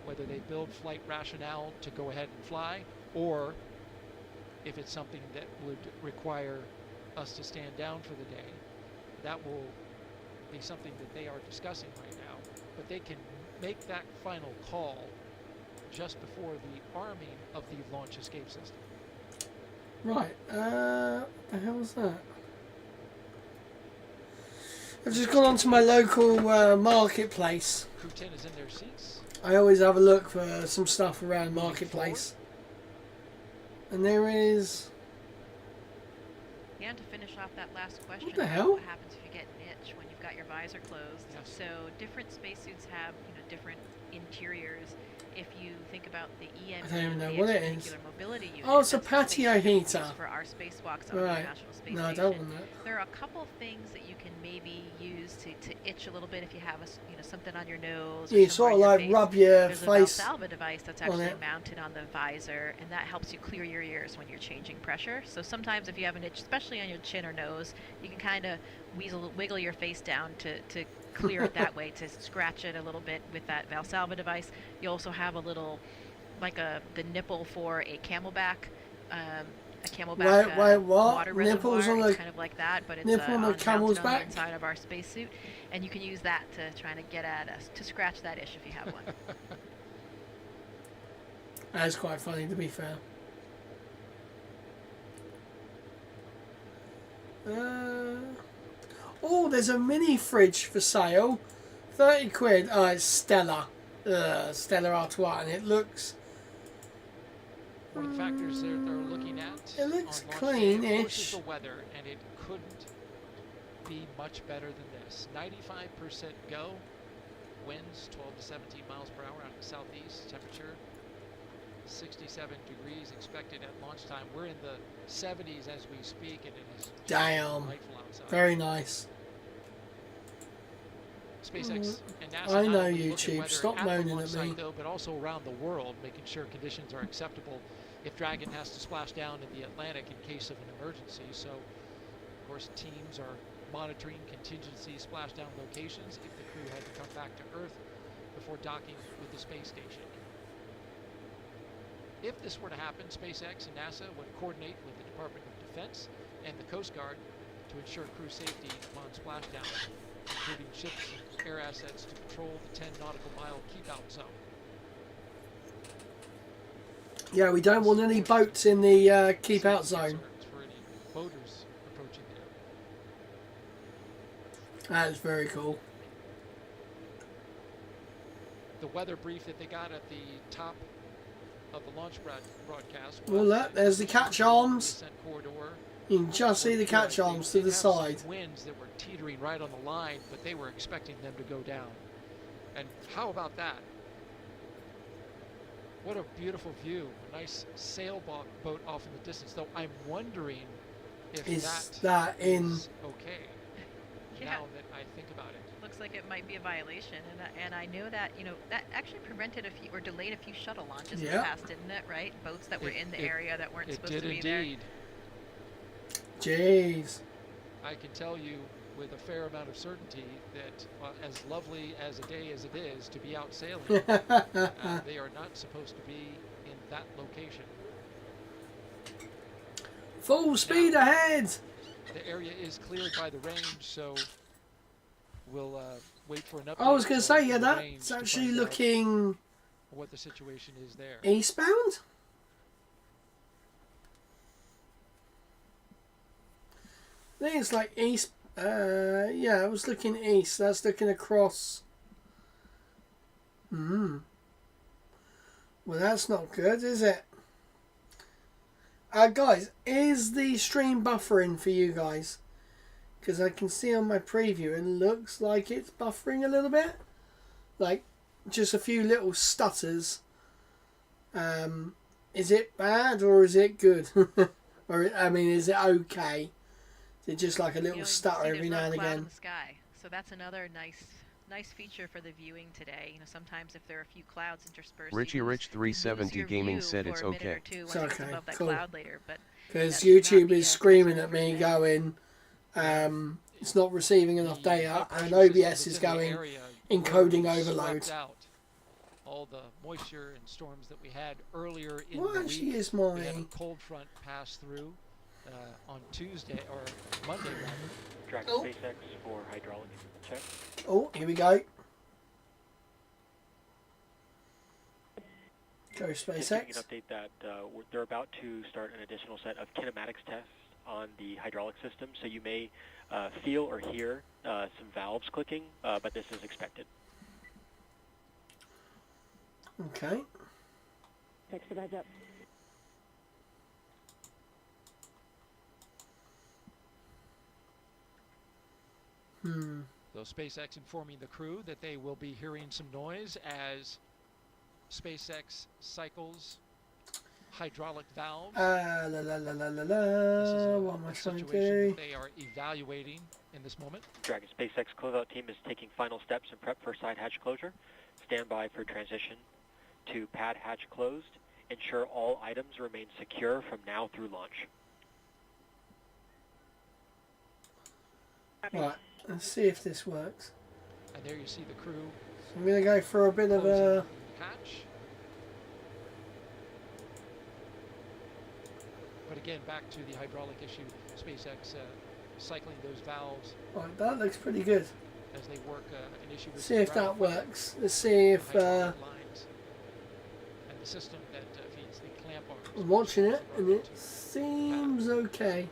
whether they build flight rationale to go ahead and fly, or if it's something that would require us to stand down for the day. That will be something that they are discussing right now. But they can make that final call just before the arming of the launch escape system. Right, what the hell was that? I've just gone onto my local marketplace. Crew 10 is in their seats. I always have a look for some stuff around marketplace. And there is... Yeah, and to finish off that last question, What the about hell? what happens if you get an itch when you've got your visor closed? Yes. So different spacesuits have, different interiors. If you think about the EMU, I don't even know the what it is. extravehicular mobility unit, Oh, it's a that's the patio spacesuit we heater. use for our spacewalks on the Right. International Space No, I Station. don't want that. There are a couple things that you can maybe use to itch a little bit if you have something on your nose. Or Yeah, you somewhere sort of in your like face. rub your There's face a Valsalva device that's on actually it. mounted on the visor, and that helps you clear your ears when you're changing pressure. So sometimes if you have an itch, especially on your chin or nose, you can kind of wiggle your face down to clear it that way, to scratch it a little bit with that Valsalva device. You also have a little, like the nipple for a Camelback. A Camelback Wait, what? water Nipples reservoir. on It's the kind of like that, but it's nipple on the camel's mounted on back? the inside of our spacesuit, and you can use that to try to get at us, to scratch that itch if you have one. That's quite funny, to be fair. Oh, there's a mini fridge for sale. 30 quid. Oh, it's Stella. Stella Artois, and it looks... One of the factors they're looking at It looks on launch day, of course, clean-ish. is the weather, and it couldn't be much better than this. 95% go, winds 12 to 17 miles per hour out of the southeast, temperature 67 degrees expected at launch time. We're in the 70s as we speak, and it is just Damn. delightful outside. Very nice. SpaceX and NASA I not know only look at YouTube. weather Stop at the moaning launch at site, me. though, but also around the world, making sure conditions are acceptable if Dragon has to splash down in the Atlantic in case of an emergency. So, of course, teams are monitoring contingency splashdown locations if the crew had to come back to Earth before docking with the space station. If this were to happen, SpaceX and NASA would coordinate with the Department of Defense and the Coast Guard to ensure crew safety upon splashdown, including ships and air assets to patrol the 10 nautical mile keep-out zone. Yeah, we don't want any boats in the keep-out zone. Concerns for any boaters approaching there. That is very cool. The weather brief that they got at the top of the launch broadcast. Well, look, there's the catch arms. Descent corridor. You can just see the catch arms to the Have some side. winds that were teetering right on the line, but they were expecting them to go down. And how about that? What a beautiful view. A nice sailboat off in the distance. Though I'm wondering if Is that in... is okay. Yeah. Now that I think about it. Looks like it might be a violation, and I know that that actually prevented a few or delayed a few shuttle launches in the Yeah. past, didn't it? Right, boats that were in the area that weren't It supposed did to be indeed. Jeez. I can tell you with a fair amount of certainty that as lovely as a day as it is to be out sailing, they are not supposed to be in that location. Full speed ahead! The area is cleared by the range, so we'll wait for an update. I was going to say, yeah, from the that's range to actually find out looking what the situation is there. eastbound? I think it's like east. Yeah, I was looking east. That's looking across. Well, that's not good, is it? Guys, is the stream buffering for you guys? Because I can see on my preview it looks like it's buffering a little bit. Like, just a few little stutters. Is it bad or is it good? Or, I mean, is it okay? Is it just like a little You can stutter see every there's now not and a cloud in again? the sky. So that's another nice feature for the viewing today. You know, sometimes if there are a few clouds interspersed, Richie you Rich 370 your Gaming view said for it's a minute or okay. two It's when it's okay, above that cool. cloud later, but Because that should not YouTube be is a screaming concern at for me, today. going, it's not receiving enough The data, high and pressure OBS system is within the going area encoding swept overload. out all the moisture and storms that we had earlier in What the actually week. is We had a my... cold front pass through on Tuesday or Monday rather. Dragon Oh. SpaceX for hydraulic check. Oh, here we go. Go Just giving SpaceX. an update that they're about to start an additional set of kinematics tests on the hydraulic system, so you may feel or hear some valves clicking, but this is expected. Okay. Thanks for the heads up. So SpaceX informing the crew that they will be hearing some noise as SpaceX cycles hydraulic valves. La la la la la This is la. a What am I trying to situation do? that they are evaluating in this moment. Dragon SpaceX closeout team is taking final steps in prep for side hatch closure. Stand by for transition to pad hatch closed. Ensure all items remain secure from now through launch. Right, let's see if this works. And there you see the crew So I'm going to go for a bit of a... hatch. But again, back to the hydraulic issue, SpaceX cycling those valves Right, that looks pretty good. as they work an issue with See the if that ground works. Let's see if... hydraulic lines and the system that feeds the clamp arms. I'm watching it, and it seems okay.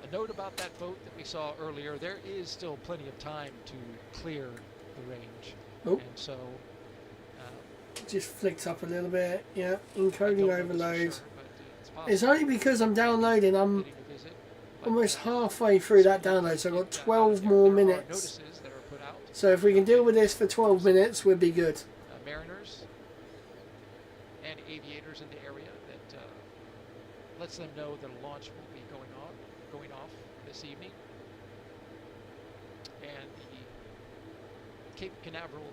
A note about that boat that we saw earlier, there is still plenty of time to clear the range. Oh. And so Just flicked up a little bit. Yeah, I don't encoding know for overload. sure, but it's possible. It's only because I'm downloading. I'm Getting a visit, almost halfway through that download, so I've got 12 more there are minutes. notices that are put out. So if we can deal with this for 12 minutes, we'll be good. Mariners and aviators in the area that lets them know that a launch will be going off this evening. And the Cape Canaveral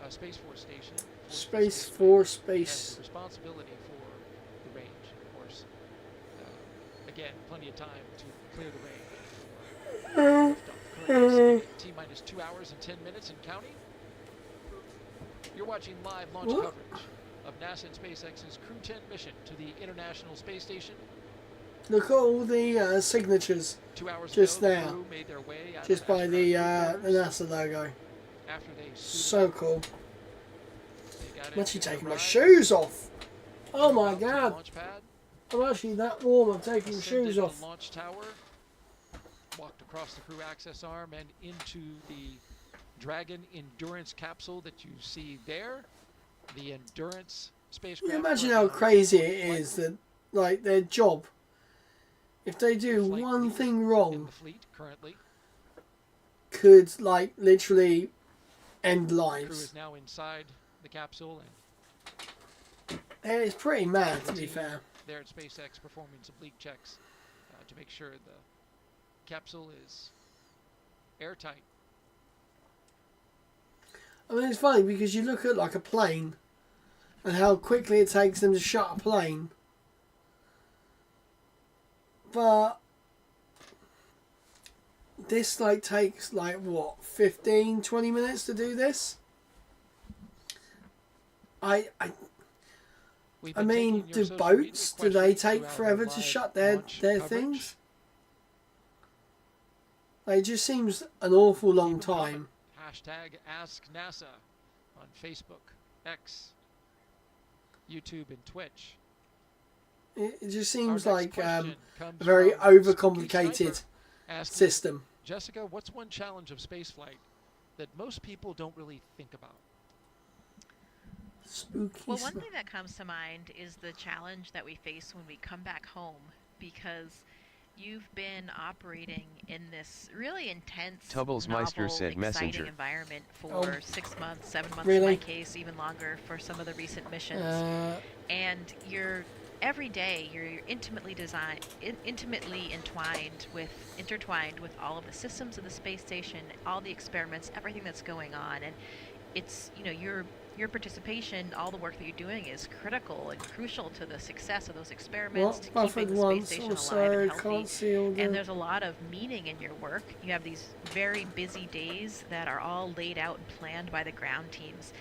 Space Force Station. Space Force has Space. the responsibility for the range, of course. Again, plenty of time to clear the range. Currently T-minus 2 hours and 10 minutes and counting. You're watching live launch What? coverage of NASA and SpaceX's Crew 10 mission to the International Space Station. Look at all the signatures 2 hours just ago, the there, crew made their way out just of by the astronaut quarters NASA logo. after they suited So up. cool. They got I'm actually into the taking my ride, shoes off. Oh my out to the god. launch pad, I'm actually that warm, I'm taking ascended shoes off. the launch tower, walked across the crew access arm and into the Dragon Endurance capsule that you see there. The Endurance spacecraft. You imagine how currently crazy it is that, like, their job, if they do one thing in wrong, the fleet currently. could, like, literally end The crew lives. is now inside the capsule and And it's pretty mad, to the be team fair. there at SpaceX performing some leak checks to make sure the capsule is airtight. I mean, it's funny because you look at, like, a plane and how quickly it takes them to shut a plane. But this, like, takes, like, what, 15, 20 minutes to do this? We've I been mean, taking your do social media boats, do they questions take throughout forever our to live shut their launch things? coverage. Like, it just seems an awful long Keep 'em coming. time. Hashtag Ask NASA on Facebook, X, YouTube, and Twitch. It just Our seems next like question comes a very from Spooky overcomplicated Sniper, asking, system. Jessica, what's one challenge of spaceflight that most people don't really think about? Spooky. Well, one thing that comes to mind is the challenge that we face when we come back home, because you've been operating in this really intense, Tubbles Meister novel, said exciting Messenger. environment for Oh. 6 months, 7 months Really? in my case, even longer for some of the recent missions. And you're every day you're intimately intertwined with all of the systems of the space station, all the experiments, everything that's going on, and it's your participation, all the work that you're doing is critical and crucial to the success of those experiments, to Buffett keeping the space once station alive also and healthy. can't see all the... And there's a lot of meaning in your work. You have these very busy days that are all laid out and planned by the ground teams.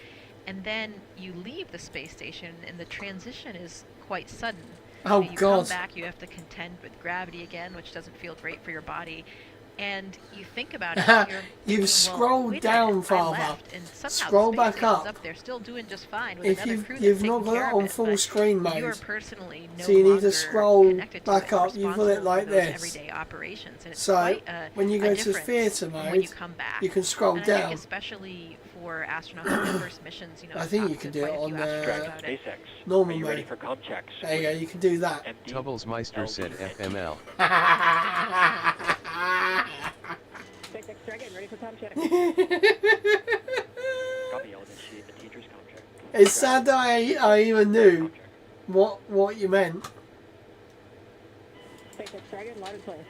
And then you leave the space station and the transition is quite sudden. Oh, you God. come back, you have to contend with gravity again, which doesn't feel great for your body. And you think about it, you're You've thinking, well, scrolled wait a minute, down I farther. left, and somehow Scroll the space back station's up. They're still doing just fine with If another you've, crew you've that's not taking got care it of on it, full but screen you are mode, personally no so you need longer to scroll connected to back it, up. You put it responsible like for those this. everyday operations, and it's So quite a, when you a go to difference theatre when mode, you come back. you can scroll And I down. think especially for astronauts on their first missions, I think you talked can to do it quite a on few astronauts Dragon about it. SpaceX. normal Are you ready mode. for comm checks? There you go, you can do that. MD, Tubbles Meister said FML. SpaceX Dragon, ready for comm check. Copy, I'll initiate the teacher's comm check. It's sad that I even knew what you meant. SpaceX Dragon, loud and clear.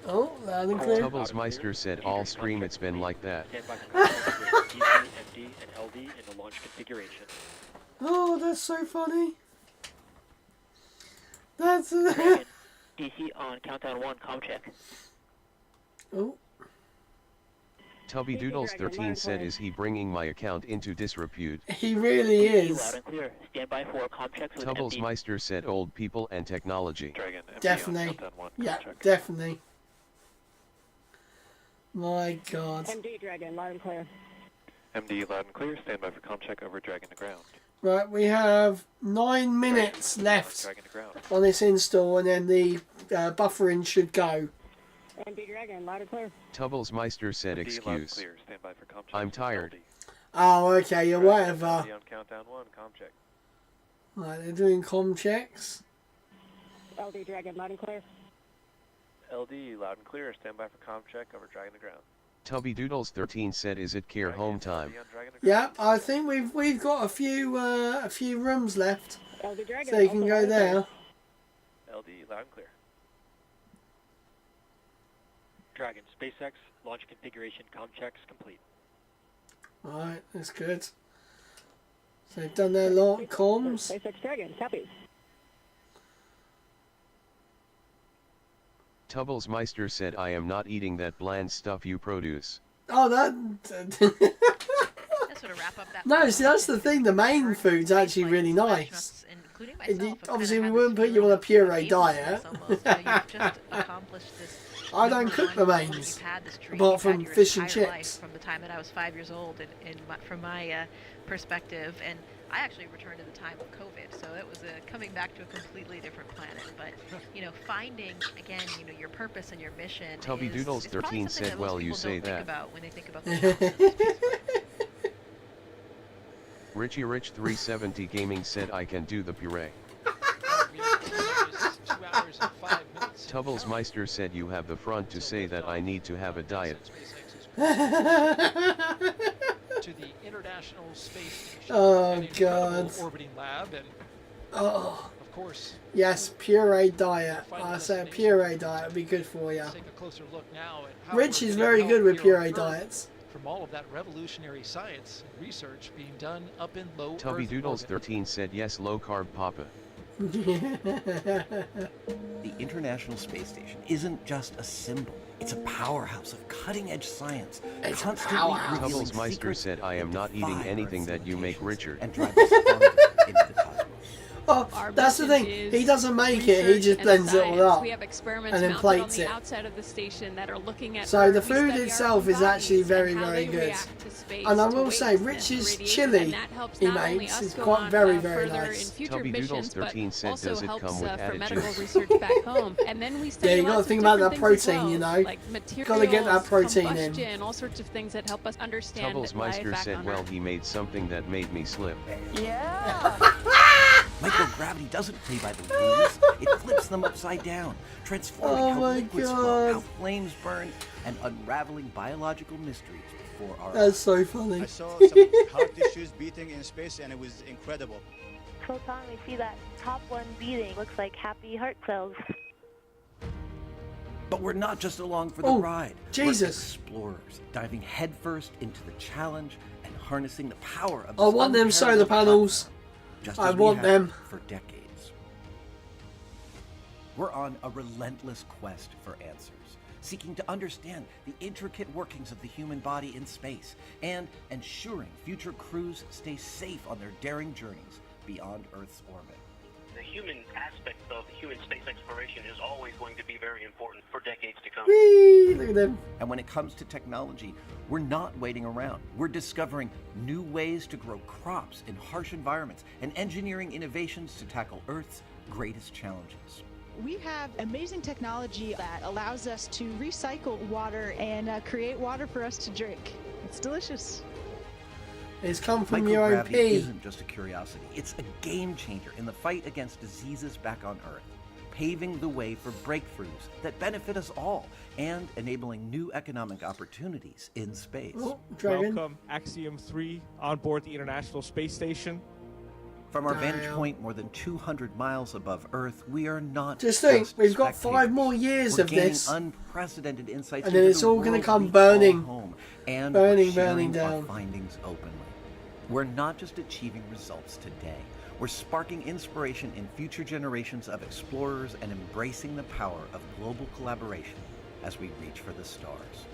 Oh, loud and clear. Tubbles Meister said all stream it's been like that. Stand by for contact with DC, MD, and LD in the launch configuration. Oh, that's so funny. That's... DC on countdown 1, comm check. Oh. Tubby Doodles 13 said, is he bringing my account into disrepute? He really DC is. loud and clear. Stand by for comm checks with Tubbles MD. Meister said old people and technology. Dragon, MD Definitely. on countdown 1, Yeah, comm check. definitely. My God. MD Dragon, loud and clear. MD loud and clear. Stand by for comm check over Dragon to ground. Right, we have 9 minutes left Dragon to ground. on this install, and then the buffering should go. MD Dragon, loud and clear. Tubbles Meister said, MD loud and excuse. clear. Stand by for comm check. I'm tired. Oh, okay, yeah, whatever. MD on countdown 1, comm check. Right, they're doing comm checks. LD Dragon, loud and clear. LD loud and clear. Stand by for comm check over Dragon to ground. Tubby Doodles 13 said, is it care home time? MD on Dragon to ground. Yeah, I think we've got a few rooms left, LD Dragon, so you can also go loud and clear. there. LD loud and clear. Dragon, SpaceX, launch configuration comm checks complete. Right, that's good. So they've done their lot comms. SpaceX Dragon, copy. Tubbles Meister said, I am not eating that bland stuff you produce. Oh, that. Just sort of wrap up that. No, see, that's the thing. The main food's actually really nice. Including It- myself, have obviously, kinda we had wouldn't this put you on a feeling of puree aimlessness diet. almost. You've just accomplished this. I don't number cook one the goal. mains, You've had this dream. apart You've had from your fish and entire life chips. from the time that I was 5 years old, from my perspective, and I actually returned to the time of COVID, so it was coming back to a completely different planet. But finding again, your purpose and your mission. Tubby is, Doodles is probably 13 something said, that most well, you people say don't think that. about when they think about the challenges of spaceflight. Richie Rich 370 Gaming said, I can do the puree. We have 2 hours and 5 minutes. Tubbles Meister said, you have the front to say that I need to have a diet. To the International Space Station. Oh, an incredible God. Orbiting lab, and Oh, of course, yes, puree diet. I say a puree diet would be good for you. let's take a closer look now at how Rich we're is getting very help good with here on puree Earth diets. From all of that revolutionary science and research being done up in low Tubby Earth Doodles orbit. 13 said, yes, low carb papa. The International Space Station isn't just a symbol. It's a powerhouse of cutting-edge science. It's a constantly powerhouse. revealing Tubbles Meister secrets said, I am that not eating defy anything Earth's that you make, limitations Richard. and drive us farther into the cosmos. Oh, Our that's the mission thing. is He doesn't make it. He research just and blends it all science. up We have experiments and then mounted on plates the it. outside of the station that are looking at So Earth. the We food study our itself own is actually bodies very, and how very they good. react to space, And I to will weight say, and to Rich's radiation, chili and that helps he not only makes us is go quite on, very, very further nice. in future Tubby Doodles missions, but 13 said, also does it helps come with for added medical juice? research back home. And then we study Yeah, you got to lots think of about that different things as protein, well, you know. like materials, Got to get that protein in. combustion, all sorts of things that help us understand Tubbles life Meister back said, on well, Earth. he made something that made me slip. Yeah! Microgravity doesn't play by the rules. It flips them upside down, transforming Oh how my liquids God. flow, how flames burn, and unraveling biological mysteries before our That's so funny. I saw some heart tissues beating in space, and it was incredible. Photon, we see that top one beating. Looks like happy heart cells. But we're not just along for the Oh, ride. Jesus. We're explorers, diving headfirst into the challenge and harnessing the power of I this want them solar unparalleled panels. platform, just I as we want have them. for decades. We're on a relentless quest for answers, seeking to understand the intricate workings of the human body in space and ensuring future crews stay safe on their daring journeys beyond Earth's orbit. The human aspect of human space exploration is always going to be very important for decades to come. Whee! Look at them. And when it comes to technology, we're not waiting around. We're discovering new ways to grow crops in harsh environments and engineering innovations to tackle Earth's greatest challenges. We have amazing technology that allows us to recycle water and create water for us to drink. It's delicious. It's come from your own Microgravity pee. isn't just a curiosity. It's a game changer in the fight against diseases back on Earth, paving the way for breakthroughs that benefit us all and enabling new economic opportunities in space. Oh, Dragon. Welcome, Axiom 3, on board the International Space Station. From our vantage point more than 200 miles above Earth, we are not Just think, we've got spectators. 5 more years We're of gaining this. unprecedented insights And then into it's the all gonna world come we burning. call home, and Burning, we're sharing burning our down. findings openly. We're not just achieving results today. We're sparking inspiration in future generations of explorers and embracing the power of global collaboration as we reach for the stars.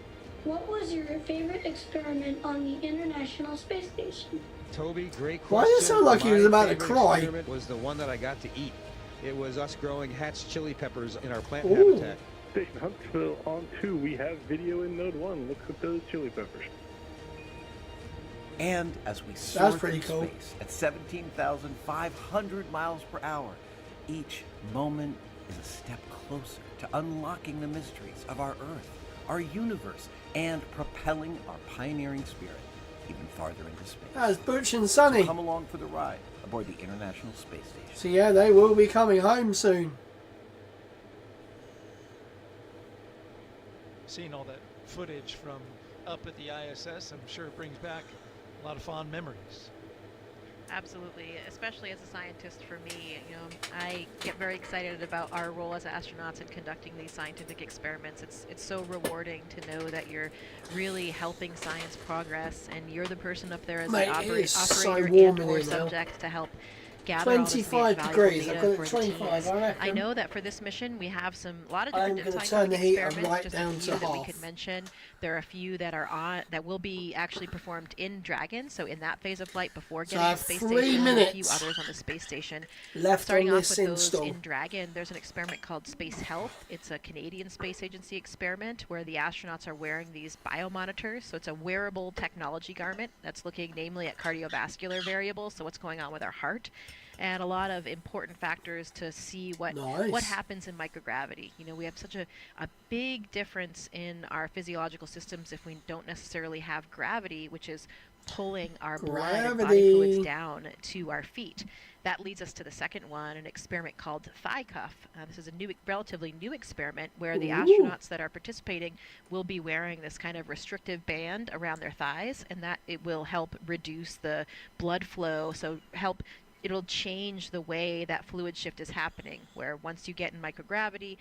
What was your favorite experiment on the International Space Station? Toby, great question. Why does it sound like he was My about to favorite cry? experiment was the one that I got to eat. It was us growing hatch chili peppers in our plant Ooh. habitat. Station Huntsville on 2, we have video in Node 1. Look at those chili peppers. And as we soar pretty through cool. space at 17,500 miles per hour, each moment is a step closer to unlocking the mysteries of our Earth, our universe, and propelling our pioneering spirit even farther into space. That's Butch and Sonny. So come along for the ride aboard the International Space Station. So yeah, they will be coming home soon. Seeing all that footage from up at the ISS, I'm sure it brings back a lot of fond memories. Absolutely, especially as a scientist for me, I get very excited about our role as astronauts in conducting these scientific experiments. It's so rewarding to know that you're really helping science progress, and you're the person up there as Mate, the it is so operator warm and in or here now. subject to help gather all this 25 valuable degrees. data I've got it for the 25, teams. I reckon. I know that for this mission we have a lot of I'm different gonna turn scientific the heater experiments, right just down a to few that we half. could mention. There are a few that will be actually performed in Dragon, so in that phase of flight before So getting I to have the space 3 station, and a few minutes others on the space station. left Starting on off this with those install. in Dragon, there's an experiment called Space Health. It's a Canadian Space Agency experiment where the astronauts are wearing these biomonitors. So it's a wearable technology garment that's looking namely at cardiovascular variables, so what's going on with our heart, and a lot of important factors to see what Nice. happens in microgravity. We have such a big difference in our physiological systems if we don't necessarily have gravity, which is pulling our blood and body fluids Gravity. down to our feet. That leads us to the second one, an experiment called Thigh Cuff. This is a relatively new experiment where the Ooh. astronauts that are participating will be wearing this kind of restrictive band around their thighs, and that it will help reduce the blood flow, it'll change the way that fluid shift is happening, where once you get in microgravity,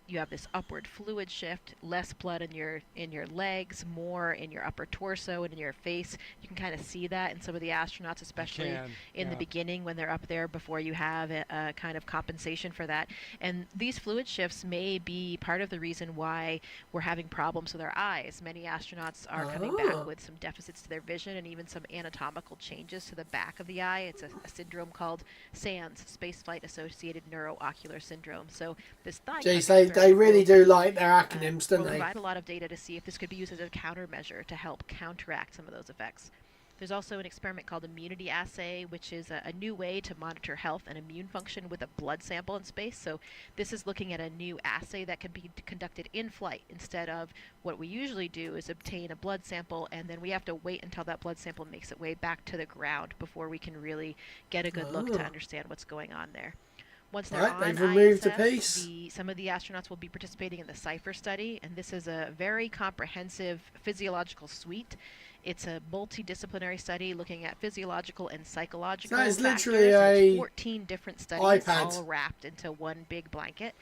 you have this upward fluid shift, less blood in your legs, more in your upper torso and in your face. You can kind of see that in some of the astronauts, especially in the beginning when they're up there before you have a kind of compensation for that. And these fluid shifts may be part of the reason why we're having problems with our eyes. Many astronauts are coming back with some deficits to their vision and even some anatomical changes to the back of the eye. It's syndrome called SANS, Spaceflight Associated Neuroocular Syndrome. So this thigh Jeez, experiment they really will, do like their acronyms, don't will they? provide a lot of data to see if this could be used as a countermeasure to help counteract some of those effects. There's also an experiment called immunity assay, which is a new way to monitor health and immune function with a blood sample in space. So this is looking at a new assay that can be conducted in flight instead of what we usually do is obtain a blood sample and then we have to wait until that blood sample makes its way back to the ground before we can really get a good look to understand what's going on there. Once they're on they've removed ISS, the piece. some of the astronauts will be participating in the CIPHER study, and this is a very comprehensive physiological suite. It's a multidisciplinary study looking at physiological and psychological That is factors. literally And it's a 14 different studies iPad. all wrapped into one big blanket.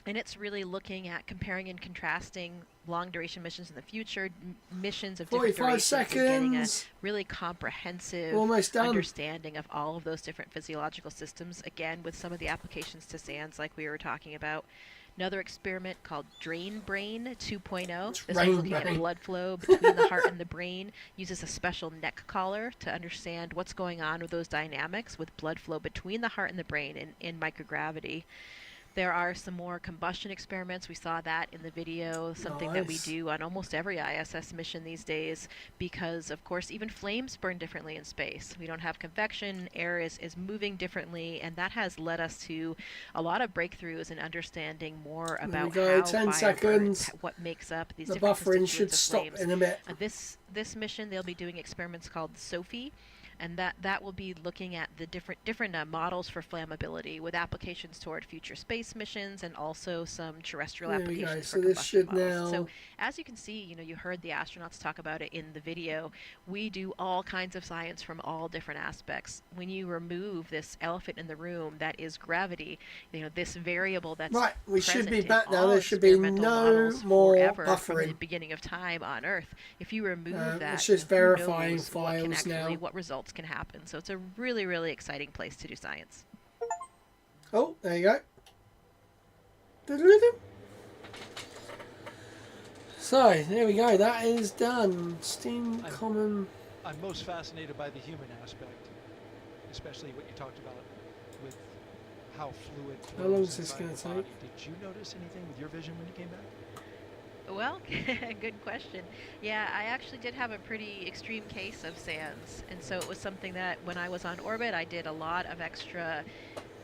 And it's really looking at comparing and contrasting long-duration missions in the future, missions of different 45 durations, and getting a seconds. really comprehensive Almost done. understanding of all of those different physiological systems, again, with some of the applications to SANS like we were talking about. Another experiment called Drain Brain 2.0. This Drain is looking at Brain. blood flow between the heart and the brain. Uses a special neck collar to understand what's going on with those dynamics with blood flow between the heart and the brain in microgravity. There are some more combustion experiments. We saw that in the video, something that we Nice. do on almost every ISS mission these days because, of course, even flames burn differently in space. We don't have convection, air is moving differently, and that has led us to a lot of breakthroughs in understanding more There we about go, how 10 fire burns, seconds. what makes up these The different buffering should constituents of stop flames. in a bit. This mission, they'll be doing experiments called SOFI, and that will be looking at the different models for flammability with applications toward future space missions and also some terrestrial There we go. applications So for this combustion should models. now. So as you can see, you heard the astronauts talk about it in the video. We do all kinds of science from all different aspects. When you remove this elephant in the room that is gravity, this variable that's Right, we should present be in back now. all There should be experimental no models more forever from the buffering. beginning of time on Earth. If you remove that, It's just who verifying knows what can files now. what results can happen. So it's a really, really exciting place to do science. Oh, there you go. Doo-doo-doo-doo. So, there we go. That is done. Steam Common. I'm most fascinated by the human aspect, especially what you talked about with how fluid flows How long is this inside gonna the take? body. Did you notice anything with your vision when you came back? Well, good question. Yeah, I actually did have a pretty extreme case of SANS, and so it was something that when I was on orbit, I did a lot of extra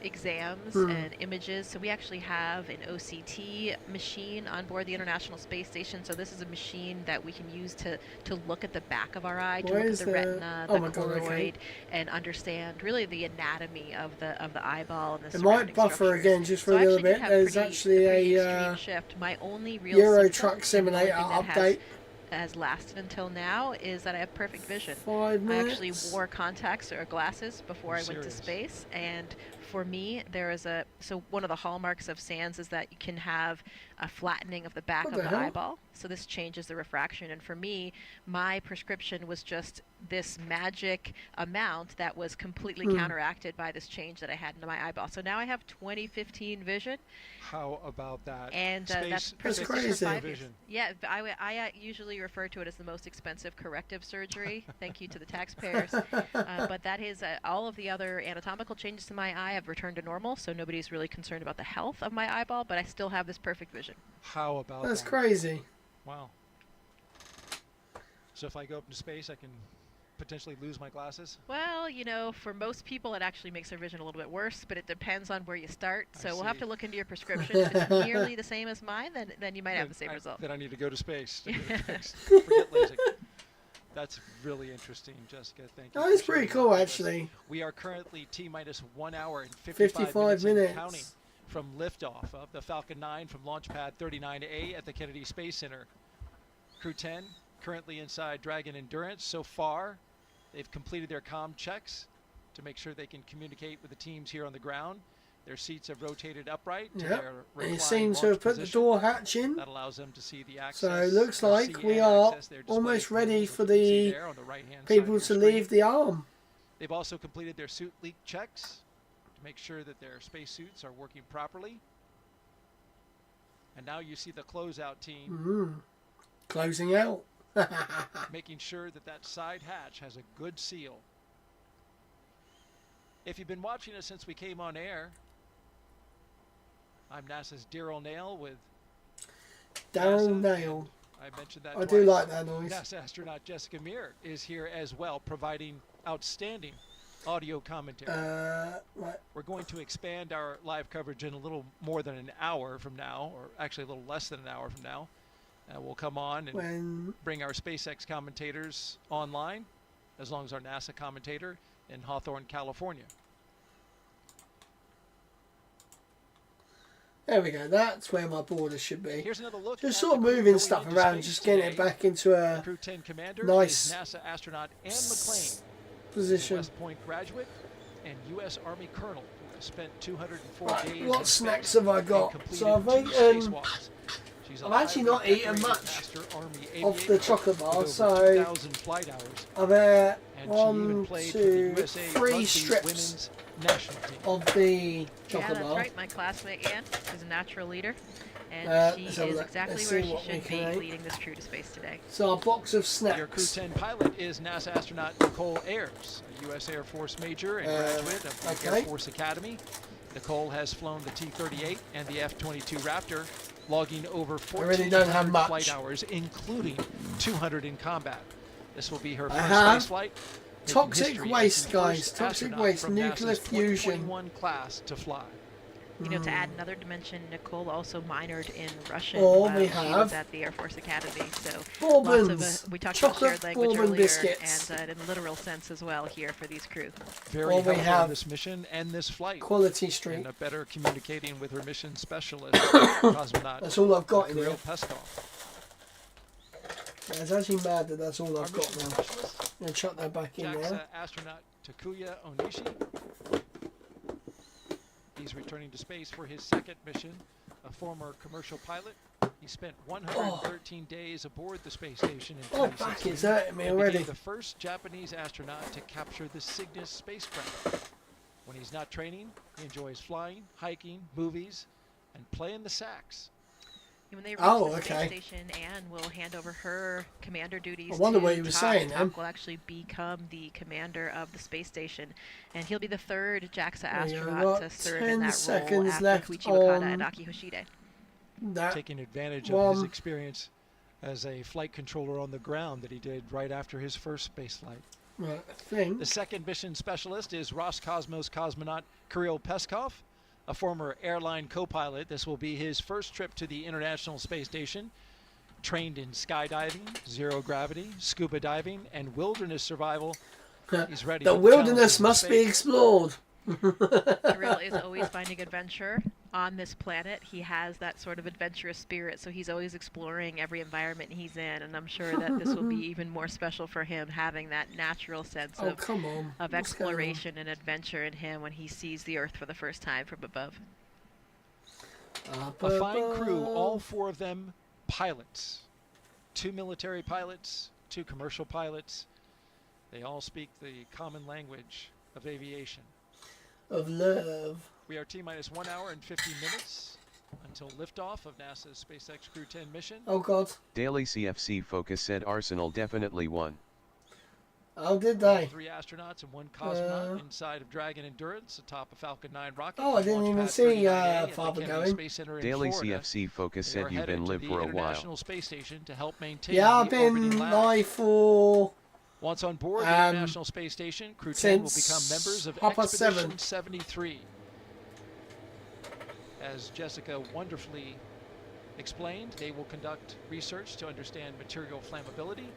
exams and images. So we actually have an OCT machine on board the International Space Station. So this is a machine that we can use to look at the back of our eye, to Why look at is the the- retina, oh the my God, choroid, okay. and understand really the anatomy of the eyeball and the It might surrounding buffer structures. again just for So a I little actually did bit. have There's pretty actually extreme a shift. My only real Euro symptom Truck and the Simulator only thing that update. has lasted until now is that I have perfect vision. 5 I actually minutes. wore contacts or glasses before I went to serious? space, and for me, there is one of the hallmarks of SANS is that you can have a flattening of the back What of the the hell? eyeball. So this changes the refraction, and for me, my prescription was just this magic amount that was completely counteracted by this change that I had in my eyeball. So now I have 20/15 vision, How about that? and Space, that's That's prescription crazy. for 5 years. vision. Yeah, I usually refer to it as the most expensive corrective surgery. Thank you to the taxpayers. But that is all of the other anatomical changes to my eye have returned to normal, so nobody's really concerned about the health of my eyeball, but I still have this perfect vision. How about That's that? crazy. Wow. So if I go up into space, I can potentially lose my glasses? Well, for most people, it actually makes their vision a little bit worse, but it depends on where you start. I So we'll have see. to look into your prescription. If it's nearly the same as mine, then you might have the same result. Then I need to go to space. To get it fixed. Forget LASIK. That's really interesting, Jessica. Thank you. Oh, it's for pretty sharing cool, that with us. actually. We are currently T-minus 1 hour and 55 and minutes. counting from liftoff of the Falcon 9 from Launch Pad 39A at the Kennedy Space Center. Crew 10 currently inside Dragon Endurance. So far, they've completed their comm checks to make sure they can communicate with the teams here on the ground. Their seats have rotated upright to Yep. their They reclined seem to launch have put the position. door hatch in. That allows them to see the access. So it looks or like see we and are access their display almost ready panels, for which you can see the there on the right-hand side people of to your screen. leave the arm. They've also completed their suit leak checks to make sure that their spacesuits are working properly. And now you see the closeout team Closing out. making sure that that side hatch has a good seal. If you've been watching us since we came on air, I'm NASA's Daryl Nail with Daryl NASA, Nail. I mentioned that I do twice. like that noise. NASA astronaut Jessica Meir is here as well, providing outstanding audio commentary. Right. We're going to expand our live coverage in a little more than an hour from now, or actually a little less than an hour from now. We'll come on and bring our SpaceX commentators online, as long as our NASA commentator in Hawthorne, California. There we go. That's where my border should be. Here's another look. Just at sort of the crew moving going stuff into around, space just getting it today. back into a Crew 10 commander nice is NASA astronaut Anne McClain, position. West Point graduate and U.S. Army colonel who has spent 204 Right, days. what in snacks space have I and got? completed So I've 2 eaten. spacewalks. She's a I've actually highly not eaten decorated much Master Army of the aviator chocolate bar, with so over 2,000 flight hours. I've had And she even 1, played for the 2, USA 3 Rugby strips women's national team. of the Yeah, chocolate that's bar. right. My classmate Anne is a natural leader, and she let's is have a look. exactly Let's where see she what we should be can eat. leading this crew to space today. So a box of Your Crew snacks. 10 pilot is NASA astronaut Nicole Ayers, a U.S. Air Force major and graduate of the okay. Air Force Academy. Nicole has flown the T-38 and the F-22 Raptor, logging over really don't have 1,400 much. flight hours, including 200 in combat. This will be her I first have space flight. making toxic history as waste, the guys. first Toxic astronaut waste, from nuclear NASA's fusion. 2021 class to fly. You know, to add another dimension, Nicole also minored in Russian Oh, while we she have was at the Air Force Academy. So Bourbons. lots of we talked Chocolate about shared language Bourbon earlier, biscuits. and in literal sense as well here for these crew. Very Well, we helpful have on this mission and this flight. Quality Street. And better communicating with her mission specialist, cosmonaut That's all I've got in Kirill here. Peskov. Yeah, it's actually mad that that's all I've got now. I'm going to chuck that back in JAXA there. astronaut Takuya Onishi. He's returning to space for his second mission, a former commercial pilot. He spent 113 days aboard the space station in Oh, 2016 back is hurting me and already. became the first Japanese astronaut to capture the Cygnus spacecraft. When he's not training, he enjoys flying, hiking, movies, and playing the sax. When they reach Oh, the okay. space station, Anne will hand over her commander duties. I wonder to what you were Tok. saying Tok then. will actually become the commander of the space station, and he'll be the third JAXA There you go. astronaut to Got serve 10 in that role seconds after left Koichi Wakata on and Aki Hoshide. That Taking advantage of his one. experience as a flight controller on the ground that he did right after his first space flight. Right, I think. The second mission specialist is Roscosmos cosmonaut Kirill Peskov, a former airline co-pilot. This will be his first trip to the International Space Station. Trained in skydiving, zero gravity, scuba diving, and wilderness survival. He's ready. The for wilderness challenges in must be space. explored. Kirill is always finding adventure on this planet. He has that sort of adventurous spirit, so he's always exploring every environment he's in, and I'm sure that this will be even more special for him, having that natural sense Oh, come on. of What's going on? exploration and adventure in him when he sees the Earth for the first time from above. A fine crew, all 4 of them pilots. 2 military pilots, 2 commercial pilots. They all speak the common language of aviation. Of love. We are T-minus 1 hour and 50 minutes until liftoff of NASA's SpaceX Crew 10 mission. Oh, God. Daily CFC Focus said Arsenal definitely won. Oh, did they? 3 astronauts and 1 cosmonaut inside of Dragon Endurance atop a Falcon 9 rocket. Oh, I from didn't Launch even Pad see 39A at the Father Kennedy going. Space Center in Daily Florida. CFC Focus They are said you've headed been to live the for a while. International Space Station to help maintain Yeah, I've the orbiting been lab. live for Once on board the Um, International Space Station, Crew 10 will become since members of 7:30. Expedition 73. As Jessica wonderfully explained, they will conduct research to understand material flammability,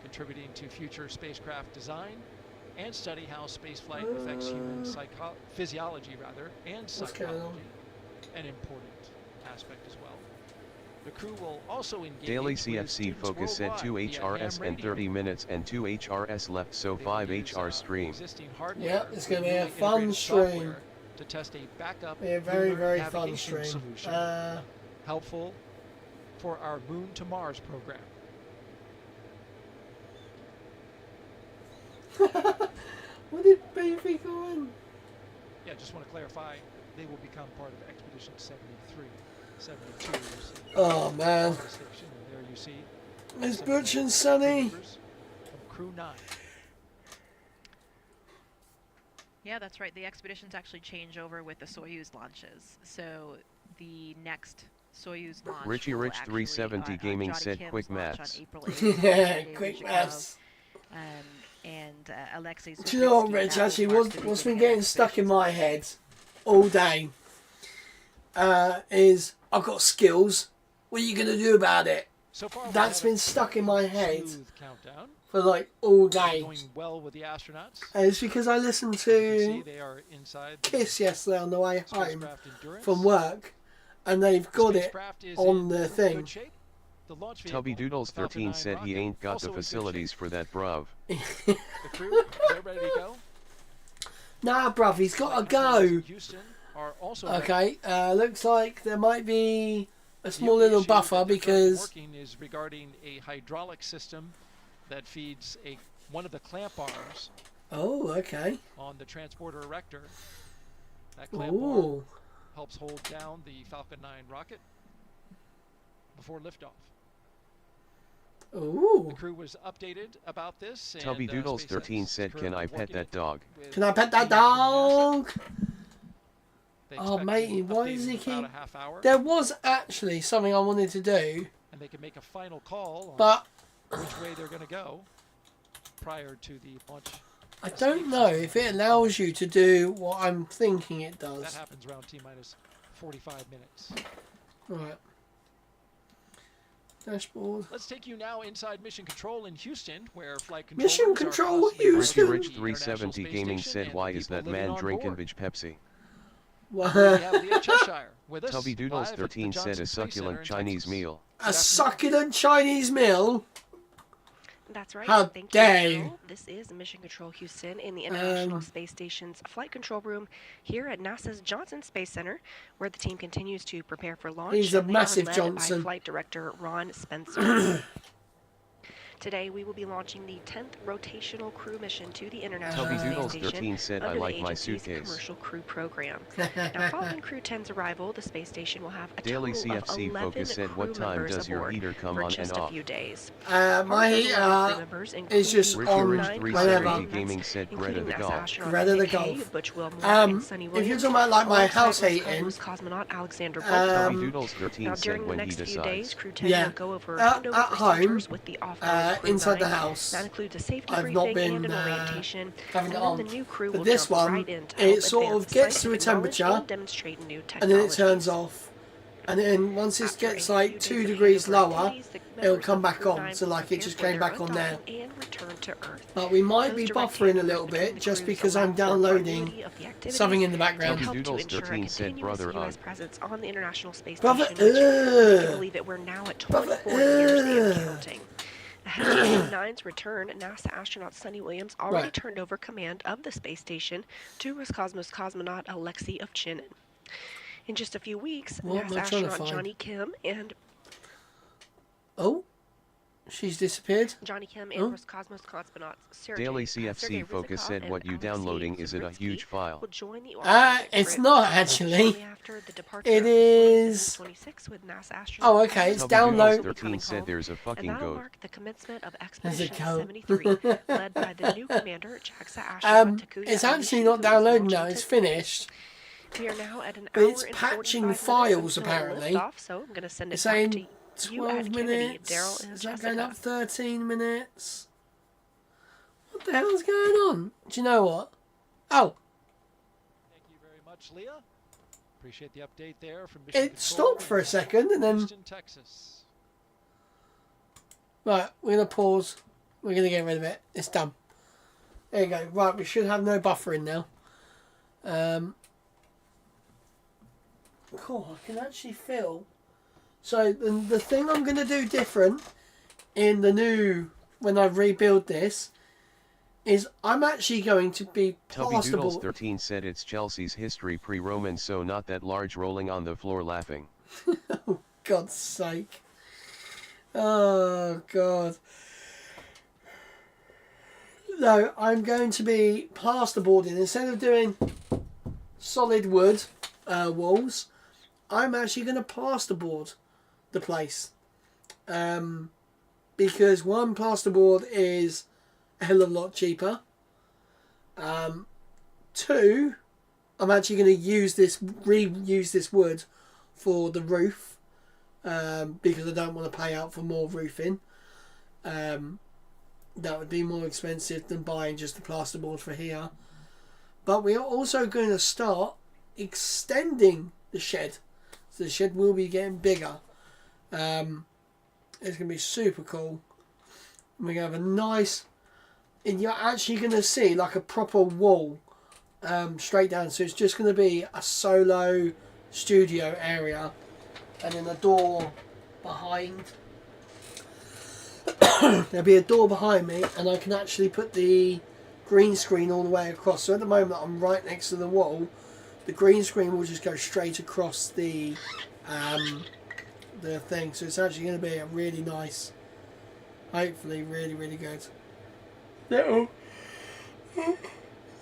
contributing to future spacecraft design, and study how spaceflight affects human physiology and going psychology, on? an important aspect as well. The crew will also engage Daily with CFC students Focus said 2 worldwide via HRS ham and radio. 30 minutes and 2 HRS left, so They will 5 use, HR stream. existing hardware Yeah, it's going to be a with fun newly stream. integrated software to test a backup Be a very, lunar very fun navigation stream. solution, helpful for our Moon to Mars program. What did Beefy go in? Yeah, just want to clarify, they will become part of Expedition 73. 72 is the Oh, man. space station, and there you see It's some Butch and crew Sonny. members from Crew 9. Yeah, that's right. The expeditions actually change over with the Soyuz launches. So the next Soyuz launch Richie will Rich actually, 370 Gaming Johnny said Kim's quick launch maths. On April 8th, Yeah, quick maths. And Alexei Do you know what, Zhukovsky, Rich? that Actually, will mark what's the been beginning getting of stuck in my head all day is I've got skills. What are you going to do about it? So far, we That's have a been stuck in my head smooth countdown. for like all day. Going well with the astronauts. And it's because I listened You can see to they are inside the Kiss yesterday on the way home spacecraft Endurance. from work, and they've got it Spacecraft is on in the good thing. shape. The launch Tubby vehicle, Doodles Falcon 13 9 said he rocket, ain't got also the in good facilities shape. for that, bruv. The crew, they're ready to go. Nah, bruv, he's got to Controls in go. Houston are also ready. Okay, looks like there might be a The small only little issue buffer that they're currently because working is regarding a hydraulic system that feeds one of the clamp bars oh, okay. on the transporter erector. That clamp bar Ooh, helps hold down the Falcon 9 rocket before liftoff. ooh. The crew was updated about this. Tubby and, Doodles SpaceX 13 is said, "Can currently I pet working that it dog?" with Can I pet that teams from NASA. dog? They Oh, expect matey, an why update does in he about keep... a half hour, There was actually something I wanted to do, and they can make a final call on but which way they're going to go prior to the launch. I don't know if it allows you to do what I'm thinking it That does. happens around T-minus 45 minutes. Right. Dashboard. Let's take you now inside Mission Control in Houston, where flight Mission controllers are Control constantly Houston. Richie monitoring Rich the International 370 Space Gaming Station said, and "Why the is people that living man on drinking board. Vig Pepsi?" We have Leah Cheshire with us. Tubby Doodles live at the 13 said, Johnson "A Space Center succulent in Chinese Texas. meal." A succulent Chinese meal? That's right. How Thank dare you, you. Carol. This is Mission Control Houston in the International Space Station's flight control room here at NASA's Johnson Space Center, where the team continues to prepare for launch. He's a and they are massive led Johnson. by Flight Director Ron Spencer. Today, we will be launching the 10th rotational crew mission to the International Tubby Space Doodles Station 13 said, "I under like the my agency's suitcase." commercial crew program. Now, following Crew 10's arrival, the space station will have a Daily total of CFC 11 Focus said, crew "What time members does your aboard heater come for on just and a off?" few days. My Part of those 11 crew heater members is just include Richie on Rich nine crew 370 members, Gaming said, "Greta including the NASA golf." astronaut Greta the Nick golf. Hay, Butch Wilmore, and Sunny If you're Williams, talking about like my alongside house Los heating, Cosmos cosmonaut Alexander Tubby Volkov. Doodles 13 Now, said, during the "When he next few decides." days, Crew 10 yeah, will go over at handover home, procedures with the off-board Crew inside the 9. house, That includes a safety I've not briefing and been an orientation, having and it then on. the new crew But will this jump one, right in to it help sort of advance gets to a scientific knowledge temperature, and demonstrate new and then it technologies. turns off. And then once it After gets a like few 2 days of degrees handover lower, activities, the it'll members come of back Crew on. 9 So will like it prepare just for came their back on now. undocking and return to Earth. But we might Those be direct buffering a handovers little between bit the just crews because allow I'm for downloading continuity of the activities something in the and background. help Tubby to Doodles ensure a 13 said, continuous "Brother, U.S. ugh." presence on the International Space Brother, Station, which, if you ugh. believe it, we're now at Brother, 24 years and ugh. counting. Ahead of Crew 9's return, NASA astronaut Sunny Williams already Right. turned over command of the space station to Roscosmos cosmonaut Alexei Ovchinin. In just a few weeks, What am NASA I trying to astronaut find? Johnny Kim and Oh, she's disappeared. and Oh. Roscosmos cosmonauts Sergei Daily CFC Focus Rizikov said, and "What you Alexei downloading, is it a huge file?" will join the It's not actually. Shortly after the departure It of is. 26 with NASA astronaut Oh, okay. It's Tubby Doodles download. 13 said, "There's a and fucking that'll goat." mark the commencement of There's a Expedition goat. 73, led by the new commander JAXA astronaut Takuya It's actually Onishi, not who is downloading launching now. It's to- finished. We are now at an But hour it's and patching 45 files minutes until apparently. liftoff, so I'm going to send it It's back saying to you 12 at Kennedy, minutes. Daryl, and Is that Jessica. going up 13 minutes? What the hell's going on? Do you know what? Oh, Thank you very much, Leah. Appreciate the update there from Mission it Control stopped for a second and then. Houston, Texas. Right, we're going to pause. We're going to get rid of it. It's done. There you go. Right, we should have no buffering now. Cool, I can actually feel. So the thing I'm going to do different in the new, when I rebuild this, is I'm actually going to be Tubby Doodles plasterboard. 13 said, "It's Chelsea's history pre-Roman, so not that large, rolling on the floor laughing." Oh, God's sake. Oh, God. No, I'm going to be plasterboarding. Instead of doing solid wood walls, I'm actually going to plasterboard the place. Because one, plasterboard is a hell of a lot cheaper. 2, I'm actually going to reuse this wood for the roof, because I don't want to pay out for more roofing. That would be more expensive than buying just the plasterboard for here. But we are also going to start extending the shed. So the shed will be getting bigger. It's going to be super cool. We're going to have a nice... And you're actually going to see like a proper wall straight down. So it's just going to be a solo studio area. And then a door behind. There'll be a door behind me. And I can actually put the green screen all the way across. So at the moment I'm right next to the wall. The green screen will just go straight across the thing. So it's actually going to be a really nice, hopefully really, really good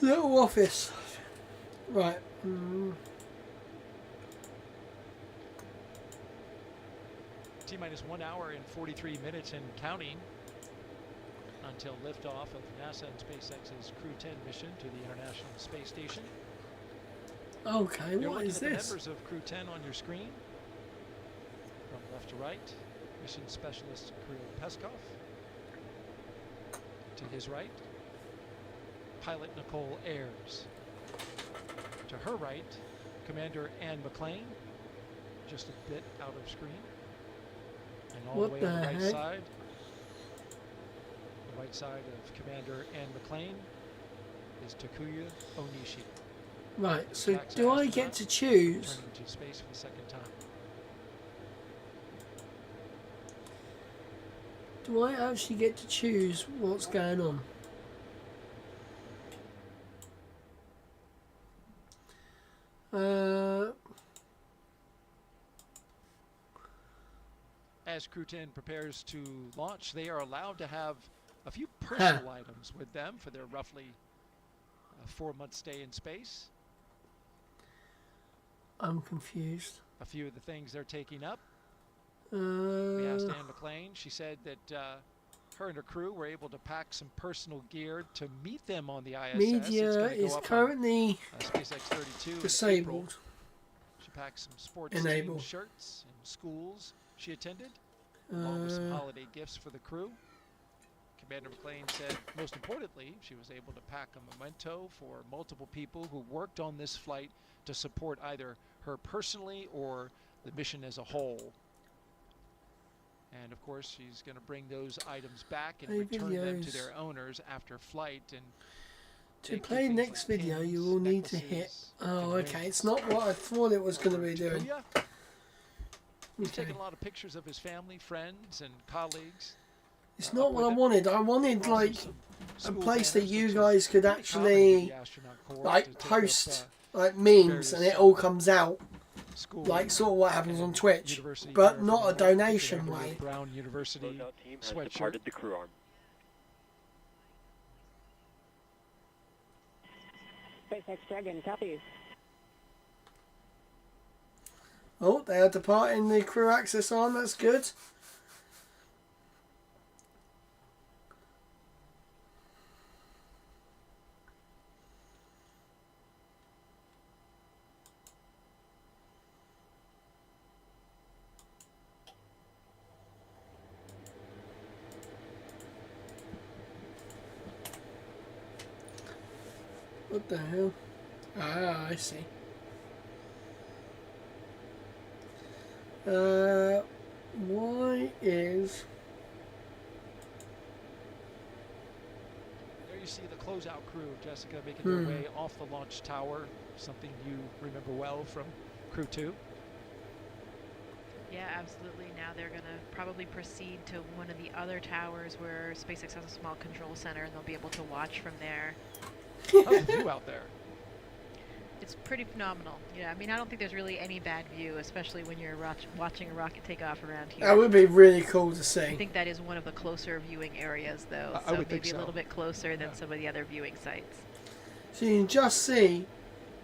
little office. Right. T-minus 1 hour and 43 minutes and counting until liftoff of NASA and SpaceX's Crew 10 mission to the International Space Station. Okay, You're what is looking at this? the members of Crew 10 on your screen. From left to right, Mission Specialist Kirill Peskov. To his right, Pilot Nicole Ayers. To her right, Commander Anne McLean, just a bit out of screen. And all What the way the on the right heck? side, of Commander Anne McLean is Takuya Onishi. Right, so JAXA do I astronaut get to choose? returning to space for the second time. Do I actually get to choose what's going on? As Crew 10 prepares to launch, they are allowed to have a few personal items with them for their roughly 4-month stay in space. I'm confused. A few of the things they're taking up. We asked Anne McLean. She said that her and her crew were able to pack some personal gear to meet them on the ISS. Media is currently SpaceX 32 in disabled. April. She packed some sports Enabled. shirts and schools she attended, along with some holiday gifts for the crew. Commander McLean said, most importantly, she was able to pack a memento for multiple people who worked on this flight to support either her personally or the mission as a whole. And of course, she's going to bring those items back and Play return them to videos. their owners after flight. And To take play things next like video, pins, you will need to hit. necklaces, Oh, and okay. rings. It's not what I thought it was going to be doing. Takuya, he's Okay. taken a lot of pictures of his family, friends, and colleagues. It's not what I wanted. I wanted like a place that you guys could common with actually the astronaut corps like to take up, post like memes and it all comes out school like sort of what happens on Twitch, university but not a paraphernalia, donation particularly way. with Brown University Closeout team has sweatshirt. departed the crew arm. SpaceX Dragon, copies. Oh, they are departing the crew access arm. That's good. What the hell? Ah, I see. Why is... There you see the closeout crew, Jessica, making their way off the launch tower, something you remember well from Crew 2. Yeah, absolutely. Now they're going to probably proceed to one of the other towers where SpaceX has a small control center, and they'll be able to watch from there. How's the view out there? It's pretty phenomenal. Yeah, I mean, I don't think there's really any bad view, especially when you're watching a rocket take off around here. That would be really cool to I see. think that is one of the closer viewing areas, though, I so would think maybe so. a little bit closer than some of the other viewing sites. So you can just see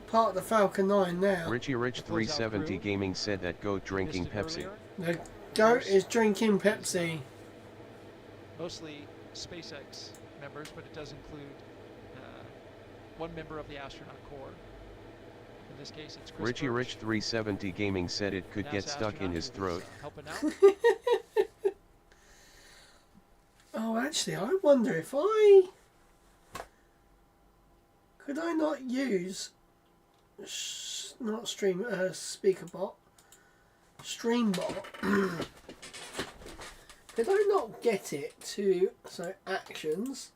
part of the Falcon 9 now. Richie Rich 370 Gaming said that goat drinking Pepsi. The goat is drinking Pepsi. Mostly SpaceX members, but it does include one member of the astronaut corps. In this case, it's Chris Richie Birch, Rich 370 Gaming said it could get NASA stuck in astronaut his who was, throat. helping out. Oh, actually, I wonder if could I not use not stream speakerbot, Streambot. Could I not get it to actions?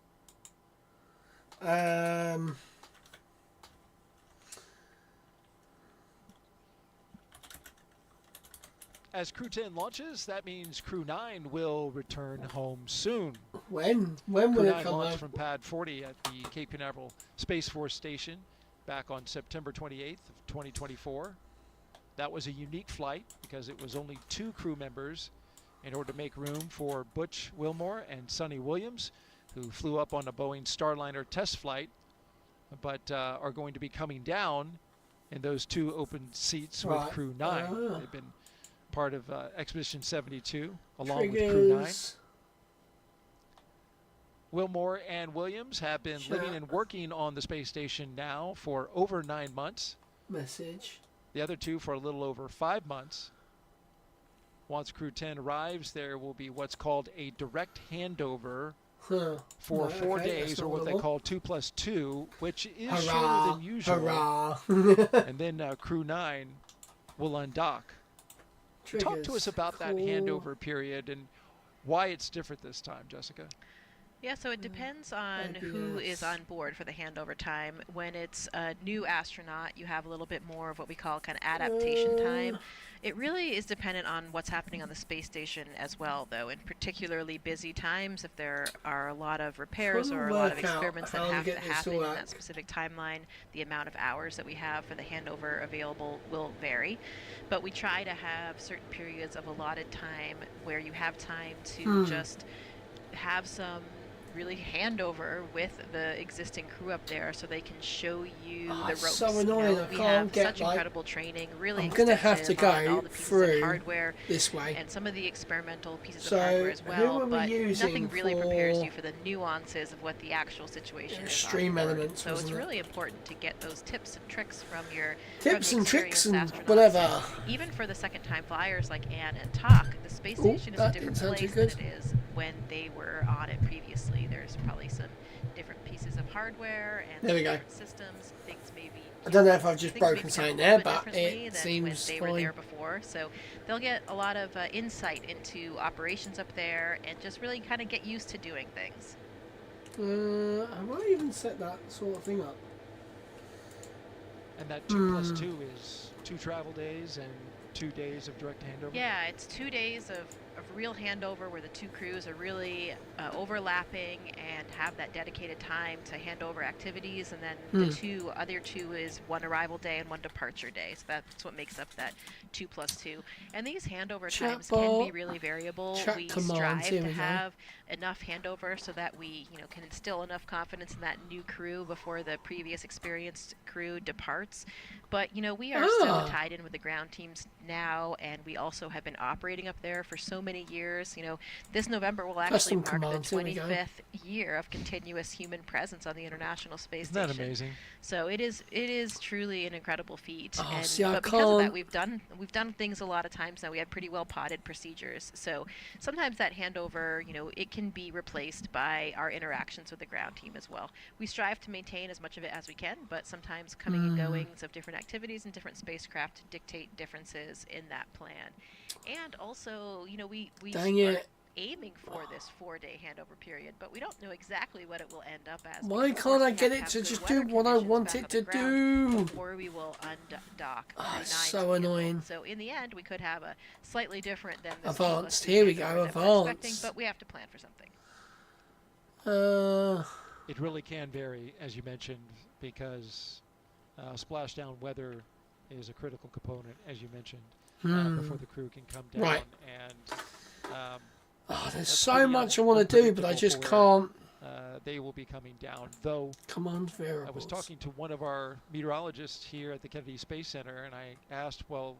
As Crew 10 launches, that means Crew 9 will return home soon. When Crew will it 9 come launched home? from Pad 40 at the Cape Canaveral Space Force Station back on September 28th of 2024. That was a unique flight because it was only 2 crew members in order to make room for Butch Wilmore and Sonny Williams, who flew up on a Boeing Starliner test flight, but are going to be coming down in those 2 open seats with Right. Crew 9. Ah. They've been part of Expedition 72 along with Crew 9. Triggers. Wilmore and Williams have been living and working on the space station now for over 9 months. Message. The other 2 for a little over 5 months. Once Crew 10 arrives, there will be what's called a direct handover for Right, 4 okay, days, that's or what they normal. call 2+2, which is Hurrah, shorter than usual. hurrah. And then Crew 9 will undock. Talk to Triggers, us about that cool. handover period and why it's different this time, Jessica. Yeah, so it depends on who is on board for the handover time. When it's a new astronaut, you have a little bit more of what we call kind of adaptation time. It really is dependent on what's happening on the space station as well, though. In particularly busy times, if there are a lot of repairs or a lot of Work out experiments that how to have to get this happen all in out. that specific timeline, the amount of hours that we have for the handover available will vary. But we try to have certain periods of allotted time where you have time to just have some really handover with the existing crew up there so they can show you the it's ropes. so You annoying, know, I we can't have get, such like- incredible training, really I'm gonna have to extensive on go all the pieces through of hardware this way. and some of the experimental pieces So, of hardware as who well, are we but using nothing really prepares for you for the nuances of what the actual situation is on extreme board. elements, So it's wasn't it? really important to get those tips and tricks from your Tips from and the tricks experienced and astronauts. whatever. Even for the second-time flyers like Anne and Tak, the space Ooh, station is a that different didn't sound too place good. than it is when they were on it previously. There's probably some different pieces of hardware and There we go. different systems. Things maybe I don't know if I've just things may broken be something done a there, little bit but differently it than seems when they were there fine. before. So they'll get a lot of insight into operations up there and just really kind of get used to doing things. Have I even set that sort of thing up? And that 2+2 is 2 travel days and 2 days of direct handover? Yeah, it's 2 days of real handover where the 2 crews are really overlapping and have that dedicated time to hand over activities, and then the other two is 1 arrival day and 1 departure day. So that's what makes up that 2+2. And these handover times can be really variable. Chat We commands, strive here to we go. have enough handover so that we, can instill enough confidence in that new crew before the previous experienced crew departs. But we are so tied in with the ground teams now, and we also have been operating up there for so many years. This November will actually Custom mark the commands, here we go. 25th year of continuous human presence on the International Space Isn't that Station. amazing? So it is truly an incredible feat. Oh, And see, I but because of that, can't- we've done things a lot of times now. We have pretty well potted procedures. So sometimes that handover, it can be replaced by our interactions with the ground team as well. We strive to maintain as much of it as we can, but sometimes coming and goings of different activities and different spacecraft dictate differences in that plan. And also, we Dang are it. aiming for this 4-day handover period, but we don't know exactly what it will end up as. Why because, of can't course, I we get have it have to good just weather do what I conditions want back it on to the ground do? before we will undock the Oh, ninth it's so vehicle. annoying. So in the end, we could have a slightly different than this Advanced. 2+2 Here we handover go, that we're expecting, advanced. but we have to plan for something. It really can vary, as you mentioned, because splashdown weather is a critical component, as you mentioned, before the crew can come down. Right. And there's that's so pretty much I want to do, but I unpredictable just for where, can't. they will be coming down, though. Command I variables. was talking to one of our meteorologists here at the Kennedy Space Center, and I asked, well,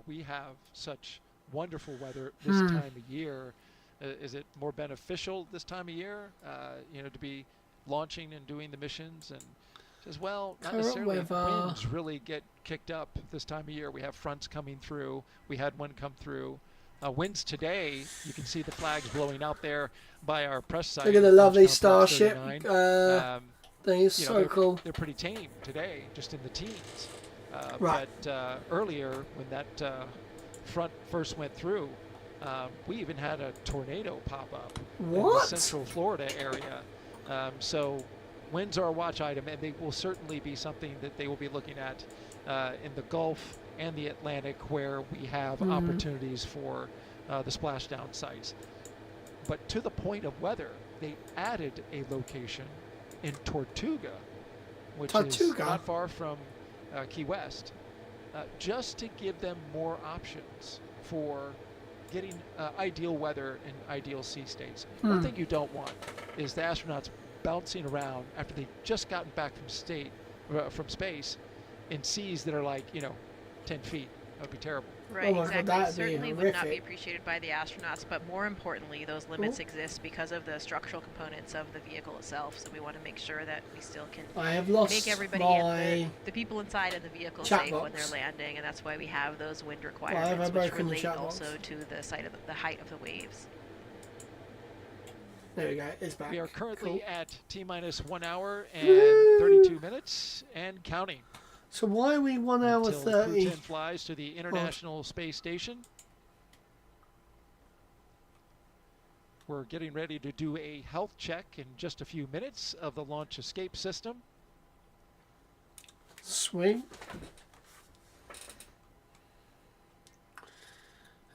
we have such wonderful weather this time of year. Is it more beneficial this time of year, to be launching and doing the missions? And Says, well, not Current necessarily. weather. Winds really get kicked up this time of year. We have fronts coming through. We had one come through. Winds today, you can see the flags blowing out there by our press site. Look at the lovely Georgetown starship. 39. Thing is You know, so cool. They're pretty tame today, just in the teens. Right. But earlier, when that front first went through, we even had a tornado pop up in What? the central Florida area. So winds are a watch item, and they will certainly be something that they will be looking at in the Gulf and the Atlantic, where we have opportunities for the splashdown sites. But to the point of weather, they added a location in Tortuga, which is not far from Key West, just to give them more options for getting ideal weather in ideal sea states. One thing you don't want is the astronauts bouncing around after they've just gotten back from space in seas that are like, 10 feet. That would be terrible. Right, Oh my God, exactly. that'd be Certainly would not be horrific. appreciated by the astronauts, but more importantly, those limits exist because of the structural components of the vehicle itself. So we want to make sure that we still can I have lost make everybody my and the people inside of the vehicle chat safe when they're box. landing, and that's why we have those wind have requirements, I which broken the relate chat box? also to the site of the height of the waves. There we go. It's back. We are currently Cool. at T-minus 1 hour and 32 minutes and counting. So why are we 1 hour Until Crew 30? 10 flies to the International Space Station. We're getting ready to do a health check in just a few minutes of the launch escape system. Sweet.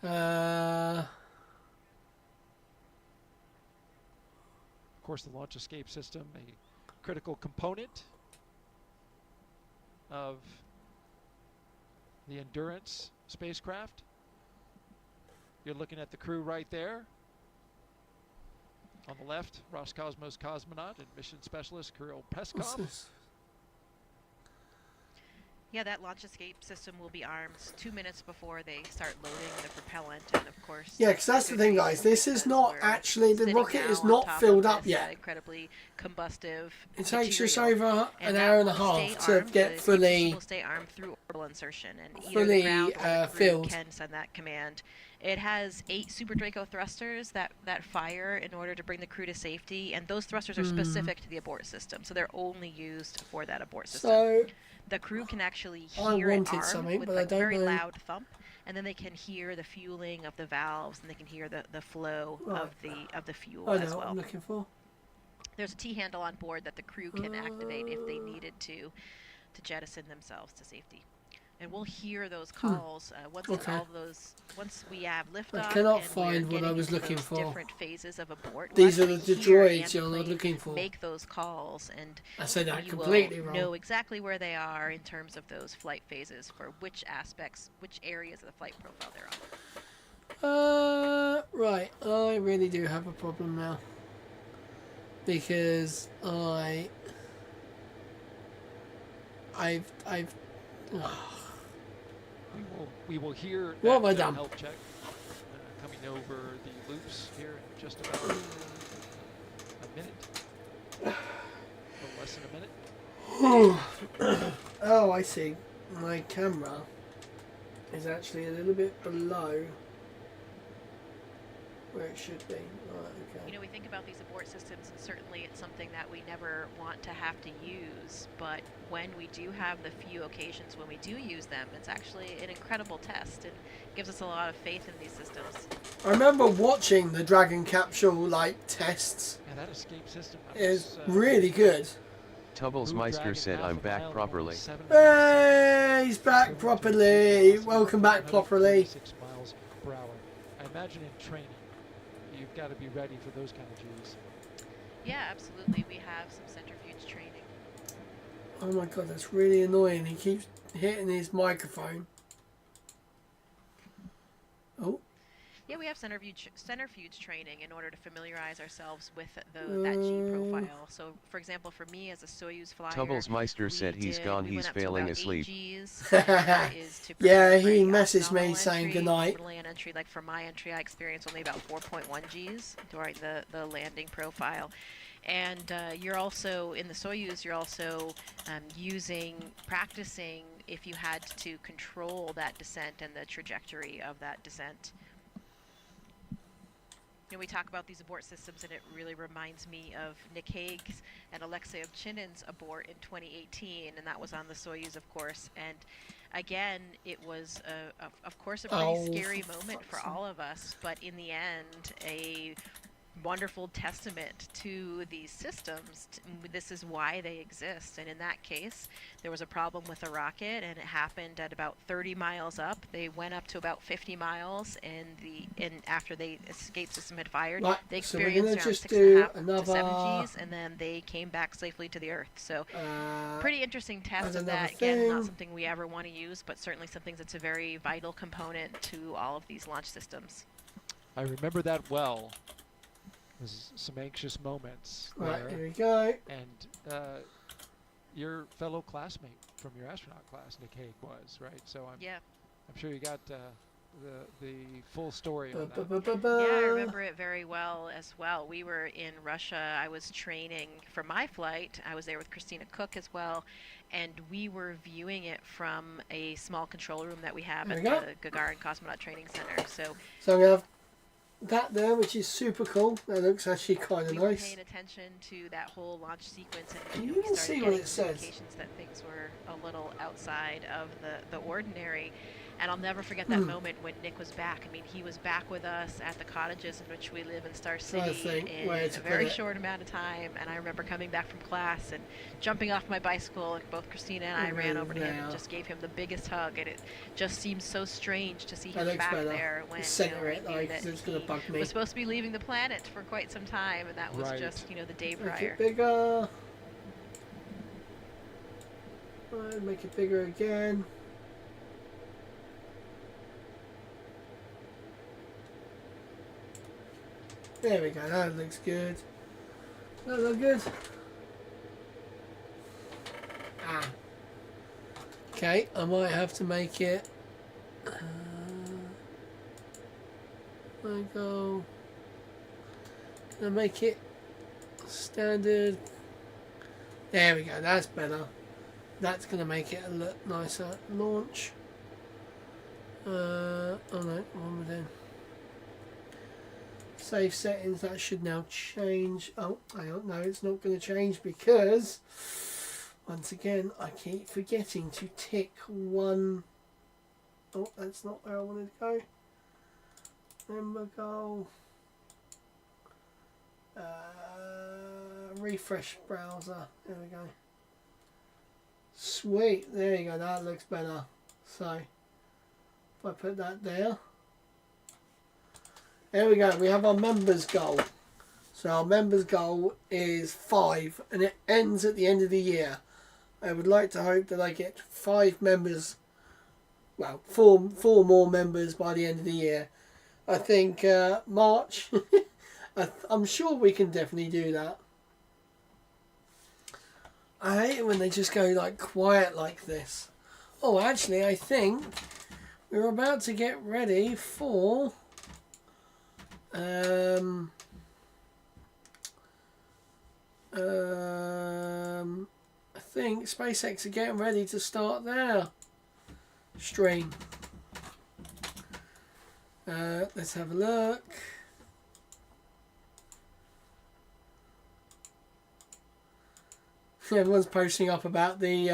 Of course, the launch escape system, a critical component of the Endurance spacecraft. You're looking at the crew right there. On the left, Roscosmos cosmonaut and mission specialist Kirill What's Peskov. this? Yeah, that launch escape system will be armed 2 minutes before they start loading the propellant, and of course. Yeah, because that's the thing, guys. This is not actually, the sitting rocket now is on not top filled of up this, yet. Incredibly combustive. It takes us material. over And an that hour and a will stay half to armed. get The escape system fully will stay armed through orbital insertion, and either fully, the ground or the crew filled. can send that command. It has 8 Super Draco thrusters that fire in order to bring the crew to safety, and those thrusters are specific to the abort system, so they're only used for that abort system. So The crew can actually I hear it wanted armed something, with but I like don't very know. loud thump, and then they can hear the fueling of the valves, and they can hear the flow Right. of the fuel I as know what well. I'm looking for. There's a T-handle on board that the crew can activate if they needed to jettison themselves to safety. And we'll hear those calls once Okay. all those once we have liftoff. I cannot and we're find what I getting was into looking those for. Different phases of abort. These We'll are the actually hear droids you're not Anti-Plane looking for. Make those calls, and I said that you completely will wrong. know exactly where they are in terms of those flight phases for which aspects, which areas of the flight profile they're on. Right. I really do have a problem now. Because I've We will hear What have I that done? health check coming over the loops here in just about a minute. A little less than a minute. Oh, I see. My camera is actually a little bit below where it should be. Right, okay. You know, we think about these abort systems, and certainly it's something that we never want to have to use, but when we do have the few occasions when we do use them, it's actually an incredible test and gives us a lot of faith in these systems. I remember watching the Dragon capsule tests. Yeah, that escape system Is really good. Tubblesmeister said I'm back properly. Hey, he's back properly. Welcome back properly. 6 miles per hour. I imagine in training, you've got to be ready for those kind of G's. Yeah, absolutely. We have some centrifuge training. Oh my god, that's really annoying. He keeps hitting his microphone. Oh. Yeah, we have centrifuge training in order to familiarize ourselves with that G profile. So, for example, for me as a Soyuz flyer, Tubblesmeister said he's gone, we he's went up to failing about asleep. 8 Gs, and that is to Yeah, prepare he for messaged me nominal saying entry. goodnight. Normally an entry, like for my entry, I experienced only about 4.1 Gs during the landing profile. And you're also, in the Soyuz, you're also practicing if you had to control that descent and the trajectory of that descent. You know, we talk about these abort systems, and it really reminds me of Nick Hague's and Alexei Ovchinin's abort in 2018, and that was on the Soyuz, of course. And again, it was, of course, a pretty scary moment for all of us, but in the end, a wonderful testament to these systems. This is why they exist. And in that case, there was a problem with a rocket, and it happened at about 30 miles up. They went up to about 50 miles, and after the escape system had fired, they experienced around 6.5 to 7 Gs, and then they came back safely to the Earth. So pretty interesting test of that. Again, not something we ever want to use, but certainly something that's a very vital component to all of these launch systems. I remember that well. There's some anxious moments Right, there. here we go. And your fellow classmate from your astronaut class, Nick Hague, was, right? So I'm sure you got the full story on that. Yeah, I remember it very well as well. We were in Russia. I was training for my flight. I was there with Christina Cook as well. And we were viewing it from a small control room that we have at the Gagarin Cosmonaut Training Center. So I'm going to have that there, which is super cool. That looks actually kind of we were nice. paying attention to that whole launch sequence, and You we can started see getting what it says. indications that things were a little outside of the ordinary. And I'll never forget that moment when Nick was back. I mean, he was back with us at the cottages in which we live in Star City in a very short amount of time. And I remember coming back from class and jumping off my bicycle, and both Christina and I ran over to him and just gave him the biggest hug. And it just seemed so strange to see him back there when he was supposed to be leaving the planet for quite some time, and that was just, the day prior. Make it bigger. Right, make it bigger again. There we go, that looks good. That look good. Okay, I might have to make it. I go. Can I make it standard? There we go, that's better. That's going to make it a look nicer. Launch. Oh no, what am I doing? Save settings, that should now change. Oh, I don't know, it's not going to change because once again I keep forgetting to tick one. Oh, that's not where I wanted to go. Member goal. Refresh browser. There we go. Sweet, there you go, that looks better. So if I put that there. There we go, we have our members goal. So our members goal is 5 and it ends at the end of the year. I would like to hope that I get 5 members, well, 4 more members by the end of the year. I think March, I'm sure we can definitely do that. I hate it when they just go like quiet like this. Oh, actually I think we're about to get ready for I think SpaceX are getting ready to start their stream. Let's have a look. Everyone's posting up about the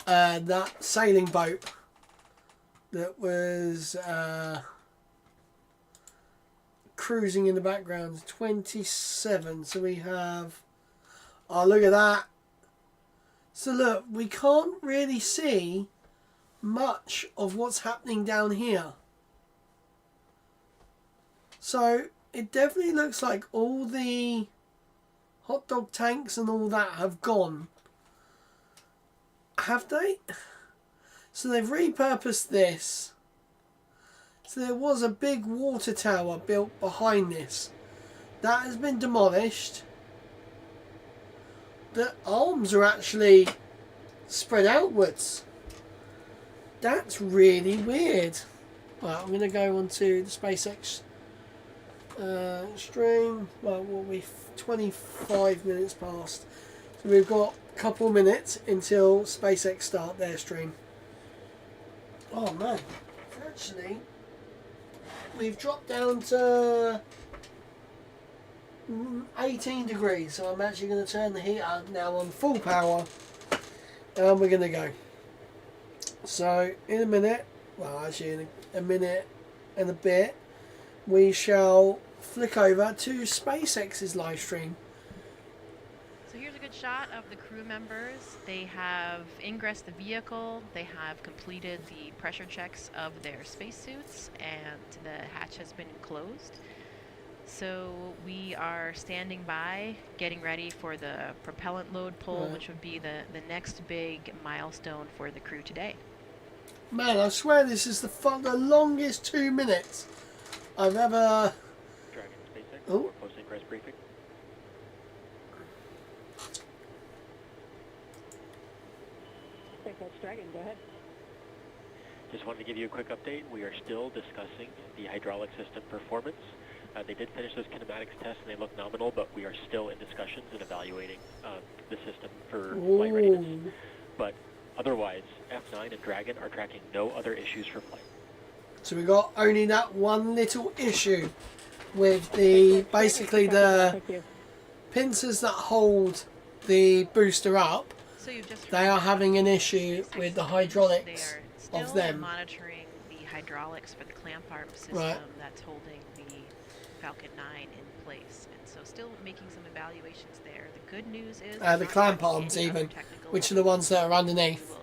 that sailing boat that was cruising in the background. 27. So we have, oh, look at that. So look, we can't really see much of what's happening down here. So it definitely looks like all the hot dog tanks and all that have gone. Have they? So they've repurposed this. So there was a big water tower built behind this. That has been demolished. The arms are actually spread outwards. That's really weird. Right, I'm going to go onto the SpaceX Stream, well, we'll be 25 minutes past. So we've got a couple minutes until SpaceX start their stream. Oh man, actually, we've dropped down to 18 degrees, so I'm actually going to turn the heater now on full power, and we're going to go. So in a minute, well actually in a minute and a bit, we shall flick over to SpaceX's live stream. So here's a good shot of the crew members. They have ingressed the vehicle, they have completed the pressure checks of their spacesuits, and the hatch has been closed. So we are standing by, getting ready for the propellant load pull, which would be the next big milestone for the crew today. Man, I swear this is the longest 2 minutes I've ever... Dragon SpaceX, Oh. post-ingress briefing. SpaceX Dragon, go ahead. Just wanted to give you a quick update. We are still discussing the hydraulic system performance. They did finish those kinematics tests and they look nominal, but we are still in discussions and evaluating the system for flight readiness. But otherwise, F9 and Dragon are tracking no other issues for flight. So we got only that one little issue with the basically the pincers that hold the booster up. So you've just They are having an issue with the hydraulics of still them. monitoring the hydraulics for the clamp arm system Right. that's holding the Falcon 9 in place, and so still making some evaluations there. The good news is The clamp arms even, which are the ones that are underneath. we'll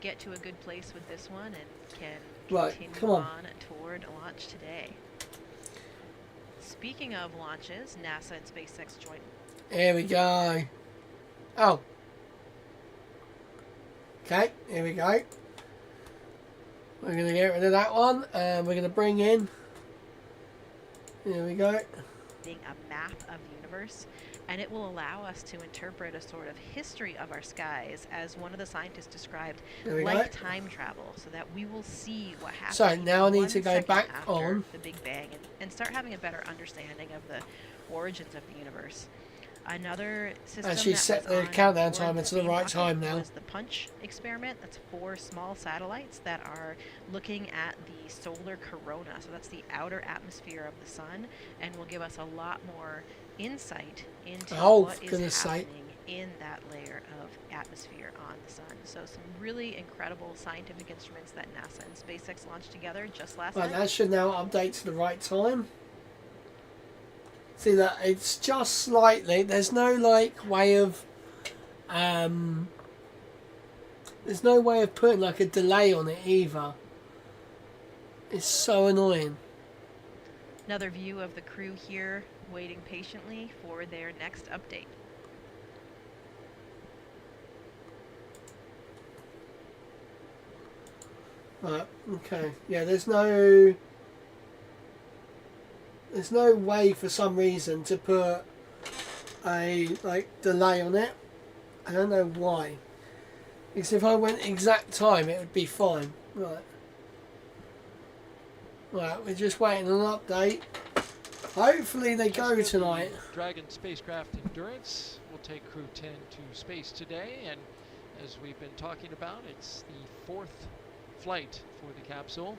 get to a good place with this one and can Right, continue come on. toward launch today. Speaking of launches, NASA and SpaceX joint. Here we go. Oh. Okay, here we go. We're going to get rid of that one, and we're going to bring in... Here we go. Being a map of the universe, and it will allow us to interpret a sort of history of our skies, as one of the scientists described, There we like go. time travel, so that we will see what happened. So now I need 1 to go second back after on. the Big Bang and start having a better understanding of the origins of the universe. Another system Actually that set was the on countdown board timer the to the same right rocket time now. was the Punch experiment. That's 4 small satellites that are looking at the solar corona. So that's the outer atmosphere of the sun, and will give us a lot more insight into what is happening in that layer of atmosphere on the sun. So some really incredible scientific instruments that NASA and SpaceX launched together just last Right, night. that should now update to the right time. See that it's just slightly. There's no like way of, there's no way of putting like a delay on it either. It's so annoying. Another view of the crew here waiting patiently for their next update. Right. Okay. Yeah. There's no way for some reason to put a like delay on it. I don't know why. Because if I went exact time, it would be fine. Right. Right. We're just waiting on an update. Hopefully they go tonight. Dragon spacecraft Endurance will take Crew 10 to space today, and as we've been talking about, it's the 4th flight for the capsule.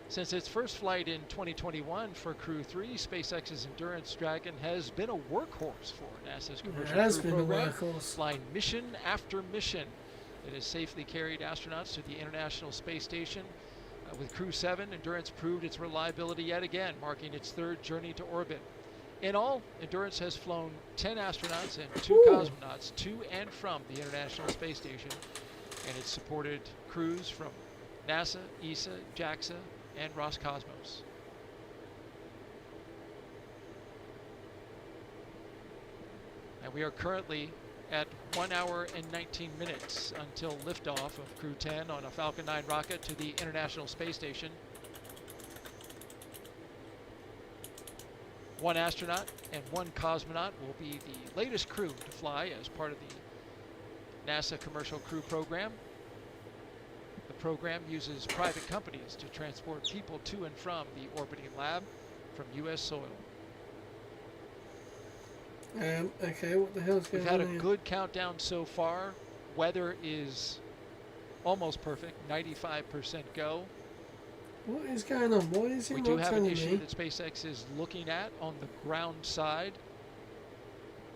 Since its first flight in 2021 for Crew 3, SpaceX's Endurance Dragon has been a workhorse for NASA's commercial crew program, flying mission after mission. It has safely carried astronauts to the International Space Station. With Crew 7, Endurance proved its reliability yet again, marking its 3rd journey to orbit. In all, Endurance has flown 10 astronauts and 2 cosmonauts to and from the International Space Station, and it's supported crews from NASA, ESA, JAXA, and Roscosmos. And we are currently at 1 hour and 19 minutes until liftoff of Crew 10 on a Falcon 9 rocket to the International Space Station. 1 astronaut and 1 cosmonaut will be the latest crew to fly as part of the NASA Commercial Crew Program. The program uses private companies to transport people to and from the orbiting lab. from U.S. soil. Okay, what the hell's going We've had on a here? good countdown so far. Weather is almost perfect, 95% go. What is going on? Why is it We not do have an telling issue me? that SpaceX is looking at on the ground side.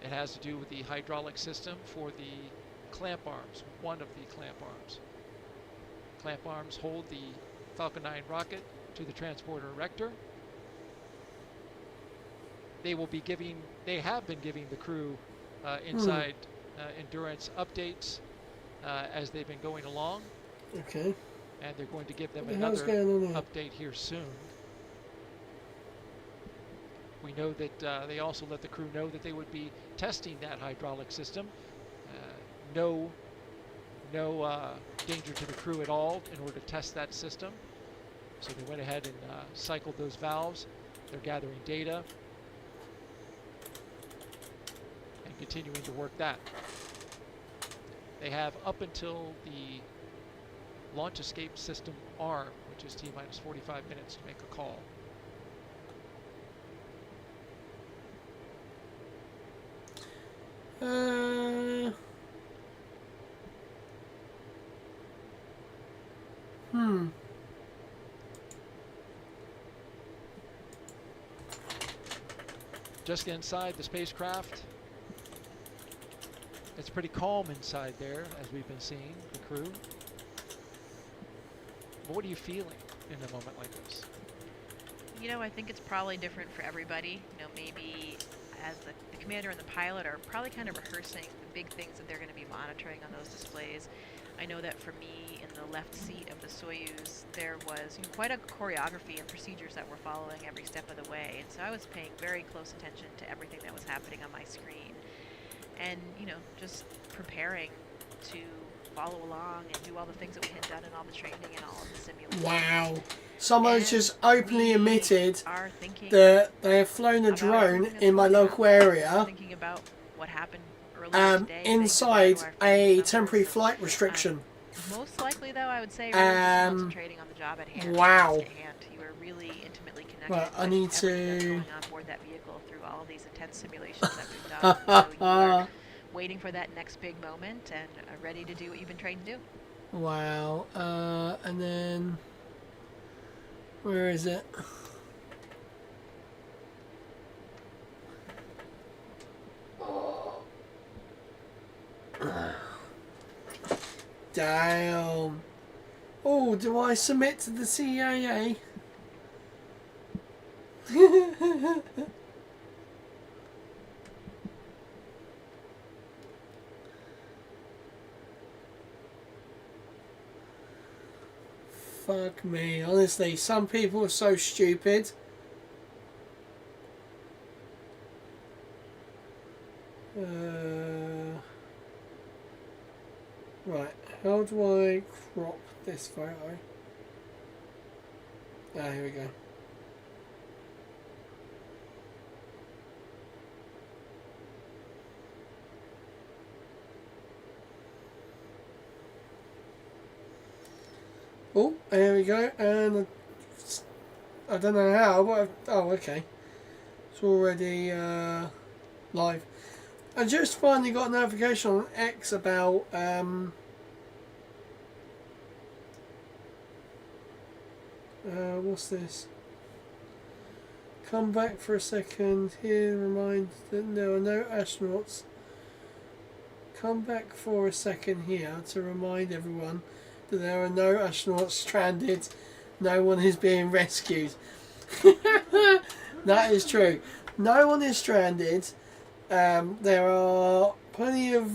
It has to do with the hydraulic system for the clamp arms, one of the clamp arms. Clamp arms hold the Falcon 9 rocket to the transporter erector. They have been giving the crew inside Endurance updates as they've been going along. Okay. And they're going to give them What the hell's another going on here? update here soon. We know that they also let the crew know that they would be testing that hydraulic system. No danger to the crew at all in order to test that system. So they went ahead and cycled those valves. They're gathering data and continuing to work that. They have up until the launch escape system arm, which is T-minus 45 minutes to make a call. Just inside the spacecraft, it's pretty calm inside there, as we've been seeing, the crew. But what are you feeling in a moment like this? You know, I think it's probably different for everybody. You know, maybe as the commander and the pilot are probably kind of rehearsing the big things that they're going to be monitoring on those displays. I know that for me, in the left seat of the Soyuz, there was quite a choreography and procedures that were following every step of the way. And so I was paying very close attention to everything that was happening on my screen. And, you know, just preparing to follow along and do all the things that we had done in all the training and all of the simulations. Wow. Someone's just openly admitted that they have flown a drone in my local area Thinking about what happened earlier today, inside a temporary flight restriction. Most likely, though, I would say really just concentrating on the job at hand. Wow. task at hand. You were really intimately connected Right, I with need everything that's to... going on board that vehicle through all of these intense simulations that we've done. So you are waiting for that next big moment and ready to do what you've been trained to do. Wow. And then... Where is it? Damn. Oh, do I submit to the CIA? Fuck me. Honestly, some people are so stupid. Right, how do I crop this photo? Ah, here we go. Oh, there we go, and I don't know how, but oh, okay. It's already live. I just finally got a notification on X about what's this? Come back for a second. Here, remind that there are no astronauts. Come back for a second here to remind everyone that there are no astronauts stranded. No one is being rescued. That is true. No one is stranded. There are plenty of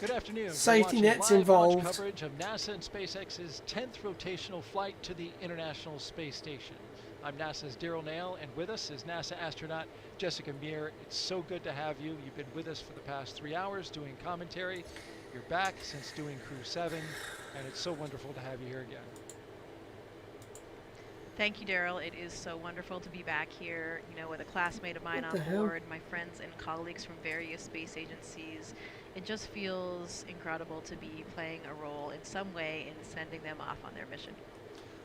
Good afternoon. safety We're watching nets live involved. launch coverage of NASA and SpaceX's 10th rotational flight to the International Space Station. I'm NASA's Daryl Nail, and with us is NASA astronaut Jessica Meir. It's so good to have you. You've been with us for the past 3 hours doing commentary. You're back since doing Crew 7, and it's so wonderful to have you here again. Thank you, Daryl. It is so wonderful to be back here, you know, with a classmate of mine What the on hell? board, my friends and colleagues from various space agencies. It just feels incredible to be playing a role in some way in sending them off on their mission.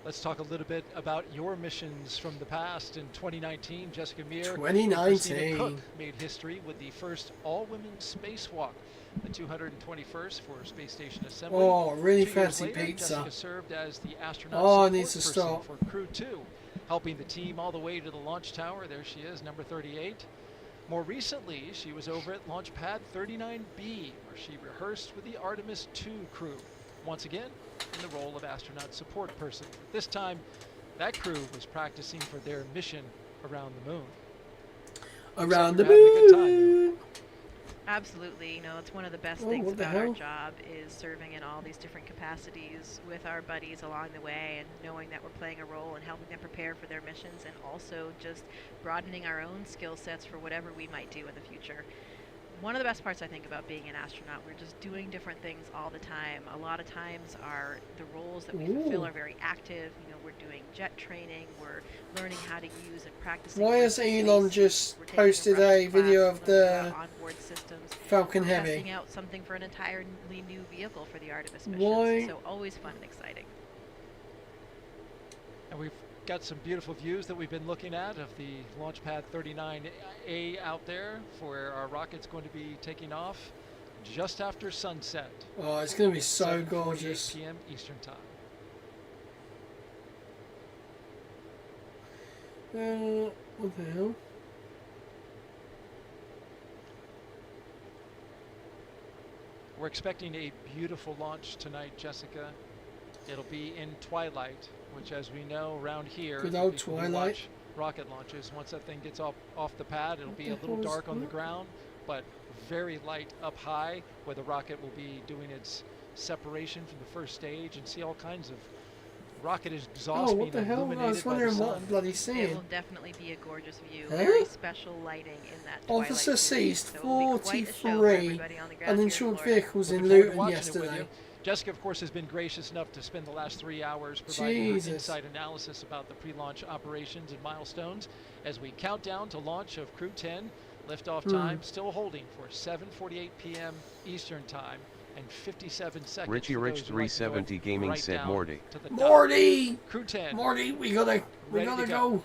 Let's talk a little bit about your missions from the past. In 2019, Jessica Meir 2019. and Christina Cook made history with the first all-women spacewalk, the 221st for Space Station Assembly. Oh, really 2 years fancy later, pizza. Jessica served as the astronaut Oh, it support needs to person stop. for Crew 2, helping the team all the way to the launch tower. There she is, number 38. More recently, she was over at Launch Pad 39B, where she rehearsed with the Artemis 2 crew, once again in the role of astronaut support person. This time, that crew was practicing for their mission around the moon. Around So the you're having a good time, moon. Absolutely. You know, it's one of the best Oh, things what the about our hell? job is serving in all these different capacities with our buddies along the way and knowing that we're playing a role and helping them prepare for their missions and also just broadening our own skill sets for whatever we might do in the future. One of the best parts I think about being an astronaut, we're just doing different things all the time. A lot of times the roles that we fulfill Ooh. are very active. You know, we're doing jet training, we're learning how to use and practicing. Why has Elon just posted a video of the onboard systems, Falcon testing Heavy? out something for an entirely new vehicle for the Artemis missions. Why? So always fun and exciting. And we've got some beautiful views that we've been looking at of the Launch Pad 39A out there for where our rocket's going to be taking off just after sunset. Oh, it's going to be so 7:48 gorgeous. p.m. Eastern Time. What the hell? We're expecting a beautiful launch tonight, Jessica. It'll be in twilight, which, as we know around here, Good old people who twilight. watch rocket launches, once that thing gets off the pad, it'll be a the little hell is dark on the that? ground, but very light up high, where the rocket will be doing its separation from the first stage, and see all kinds of rocket exhaust Oh, being what the hell? I illuminated was by the wondering sun. what bloody It seeing. will definitely be a gorgeous view. Huh? Very special lighting in that twilight Officer period, seized so it will be quite a show for 43 everybody on the ground here in uninsured Florida. vehicles in Looking forward to Luton watching it with yesterday. you. Jessica, of course, has been gracious enough to spend the last 3 hours providing her Jesus. inside analysis about the pre-launch operations and milestones as we count down to launch of Crew 10. Liftoff time still holding for 7:48 p.m. Eastern Time and 57 seconds. Richie for Rich those who like to go 370 Gaming right said down Morty. to the Morty! top. Crew 10. Morty, we gotta Ready to go.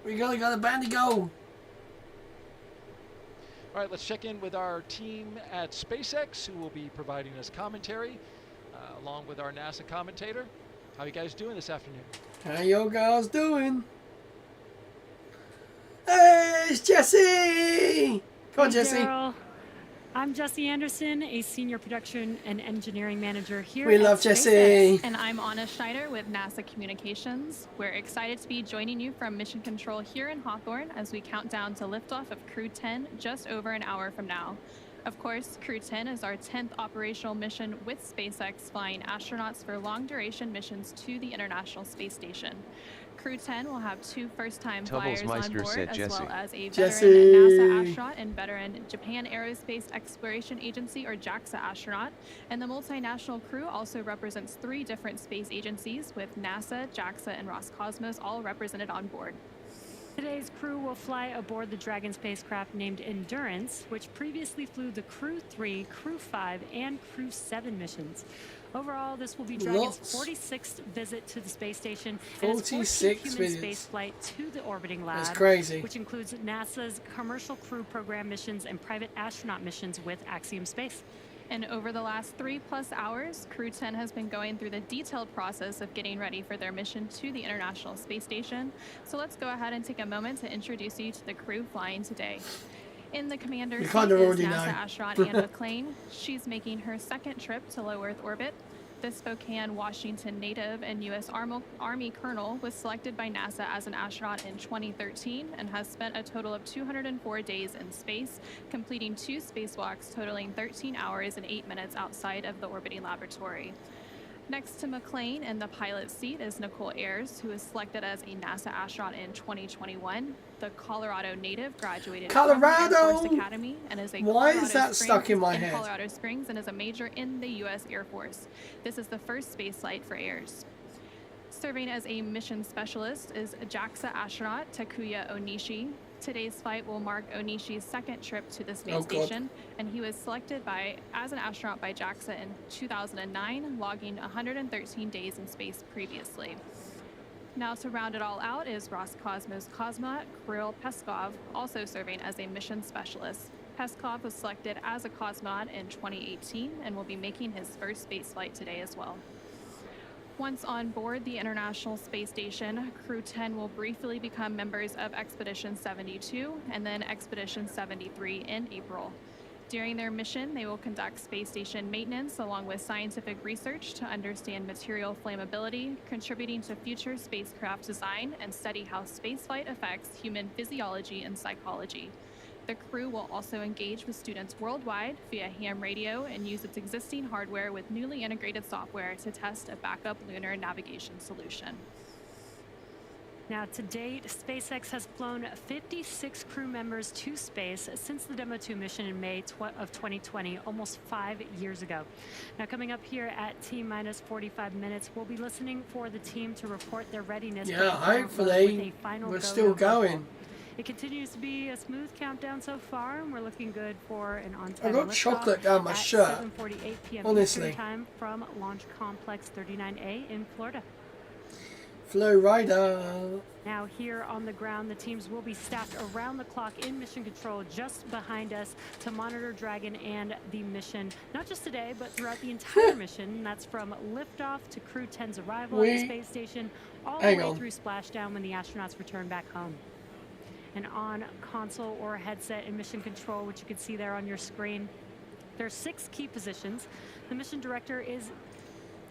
We gotta go to band to go. All right, let's check in with our team at SpaceX, who will be providing us commentary, along with our NASA commentator. How you guys doing this afternoon? How you guys doing? Hey, it's Jesse! Come on, Hey, Jesse. Daryl. I'm Jesse Anderson, a senior production and engineering manager here We at love SpaceX. Jesse. And I'm Anna Schneider with NASA Communications. We're excited to be joining you from Mission Control here in Hawthorne as we count down to liftoff of Crew 10 just over an hour from now. Of course, Crew 10 is our 10th operational mission with SpaceX flying astronauts for long-duration missions to the International Space Station. Crew 10 will have 2 first-time flyers on Meister board, said as Jesse. well as a veteran Jesse. NASA astronaut and veteran Japan Aerospace Exploration Agency, or JAXA astronaut. And the multinational crew also represents 3 different space agencies, with NASA, JAXA, and Roscosmos all represented on board. Today's crew will fly aboard the Dragon spacecraft named Endurance, which previously flew the Crew 3, Crew 5, and Crew 7 missions. Overall, this will be Dragon's Lots. 46th visit to the space station and its 46 14th human visits. space flight to the orbiting lab, That's crazy. which includes NASA's commercial crew program missions and private astronaut missions with Axiom Space. And over the last 3+ hours, Crew 10 has been going through the detailed process of getting ready for their mission to the International Space Station. So let's go ahead and take a moment to introduce you to the crew flying today. In the commander's You seat kind of is already NASA know. astronaut Anne McClain. She's making her second trip to low Earth orbit. This Spokane, Washington native and U.S. Army colonel was selected by NASA as an astronaut in 2013 and has spent a total of 204 days in space, completing 2 spacewalks totaling 13 hours and 8 minutes outside of the orbiting laboratory. Next to McClain in the pilot seat is Nicole Ayers, who was selected as a NASA astronaut in 2021. The Colorado native graduated from the Air Colorado! Force Academy and is a Why is Colorado that stuck Springs in my head? Colorado Springs and is a major in the U.S. Air Force. This is the first space flight for Ayers. Serving as a mission specialist is JAXA astronaut Takuya Onishi. Today's flight will mark Onishi's second trip to the space Oh, God. station, and he was selected as an astronaut by JAXA in 2009, logging 113 days in space previously. Now, to round it all out is Roscosmos cosmonaut Kirill Peskov, also serving as a mission specialist. Peskov was selected as a cosmonaut in 2018 and will be making his first spaceflight today as well. Once on board the International Space Station, Crew 10 will briefly become members of Expedition 72 and then Expedition 73 in April. During their mission, they will conduct space station maintenance along with scientific research to understand material flammability, contributing to future spacecraft design, and study how spaceflight affects human physiology and psychology. The crew will also engage with students worldwide via ham radio and use its existing hardware with newly integrated software to test a backup lunar navigation solution. Now, to date, SpaceX has flown 56 crew members to space since the Demo 2 mission in May of 2020, almost 5 years ago. Now, coming up here at T-minus 45 minutes, we'll be listening for the team to report their readiness. Yeah, hopefully we're still going. It continues to be a smooth countdown so far, and we're looking good for an on-time I got liftoff chocolate down my at shirt. 7:48 p.m. Honestly. Eastern Time from Launch Complex 39A in Florida. Flow Rider. Now here on the ground, the teams will be staffed around the clock in mission control just behind us to monitor Dragon and the mission, not just today, but throughout the entire mission. That's from liftoff to Crew 10's arrival at the space station, all the way through splashdown when the astronauts return back home. And on console or headset in mission control, which you can see there on your screen, there are 6 key positions. The mission director is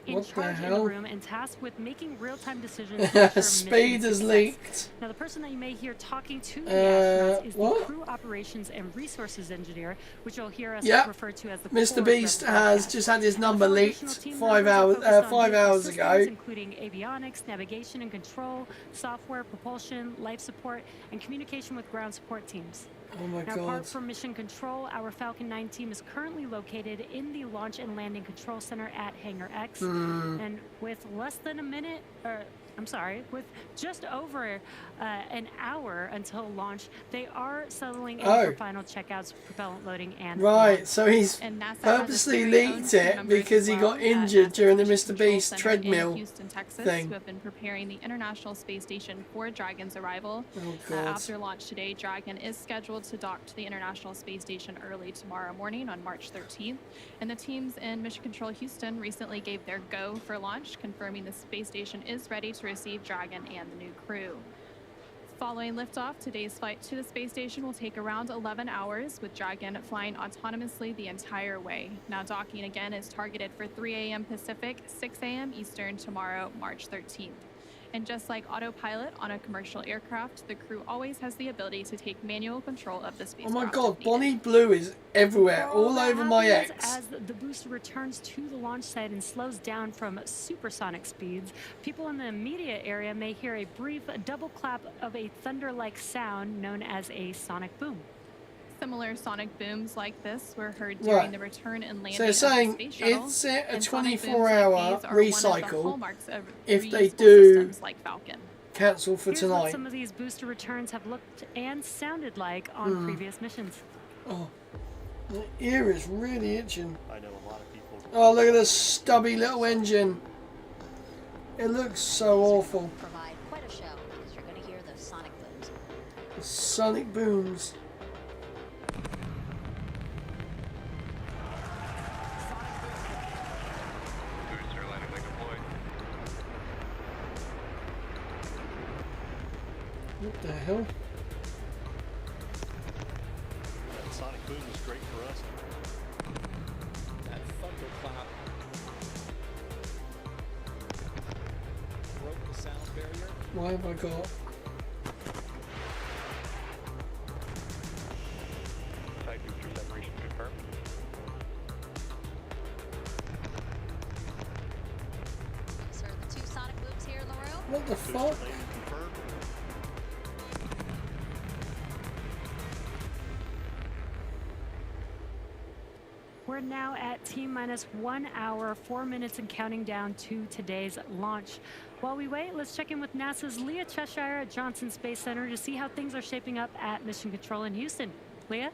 in charge in the room and tasked with making real-time decisions. Speed is leaked. Now, the person that you may hear talking to the astronauts is the crew operations and resources engineer, which you'll hear us refer to as the Mr. Beast has just had his number leaked 5 hours ago. Including avionics, navigation and control, software, propulsion, life support, and communication with ground support teams. Oh my now, God. apart from mission control, our Falcon 9 team is currently located in the Launch and Landing Control Center at Hangar X. And with less than a minute, with just over an hour until launch, they are settling in for final checkouts, propellant loading, and right. So he's purposely leaked it because he got injured during the Mr. Beast treadmill Houston, Texas, thing. who have been preparing the International Space Station for Dragon's arrival. Oh, God. After launch today, Dragon is scheduled to dock to the International Space Station early tomorrow morning on March 13th. And the teams in Mission Control Houston recently gave their go for launch, confirming the space station is ready to receive Dragon and the new crew. Following liftoff, today's flight to the space station will take around 11 hours, with Dragon flying autonomously the entire way. Now, docking again is targeted for 3 a.m. Pacific, 6 a.m. Eastern tomorrow, March 13th. And just like autopilot on a commercial aircraft, the crew always has the ability to take manual control of the spacecraft. Oh my God, Bonnie Blue is everywhere, all over my ex. As the booster returns to the launch site and slows down from supersonic speeds, people in the immediate area may hear a brief double clap of a thunder-like sound known as a sonic boom. Similar sonic booms like this were heard during the return and landing of the saying space shuttle. it's a And sonic booms 24-hour like these are one of the recycle hallmarks of if they reusable do systems like Falcon. cancel for Here's what tonight. some of these booster returns have looked and sounded like on previous missions. Oh, my ear is really itching. I know a lot of people. Oh, look at this stubby little engine. It looks so awful. Provide quite a show because you're going to hear those sonic booms. The sonic booms. What the hell? That sonic boom is great for us. That thunderclap broke the sound barrier. Why have I got? Side booster separation confirmed. These are the 2 sonic booms here in the room. What the fuck? We're We're now at T-minus 1 hour, 4 minutes and counting down to today's launch. While we wait, let's check in with NASA's Leah Cheshire at Johnson Space Center to see how things are shaping up at Mission Control in Houston. Leah?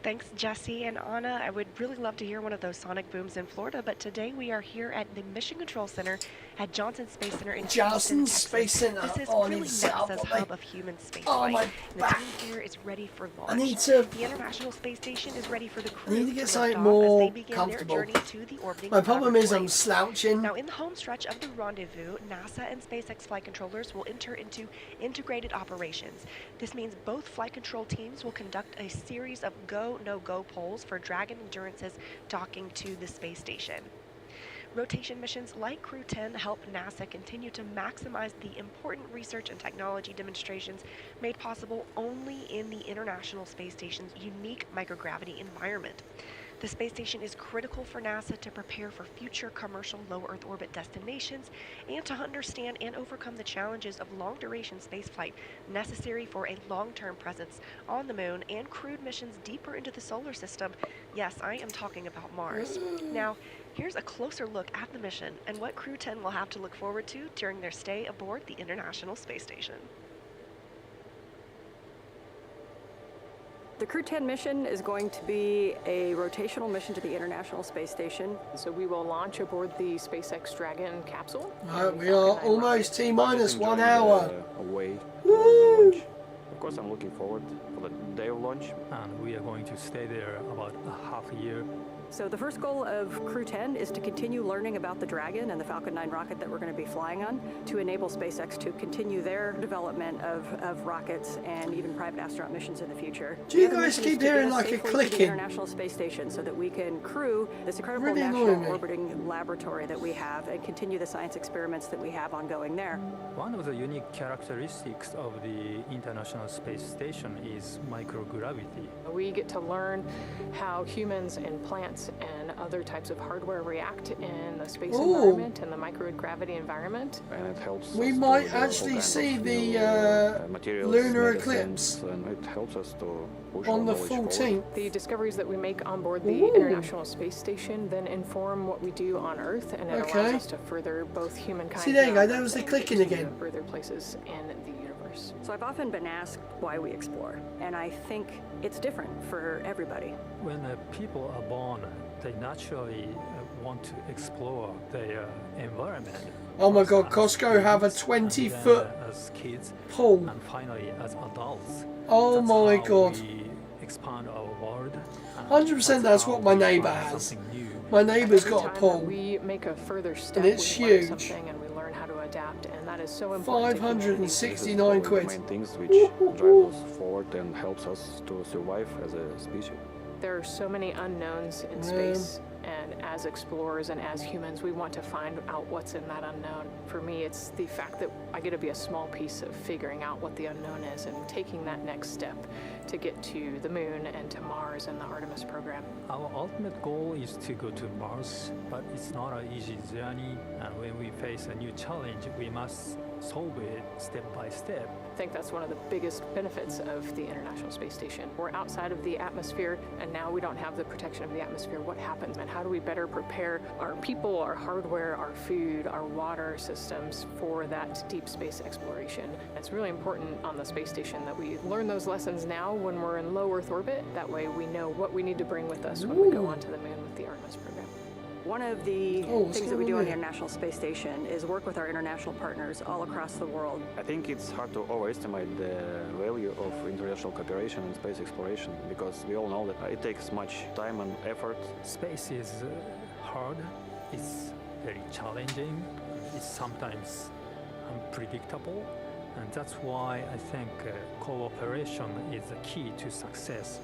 Thanks, Jesse and Anna. I would really love to hear one of those sonic booms in Florida, but today we are here at the Mission Control Center at Johnson Space Center in Johnson Houston, Texas. Space Center. This is Oh, I really need to sit up, NASA's okay? hub of human spaceflight. Oh, my and the back. team here is ready for launch. I need to- The International Space Station is ready for the crew I need to get lift something off more as they begin comfortable. their journey to the orbiting My problem is I'm laboratory. slouching. Now, in the home stretch of the rendezvous, NASA and SpaceX flight controllers will enter into integrated operations. This means both flight control teams will conduct a series of go, no-go polls for Dragon Endurance's docking to the space station. Rotation missions like Crew 10 help NASA continue to maximize the important research and technology demonstrations made possible only in the International Space Station's unique microgravity environment. The space station is critical for NASA to prepare for future commercial low Earth orbit destinations and to understand and overcome the challenges of long-duration spaceflight necessary for a long-term presence on the moon and crewed missions deeper into the solar system. Yes, I am talking about Mars. Now, here's a closer look at the mission and what Crew 10 will have to look forward to during their stay aboard the International Space Station. The Crew 10 mission is going to be a rotational mission to the International Space Station. So we will launch aboard the SpaceX Dragon capsule. We are almost T-minus 1 hour. Away. Woo! Of course, I'm looking forward for the day of launch. And we are going to stay there about a half a year. So the first goal of Crew 10 is to continue learning about the Dragon and the Falcon 9 rocket that we're going to be flying on to enable SpaceX to continue their development of rockets and even private astronaut missions in the future. Do you The other guys mission is keep to get hearing us like a safely to the clicking? International Space Station so that we can crew this incredible Really national annoying me. orbiting laboratory that we have and continue the science experiments that we have ongoing there. One of the unique characteristics of the International Space Station is microgravity. We get to learn how humans and plants and other types of hardware react in the space Ooh. environment and the microgravity environment. And it helps We us might to develop all actually kind see of the new, materials, lunar medicines, eclipse and it helps us to push on our the knowledge forward. 14th. The discoveries that we make on board the Ooh. International Space Station then inform what we do on Earth, and it Okay. allows us to further both humankind. See, there you here go, on there Earth was the and clicking get to again. Further places in the universe. So I've often been asked why we explore, and I think it's different for everybody. When people are born, they naturally want to explore their environment. Oh my god, As Costco have a kids, and 20-foot then as kids, pool. and finally as adults. Oh That's my how god. we expand our world. and 100% that's how what my we neighbour find has. something new. My neighbour's Every got a time that pool. we make a further step, And it's we learn huge. something and we learn how to adapt, and that is so important. to humanity. 569 This is quid. the main things which drive us forward and helps us to survive as a species. There are so many unknowns in space, and as explorers and as humans, we want to find out what's in that unknown. For me, it's the fact that I get to be a small piece of figuring out what the unknown is and taking that next step to get to the moon and to Mars and the Artemis program. Our ultimate goal is to go to Mars, but it's not an easy journey, and when we face a new challenge, we must solve it step by step. I think that's one of the biggest benefits of the International Space Station. We're outside of the atmosphere, and now we don't have the protection of the atmosphere. What happens, and how do we better prepare our people, our hardware, our food, our water systems for that deep space exploration? It's really important on the space station that we learn those lessons now when we're in low Earth orbit. That way we know what we need to bring with us when we go onto the moon with the Artemis program. One of the what's things that we going do on on the there? International Space Station is work with our international partners all across the world. I think it's hard to overestimate the value of international cooperation in space exploration because we all know that it takes much time and effort. Space is hard, it's very challenging, it's sometimes unpredictable, and that's why I think cooperation is the key to success.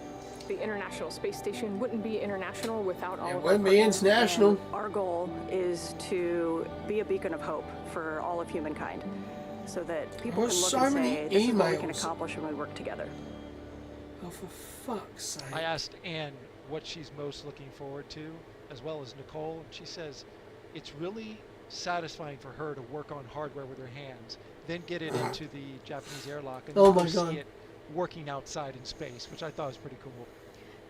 The International Space Station wouldn't be international without all of our wouldn't be partners. international. And our goal is to be a beacon of hope for all of humankind so that people There's can look so and many say, this is what we can emails. accomplish when we work together. Oh, for fuck's sake. I asked Anne what she's most looking forward to, as well as Nicole. She says it's really satisfying for her to work on hardware with her hands, then get it into the Japanese airlock, and Oh then my see God. it working outside in space, which I thought was pretty cool.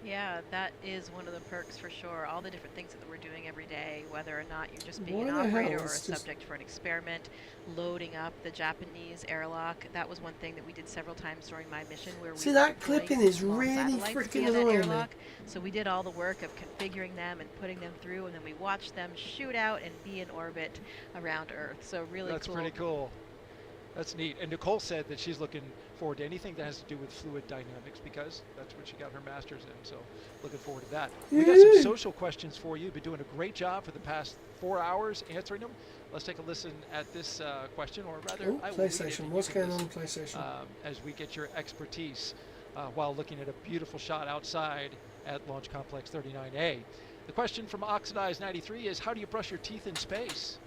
Yeah, that is one of the perks for sure. All the different things that we're doing every day, whether or not you're just being Why an the hell operator or a is this- subject for an experiment, loading up the Japanese airlock. That was one thing that we did several times during my mission where we See, were that deploying clipping is small really satellites freaking via that annoying me. airlock. So we did all the work of configuring them and putting them through, and then we watched them shoot out and be in orbit around Earth. So really That's cool. pretty cool. That's neat. And Nicole said that she's looking forward to anything that has to do with fluid dynamics because that's what she got her master's in. So looking forward to that. We got some social questions for you. You've been doing a great job for the past 4 hours answering them. Let's take a listen at this question, or rather, Oh, I will read it PlayStation. and What's you can going on, listen, PlayStation? as we get your expertise while looking at a beautiful shot outside at Launch Complex 39A. The question from Oxidized 93 is, how do you brush your teeth in space?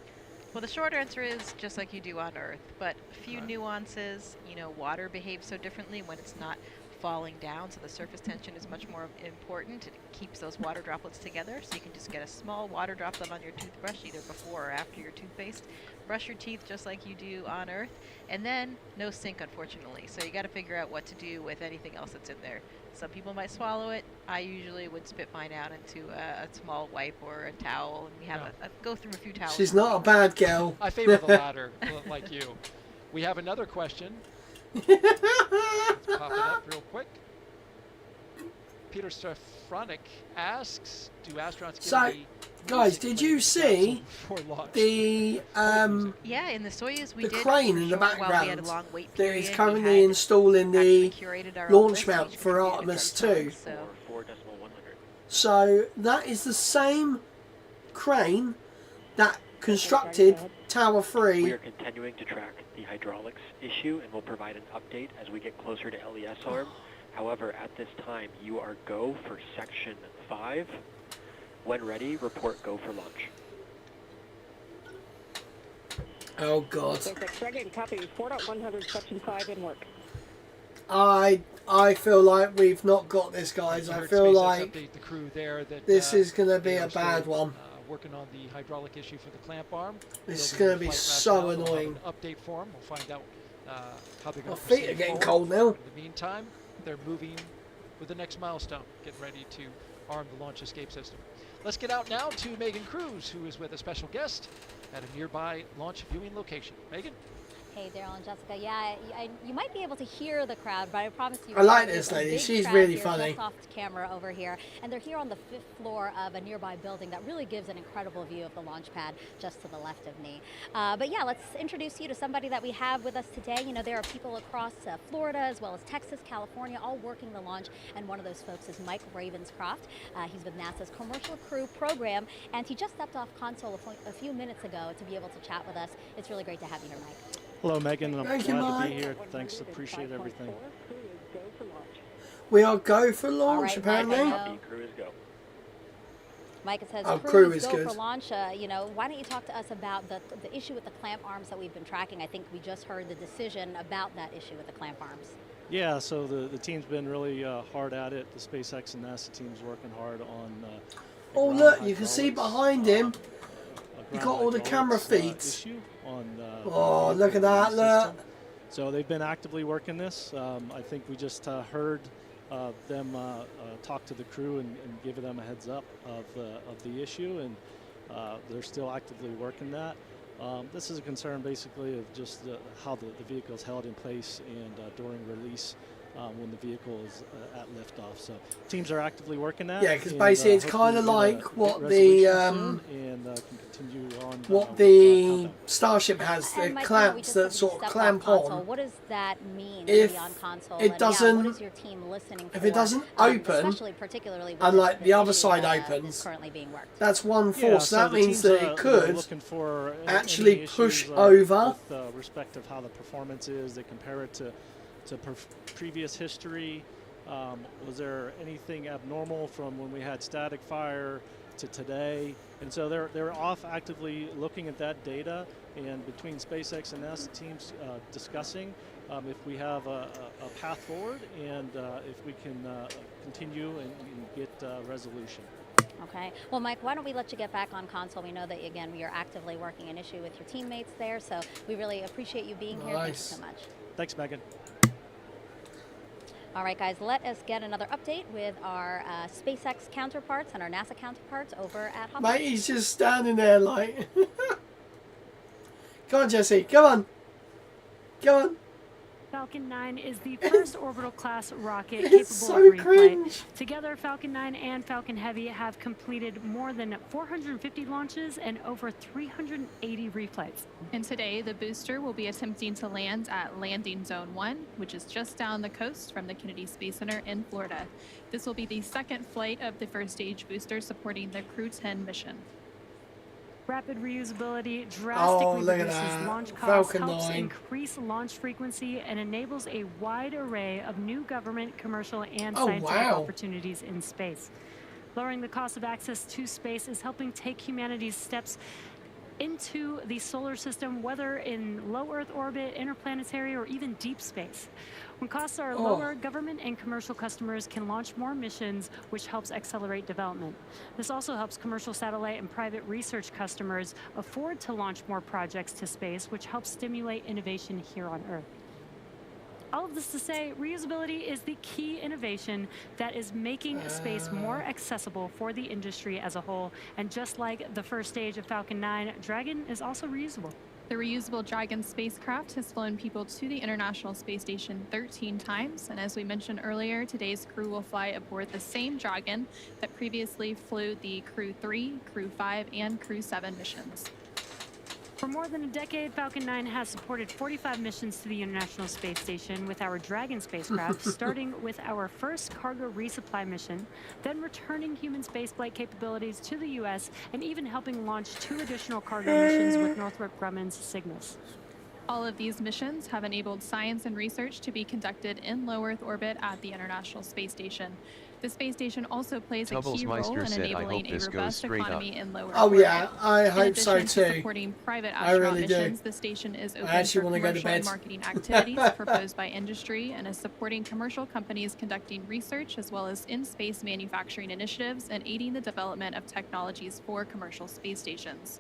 Well, the short answer is just like you do on Earth, but a few nuances. You know, water behaves so differently when it's not falling down, so the surface tension is much more important. It keeps those water droplets together, so you can just get a small water droplet on your toothbrush either before or after your toothpaste. Brush your teeth just like you do on Earth, and then no sink, unfortunately. So you got to figure out what to do with anything else that's in there. Some people might swallow it. I usually would spit mine out into a small wipe or a towel, and we have go through a few towels. She's not a bad girl. I favor the latter, like you. We have another question. Let's pop it up real quick. Peter Stefronic asks, do astronauts get So, guys, did you see the yeah, in the Soyuz we the did crane for in the sure, while we had a background long wait that period, is we currently had installing the curated our own launch list, mount each for computer Artemis comes 2? So 4.100. So that is the same crane that constructed Tower We 3. are continuing to track the hydraulics issue and will provide an update as we get closer to LES arm. However, at this time, you are go for Section 5. When ready, report go for launch. Oh God. SpaceX Dragon, copy 4.100, Section 5 in work. I feel like we've not got this, guys. I feel SpaceX like update the crew there that this is going to be they a are still, bad one. Working on the hydraulic issue for the clamp arm. This is Building going to the be flight so rationale. We'll have annoying. an update for them. We'll find out how they're going My to feet are getting cold now. In the meantime, they're moving with the next milestone, getting ready to arm the launch escape system. Let's get out now to Megan Cruz, who is with a special guest at a nearby launch viewing location. Megan? Hey, Daryl and Jessica. Yeah, you might be able to hear the crowd, but I promise you. I like there's this a lady. big She's crowd really here funny. Just off camera over here, and they're here on the 5th floor of a nearby building that really gives an incredible view of the launch pad just to the left of me. But yeah, let's introduce you to somebody that we have with us today. You know, there are people across Florida as well as Texas, California, all working the launch, and one of those folks is Mike Ravenscroft. He's with NASA's Commercial Crew Program, and he just stepped off console a few minutes ago to be able to chat with us. It's really great to have you here, Mike. Hello, Megan. I'm Thank you, glad to Mike. be here. Thanks. Appreciate everything. We are go for All launch, right, apparently. Mike, Crew is go. Mike, it says Oh, crew crew is is go good. for launch. You know, why don't you talk to us about the issue with the clamp arms that we've been tracking? I think we just heard the decision about that issue with the clamp arms. Yeah, so the team's been really hard at it. The SpaceX and NASA team's working hard on. Oh look, you can see behind him. You got all the camera feeds. Issue on, Oh, look at that! Look. So they've been actively working this. I think we just heard them talk to the crew and give them a heads up of the issue, and they're still actively working that. This is a concern basically of just how the vehicle is held in place and during release when the vehicle is at liftoff. So teams are actively working that. Yeah, because and, basically it's hopefully kind of we'll get like a what resolution the soon and can continue on. what with, the countdown. Starship has, the And Mike, clamps that just sort of stepped off clamp console. on. What does that mean to If be on console? it And, doesn't- what is your team listening for? If it doesn't open, especially particularly with unlike this the other issue side that is opens, currently being worked. that's one force. Yeah, So so that the means teams, that you it know, could looking for actually any push issues, over. with respect of how the performance is. They compare it to previous history. Was there anything abnormal from when we had static fire to today? And so they're off actively looking at that data, and between SpaceX and NASA teams discussing if we have a path forward and if we can continue and get resolution. Okay. Well, Mike, why don't we let you get back on console? We know that, again, you're actively working an issue with your teammates there, so we really appreciate you being here. Thank you Nice. so much. Thanks, Megan. All right, guys, let us get another update with our SpaceX counterparts and our NASA counterparts over at Hubble. Mate, he's just standing there like... Come on, Jesse, come on. Come on. Falcon 9 is the first orbital class rocket capable so of reflight. cringe. Together, Falcon 9 and Falcon Heavy have completed more than 450 launches and over 380 reflights. And today, the booster will be attempting to land at Landing Zone 1, which is just down the coast from the Kennedy Space Center in Florida. This will be the second flight of the first stage booster supporting the Crew 10 mission. Rapid reusability drastically look at reduces that. launch costs, Falcon helps 9. increase launch frequency, and enables a wide array of new government, commercial, and Oh, scientific wow. opportunities in space. Lowering the cost of access to space is helping take humanity's steps into the solar system, whether in low Earth orbit, interplanetary, or even deep space. When costs are lower, government and commercial customers can launch more missions, which helps accelerate development. This also helps commercial satellite and private research customers afford to launch more projects to space, which helps stimulate innovation here on Earth. All of this to say, reusability is the key innovation that is making space more accessible for the industry as a whole. And just like the first stage of Falcon 9, Dragon is also reusable. The reusable Dragon spacecraft has flown people to the International Space Station 13 times, and as we mentioned earlier, today's crew will fly aboard the same Dragon that previously flew the Crew 3, Crew 5, and Crew 7 missions. For more than a decade, Falcon 9 has supported 45 missions to the International Space Station with our Dragon spacecraft, starting with our first cargo resupply mission, then returning human spaceflight capabilities to the U.S., and even helping launch 2 additional cargo missions with Northrop Grumman's Cygnus. All of these missions have enabled science and research to be conducted in low Earth orbit at the International Space Station. The space station also plays a key role in enabling a robust economy in low Earth Oh orbit. yeah, I In hope so addition to too. supporting private I astronaut really do. missions, the station is open actually for wanna go to commercial and bed. marketing activities proposed by industry and is supporting commercial companies conducting research as well as in-space manufacturing initiatives and aiding the development of technologies for commercial space stations.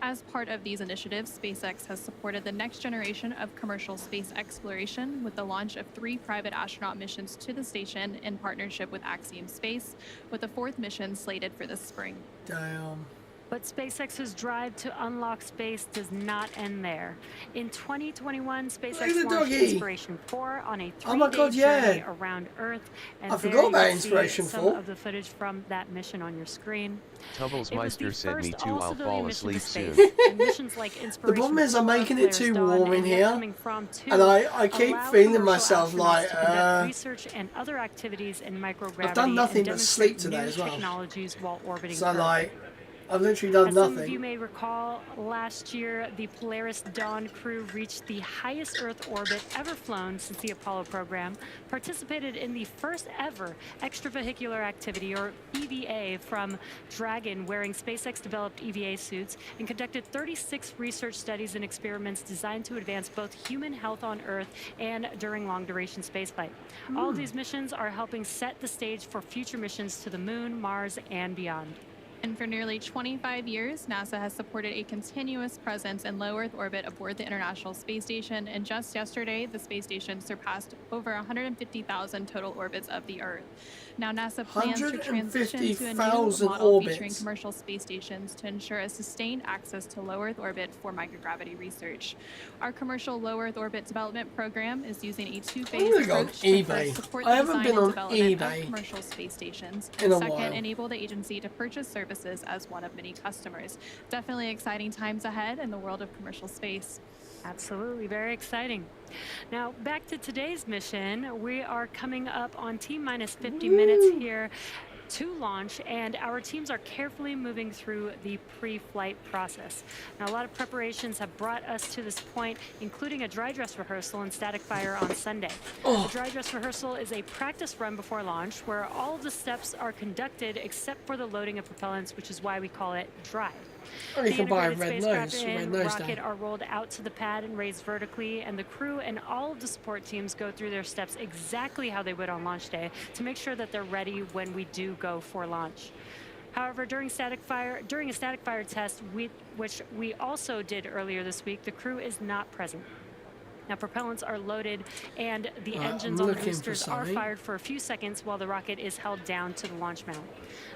As part of these initiatives, SpaceX has supported the next generation of commercial space exploration with the launch of 3 private astronaut missions to the station in partnership with Axiom Space, with a 4th mission slated for this spring. Damn. But SpaceX's drive to unlock space does not end there. In 2021, Look at SpaceX the launched doggy. Inspiration 4 on a 3-day Oh my God, yeah. journey around Earth. And I there forgot you about can see Inspiration some 4. of the footage from that mission on your screen. Tubbles It was the Meister said me first too, I'll all-civilian fall mission to asleep space. soon. And missions like The Inspiration problem is I'm 4, making it too Polaris Dawn, warm in and Yet here, Coming From 2 and I keep allow feeling commercial myself astronauts like, to conduct research and other activities in microgravity. I've done nothing and but demonstrate sleep today new as well. Technologies while orbiting So Earth. like, I've literally done As some of you nothing. may recall, last year the Polaris Dawn crew reached the highest Earth orbit ever flown since the Apollo program, participated in the first ever extravehicular activity, or EVA, from Dragon wearing SpaceX-developed EVA suits, and conducted 36 research studies and experiments designed to advance both human health on Earth and during long-duration spaceflight. All of these missions are helping set the stage for future missions to the Moon, Mars, and beyond. And for nearly 25 years, NASA has supported a continuous presence in low Earth orbit aboard the International Space Station, and just yesterday, the space station surpassed over 150,000 total orbits of the Earth. Now, NASA plans to transition to a new 150,000 model featuring orbits. commercial space stations to ensure a sustained access to low Earth orbit for microgravity research. Our commercial low Earth orbit development program is using a 2-phase I'm gonna go on approach to eBay. first support I the haven't design been and on development eBay of commercial space stations, in and a second, while. enable the agency to purchase services as one of many customers. Definitely exciting times ahead in the world of commercial space. Absolutely, very exciting. Now, back to today's mission. We are coming up on T-minus 50 minutes here to launch, and our teams are carefully moving through the pre-flight process. Now, a lot of preparations have brought us to this point, including a dry dress rehearsal and static fire on Sunday. The dry dress rehearsal is a practice run before launch where all of the steps are conducted except for the loading of propellants, which is why we call it dry. Or you The can buy a integrated red spacecraft nose, a red and nose rocket day. are rolled out to the pad and raised vertically, and the crew and all of the support teams go through their steps exactly how they would on launch day to make sure that they're ready when we do go for launch. However, during a static fire test, which we also did earlier this week, the crew is not present. Now, propellants are loaded and the Right, engines I'm on the looking for boosters are something. fired for a few seconds while the rocket is held down to the launch mount.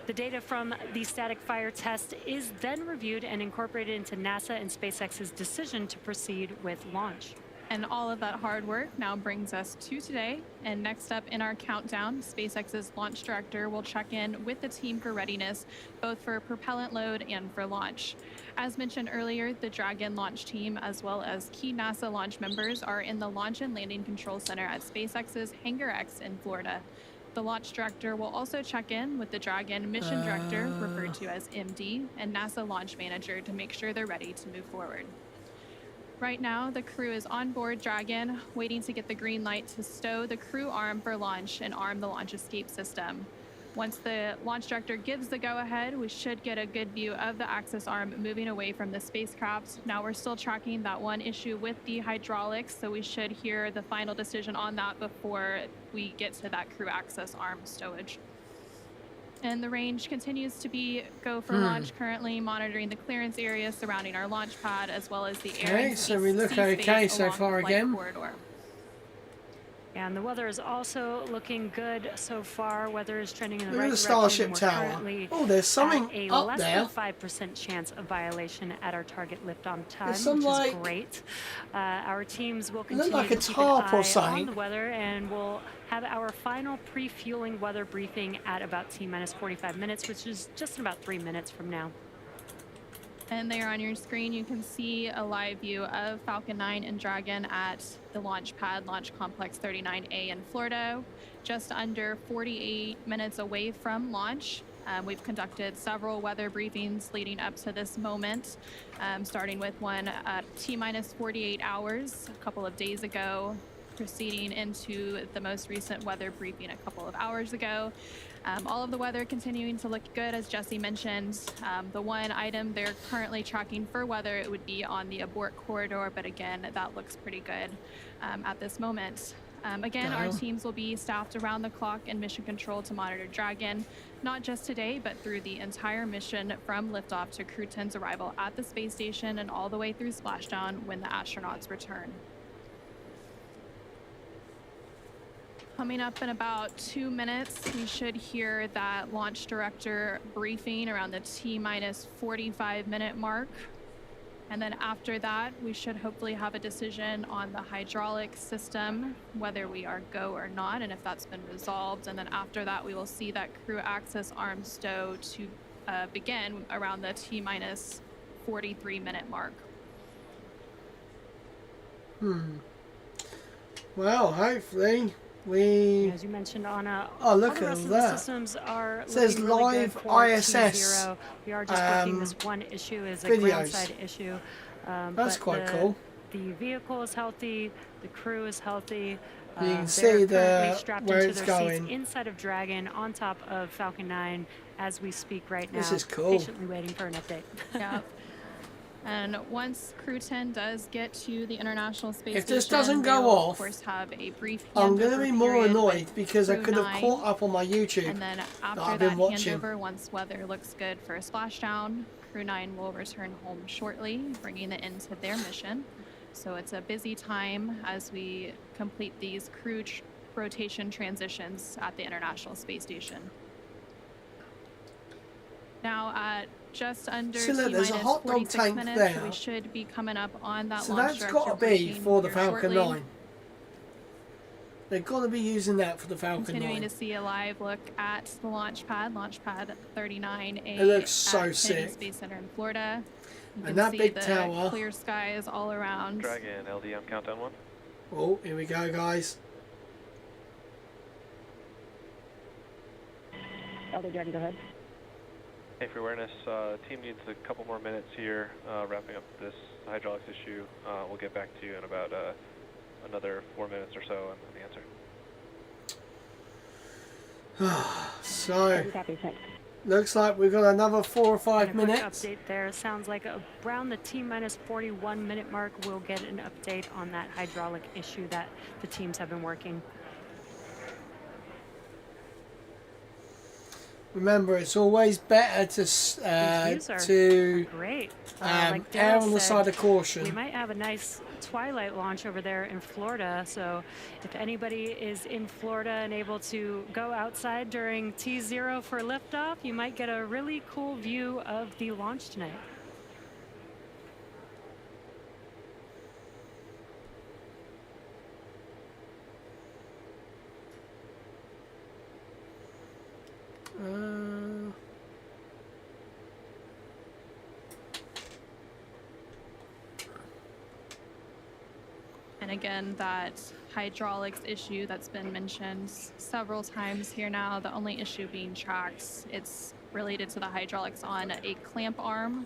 The data from the static fire test is then reviewed and incorporated into NASA and SpaceX's decision to proceed with launch. And all of that hard work now brings us to today. And next up in our countdown, SpaceX's launch director will check in with the team for readiness, both for propellant load and for launch. As mentioned earlier, the Dragon launch team, as well as key NASA launch members, are in the Launch and Landing Control Center at SpaceX's Hangar X in Florida. The launch director will also check in with the Dragon mission director, referred to as MD, and NASA launch manager to make sure they're ready to move forward. Right now, the crew is on board Dragon, waiting to get the green light to stow the crew arm for launch and arm the launch escape system. Once the launch director gives the go-ahead, we should get a good view of the access arm moving away from the spacecraft. Now we're still tracking that one issue with the hydraulics, so we should hear the final decision on that before we get to that crew access arm stowage. And the range continues to be go for launch, currently monitoring the clearance area surrounding our launch pad, as well as the air and so we look sea okay space so along far the flight again. corridor. And the weather is also looking good so far. Weather is trending in the Look at right the direction. Starship We're Tower. currently Oh, there's something at a up less there. than 5% chance of violation at our target lift-on time, There's some, which like- is great. Our teams will Look continue like a to keep tarp an or eye something. on the weather, and we'll have our final pre-fueling weather briefing at about T-minus 45 minutes, which is just in about 3 minutes from now. And there on your screen, you can see a live view of Falcon 9 and Dragon at the launch pad, Launch Complex 39A in Florida, just under 48 minutes away from launch. We've conducted several weather briefings leading up to this moment, starting with one at T-minus 48 hours a couple of days ago, proceeding into the most recent weather briefing a couple of hours ago. All of the weather continuing to look good, as Jesse mentioned. The one item they're currently tracking for weather, it would be on the abort corridor, but again, that looks pretty good at this moment. Again, our teams will be staffed around the clock in mission control to monitor Dragon, not just today, but through the entire mission from liftoff to Crew 10's arrival at the space station and all the way through splashdown when the astronauts return. Coming up in about 2 minutes, we should hear that launch director briefing around the T-minus 45-minute mark. And then after that, we should hopefully have a decision on the hydraulic system, whether we are go or not, and if that's been resolved. And then after that, we will see that crew access arm stow to begin around the T-minus 43-minute mark. Well, hopefully we... As you mentioned, Anna, Oh, look all the at rest of that. the systems are It says looking really good live for ISS, T0. We are just working this one issue is a videos. groundside issue. That's but quite cool. The vehicle is healthy, the crew is healthy. You can they're see currently strapped where into it's their going. seats inside of Dragon on top of Falcon 9 as we speak right now. This is cool. Patiently waiting for an update. Yeah. And once Crew 10 does get to the International Space If this Station, doesn't they go will, off, of course, have a brief I'm going to handover be more period annoyed with because I Crew could have 9. caught up on my YouTube And then that after I've that been watching. handover, once weather looks good for a splashdown, Crew 9 will return home shortly, bringing the end to their mission. So it's a busy time as we complete these crew rotation transitions at the International Space Station. Now at just under So look, there's a T-minus hot dog 46 tank minutes, there. we should be coming up on that So launch that's got to director be briefing for the here Falcon shortly. 9. They've got to be using that for the Falcon Continuing 9. to see a live look at the launch pad 39A. It looks so at Kennedy sick. Space Center in Florida. You And can that see big the tower. clear skies all around. Dragon LD on countdown 1. Oh, here we go, guys. Elder Dragon, go ahead. Hey, for awareness, team needs a couple more minutes here, wrapping up this hydraulics issue. We'll get back to you in about another 4 minutes or so on the answer. So, Copy, thanks. looks like we've got another 4 or 5 And a quick minutes. update there. Sounds like around the T-minus 41 minute mark, we'll get an update on that hydraulic issue that the teams have been working. Remember, it's always better to These views are great. Like err Daryl on the said, side of caution. we might have a nice twilight launch over there in Florida. So if anybody is in Florida and able to go outside during T0 for liftoff, you might get a really cool view of the launch tonight. And again, that hydraulics issue that's been mentioned several times here now, the only issue being tracks, it's related to the hydraulics on a clamp arm,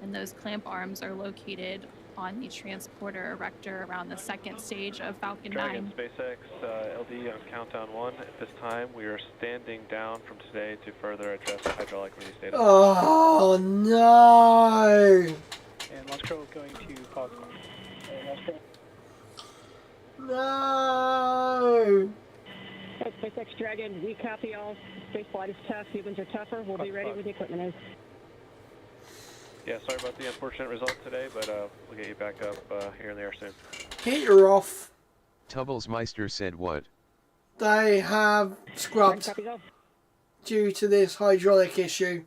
and those clamp arms are located on the transporter erector around the second stage of Falcon 9. Dragon SpaceX LD on countdown 1. At this time, we are standing down from today to further address the hydraulic release data. Oh no! And launch control is going to pause. No! SpaceX Dragon, we copy all. Space flight is tough. Humans are tougher. We'll be ready when the equipment is. Yeah, sorry about the unfortunate result today, but we'll get you back up here in the air soon. Heater off. Tubblesmeister said what? They have scrubbed due to this hydraulic issue.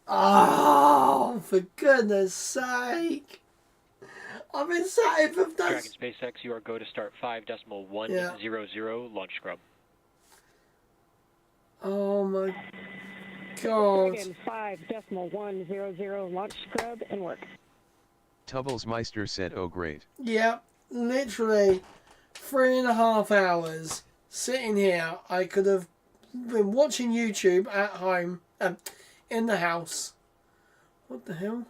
Oh, for goodness sake. I've been sat here for Dragon SpaceX, you are go to start 5.100 launch scrub. Oh my God. Dragon 5.100 launch scrub and work. Tubblesmeister said oh great. Yep, literally 3.5 hours sitting here. I could have been watching YouTube at home, in the house. What the hell?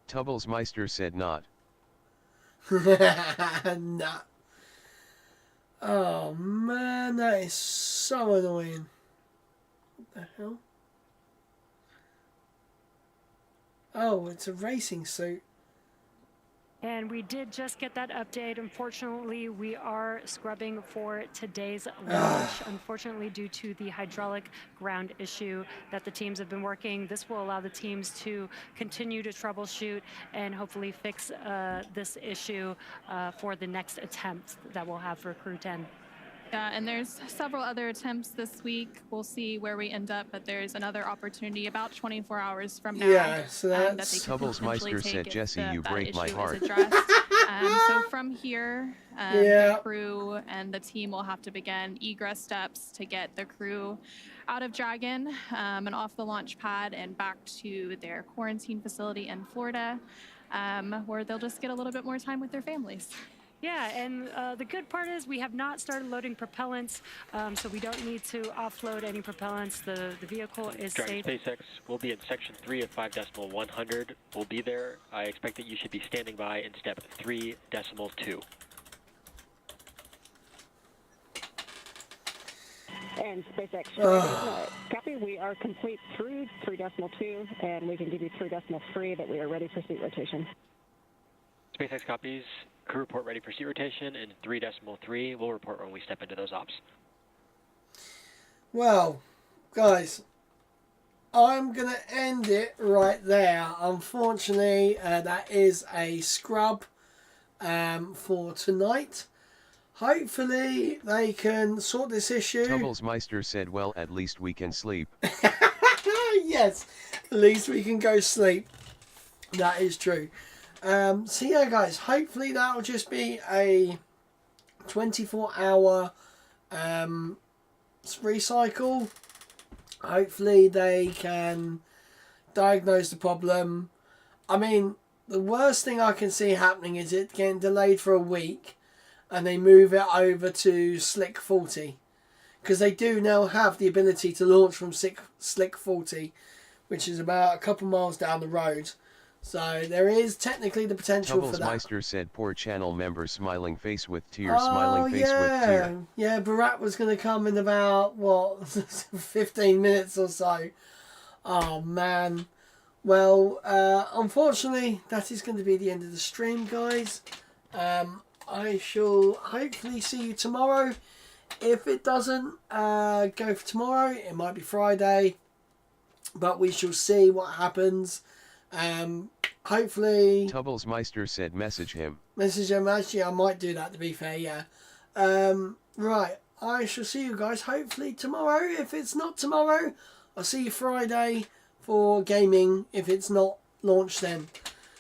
Tubblesmeister said not. Nah. Oh man, that is so annoying. What the hell? Oh, it's a racing suit. And we did just get that update. Unfortunately, we are scrubbing for today's launch. Unfortunately, due to the hydraulic ground issue that the teams have been working, this will allow the teams to continue to troubleshoot and hopefully fix this issue for the next attempt that we'll have for Crew 10. Yeah, and there's several other attempts this week. We'll see where we end up, but there's another opportunity about 24 hours from now. Yeah, so that that's... Tubblesmeister said, Jesse, you break my heart. So from here, the crew and the team will have to begin egress steps to get the crew out of Dragon and off the launch pad and back to their quarantine facility in Florida, where they'll just get a little bit more time with their families. Yeah, and the good part is we have not started loading propellants, so we don't need to offload any propellants. The vehicle is Dragon safe. SpaceX will be in section 3 of 5.100. We'll be there. I expect that you should be standing by in step 3.2. And SpaceX, copy. We are complete through 3.2, and we can give you 3.3 that we are ready for seat rotation. SpaceX copies. Crew report ready for seat rotation, and 3.3 we'll report when we step into those ops. Well, guys, I'm going to end it right there. Unfortunately, that is a scrub for tonight. Hopefully, they can sort this issue. Tubblesmeister said, well, at least we can sleep. Yes, at least we can go sleep. That is true. So yeah, guys, hopefully that'll just be a 24-hour recycle. Hopefully they can diagnose the problem. I mean, the worst thing I can see happening is it getting delayed for a week and they move it over to Slick 40. Because they do now have the ability to launch from Slick 40, which is about a couple miles down the road. So there is technically the potential for that. Tubblesmeister said, poor channel member, smiling face with tears, smiling face with tear. Yeah, Bharat was going to come in about, what, 15 minutes or so. Oh, man. Well, unfortunately, that is going to be the end of the stream, guys. I shall hopefully see you tomorrow. If it doesn't go for tomorrow, it might be Friday, but we shall see what happens. Hopefully... Tubblesmeister said message him. Message him, actually, I might do that, to be fair, yeah. Right, I shall see you guys hopefully tomorrow. If it's not tomorrow, I'll see you Friday for gaming, if it's not launched then.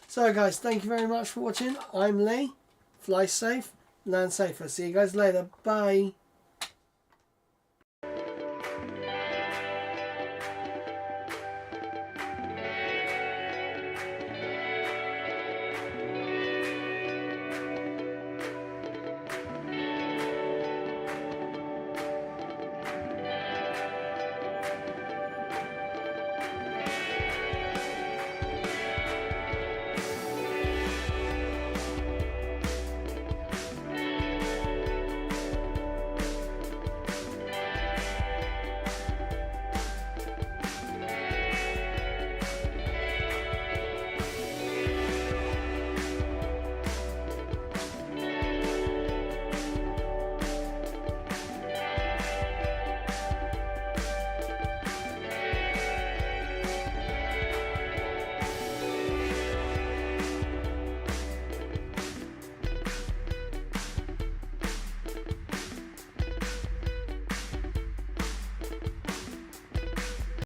So guys, thank you very much for watching. I'm Lee. Fly safe, land safe. I'll see you guys later. Bye.